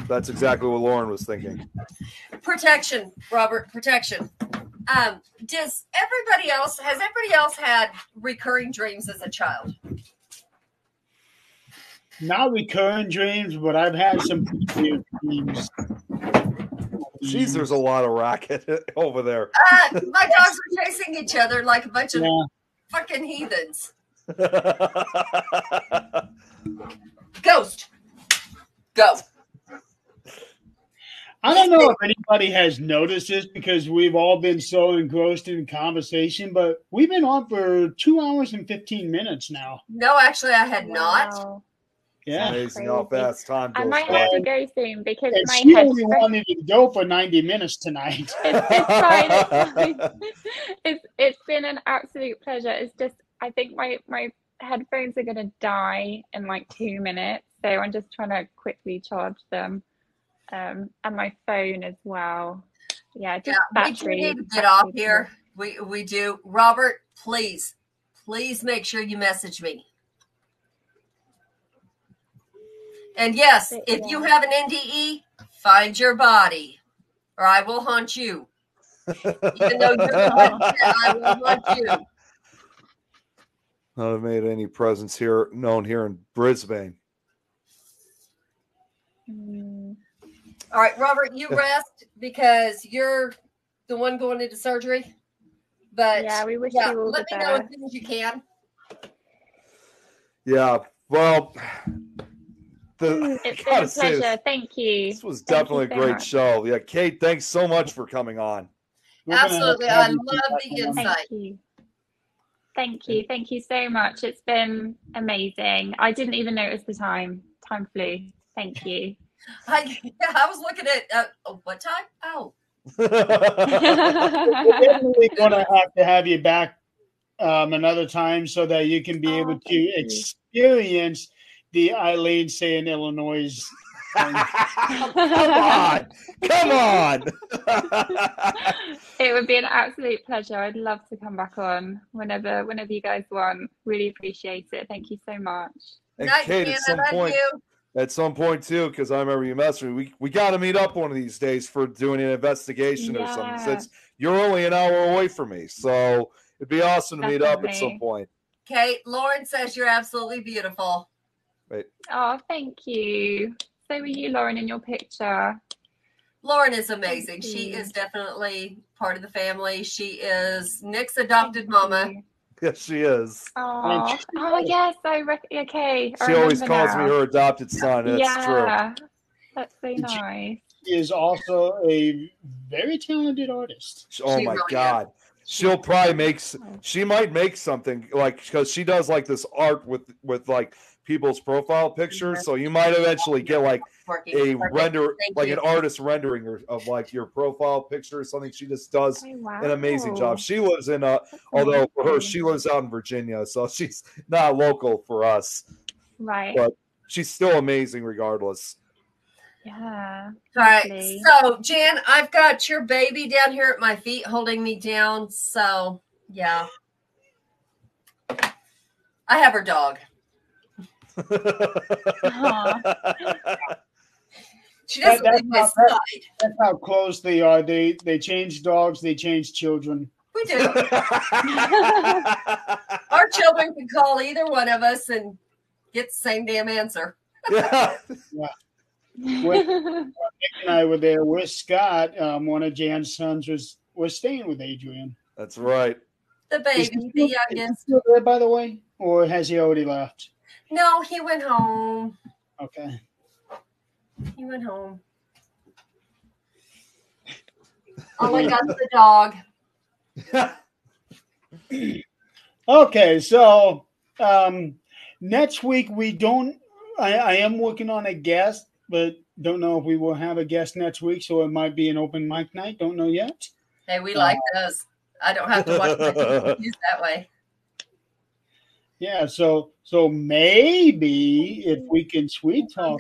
That's exactly what Lauren was thinking. Protection, Robert, protection. Has everybody else had recurring dreams as a child? Not recurring dreams, but I've had some weird dreams. Jeez, there's a lot of racket over there. My dogs were chasing each other like a bunch of fucking heathens. Ghost. Go. I don't know if anybody has noticed this because we've all been so engrossed in conversation, but we've been on for 2 hours and 15 minutes now. No, actually, I had not. Yeah. Amazing how fast time goes. I might have to go soon because and my she head. only wanted to go for 90 minutes tonight. It's fine. It's fine. It's been an absolute pleasure. It's just I think my headphones are gonna die in like 2 minutes, so I'm just trying to quickly charge them. And my phone as well. Yeah, just battery. We do need to get off here. We do. Robert, please make sure you message me. And yes, if you have an NDE, find your body, or I will haunt you. Even though you're the one that I will haunt you. Not have made any presence here known here in Brisbane. All right, Robert, you rest because you're the one going into surgery. But yeah, we wish you all let the me know best. as soon as you can. Yeah, well, it's been a pleasure. Thank you. This was definitely a great show. Yeah, Kate, thanks so much for coming on. Absolutely, I love the insight. Thank you. Thank you so much. It's been amazing. I didn't even notice the time. Time flew. Thank you. I was looking at what time? Oh. We're definitely going to have you back another time so that you can be able to experience the Eileen saying Illinois. Come on. It would be an absolute pleasure. I'd love to come back on whenever you guys want. Really appreciate it. Thank you so much. And Kate, at some point too, because I remember you messaged me, we got to meet up one of these days for doing an investigation or something. Since you're only an hour away from me, so it'd be awesome to meet up at some point. Kate, Lauren says you're absolutely beautiful. Wait. Oh, thank you. So were you, Lauren, in your picture. Lauren is amazing. She is definitely part of the family. She is Nick's adopted mama. Yes, she is. Oh, yes, okay. She always calls me her adopted son. That's true. Yeah, that's so nice. She is also a very talented artist. Oh my God. She'll probably she might make something like, because she does like this art with like people's profile pictures. So you might eventually get like a an artist rendering of like your profile picture or something. She just does an amazing job. She lives in although for her, she lives out in Virginia, so she's not local for us. Right. But she's still amazing regardless. Yeah. All right. So, Jan, I've got your baby down here at my feet holding me down. So, yeah. I have her dog. She doesn't leave my side. That's how close they are. They change dogs. They change children. We do. Our children can call either one of us and get the same damn answer. Yeah. When Nick and I were there with Scott, one of Jan's sons was staying with Adrian. That's right. The baby, the youngest. Is he still there, by the way, or has he already left? No, he went home. Okay. He went home. All I got is the dog. Okay, so next week we don't. I am working on a guest, but don't know if we will have a guest next week. So it might be an open mic night. Don't know yet. Hey, we like those. I don't have to watch my news that way. Yeah, so maybe if we can sweet talk,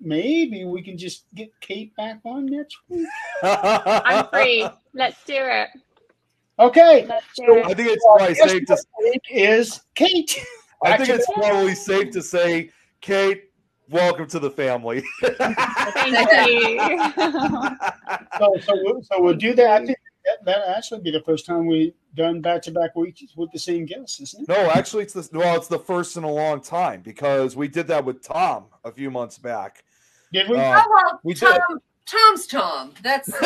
maybe we can just get Kate back on next week. I'm free. Let's do it. Okay. Let's do it. I think it's probably safe to is Kate. I think it's probably safe to say, Kate, welcome to the family. Thank you. So we'll do that. I think that actually be the first time we've done back-to-back weeks with the same guests, isn't it? No, actually, it's the first in a long time, because we did that with Tom a few months back. Did we? We Tom, did. Tom's Tom. That's we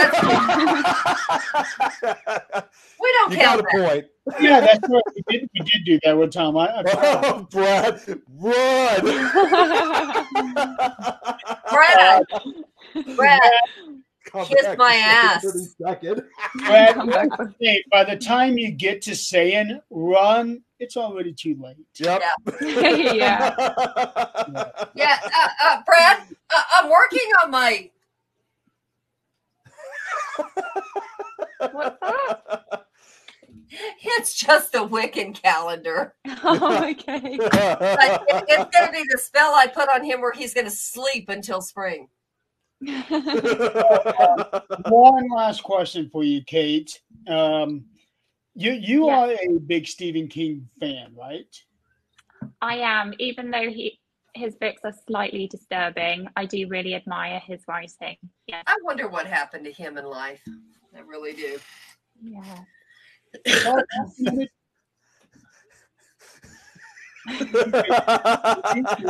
don't You count got a point. Yeah, that's right. We did do that with Tom. Oh, Brad, run! Brad, kiss my ass. Brad, hey, by the time you get to saying run, it's already too late. Yep. Yeah. Yeah, Brad, I'm working on my. What's that? It's just a Wiccan calendar. Oh, okay. But it's going to be the spell I put on him where he's going to sleep until spring. One last question for you, Kate. You are a big Stephen King fan, right? I am, even though his books are slightly disturbing. I do really admire his writing. Yeah. I wonder what happened to him in life. I really do. Yeah. The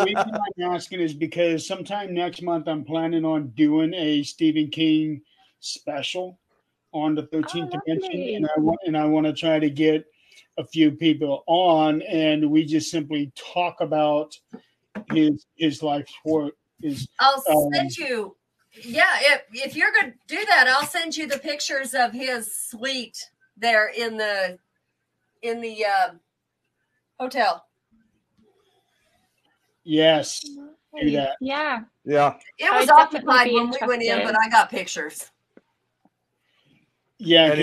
reason I'm asking is because sometime next month I'm planning on doing a Stephen King special on the 13th dimension, and I want to try to get a few people on, and we just simply talk about his life's work. I'll send you. Yeah, if you're going to do that, I'll send you the pictures of his suite there in the hotel. Yes, do that. Yeah. Yeah. It was occupied when we went in, but I got pictures. Yeah,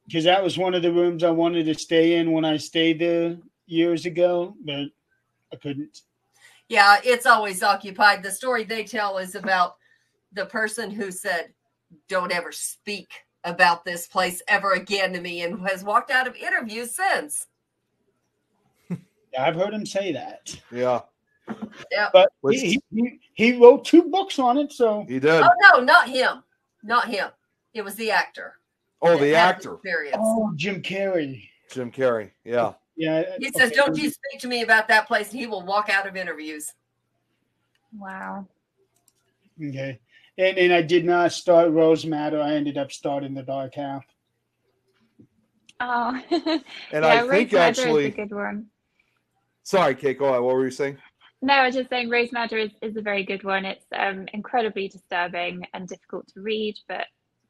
because that was one of the rooms I wanted to stay in when I stayed there years ago, but I couldn't. Yeah, it's always occupied. The story they tell is about the person who said, "Don't ever speak about this place ever again to me," and has walked out of interviews since. Yeah, I've heard him say that. Yeah. Yeah. But he wrote 2 books on it, so he did. Oh no, not him. Not him. It was the actor. Oh, the actor. Oh, Jim Carrey. Jim Carrey. Yeah. Yeah. He says, "Don't you speak to me about that place," and he will walk out of interviews. Wow. Okay. And I did not start Rose Matter. I ended up starting The Dark Half. Oh, And yeah, I Rose think Madder actually, is a good one. sorry, Kate, go ahead. What were you saying? No, I was just saying Rose Madder is a very good one. It's incredibly disturbing and difficult to read, but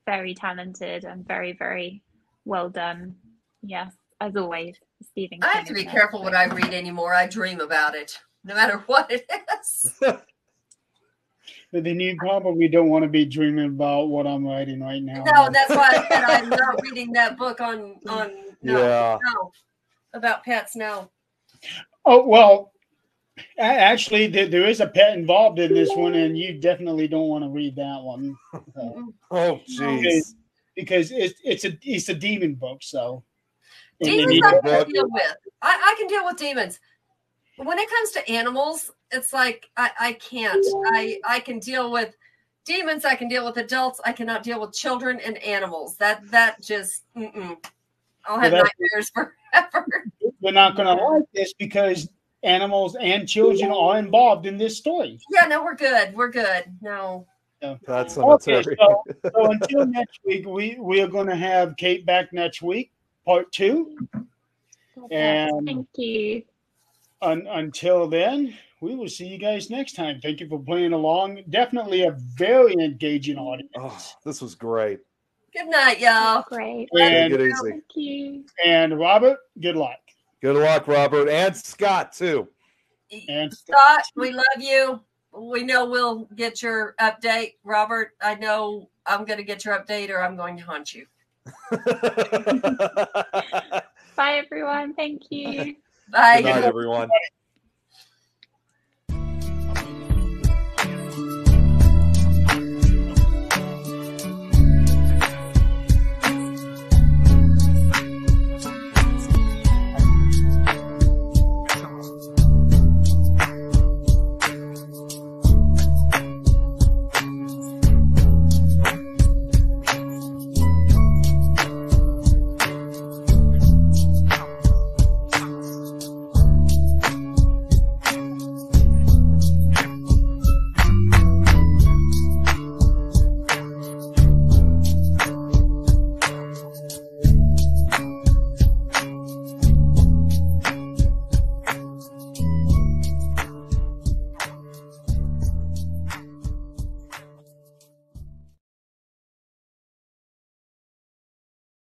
very talented and very, very well done. Yes, as always, Stephen King. I have to be isn't it? careful what I read anymore. I dream about it, no matter what it is. But then you probably don't want to be dreaming about what I'm writing right now. No, that's why I said I'm not reading that book on Yeah. no about pets. No. Oh, well, actually, there is a pet involved in this one, and you definitely don't want to read that one. Oh, jeez. Because it's a demon book, so. And then Demons you- I can deal with. I can deal with demons. When it comes to animals, it's like I can't. I can deal with demons. I can deal with adults. I cannot deal with children and animals. That just I'll have nightmares forever. We're not going to like this because animals and children are involved in this story. Yeah, no, we're good. We're good. No. That's Okay, cemetery. so until next week, we are going to have Kate back next week, part 2. And Thank you. Until then, we will see you guys next time. Thank you for playing along. Definitely a very engaging audience. Oh, this was great. Good night, y'all. Great. And, Take it easy. Thank you. and Robert, good luck. Good luck, Robert, and Scott too. And Scott, we love you. We know we'll get your update. Robert, I know I'm going to get your update or I'm going to haunt you. Bye, everyone. Thank you. Bye. Good night, everyone.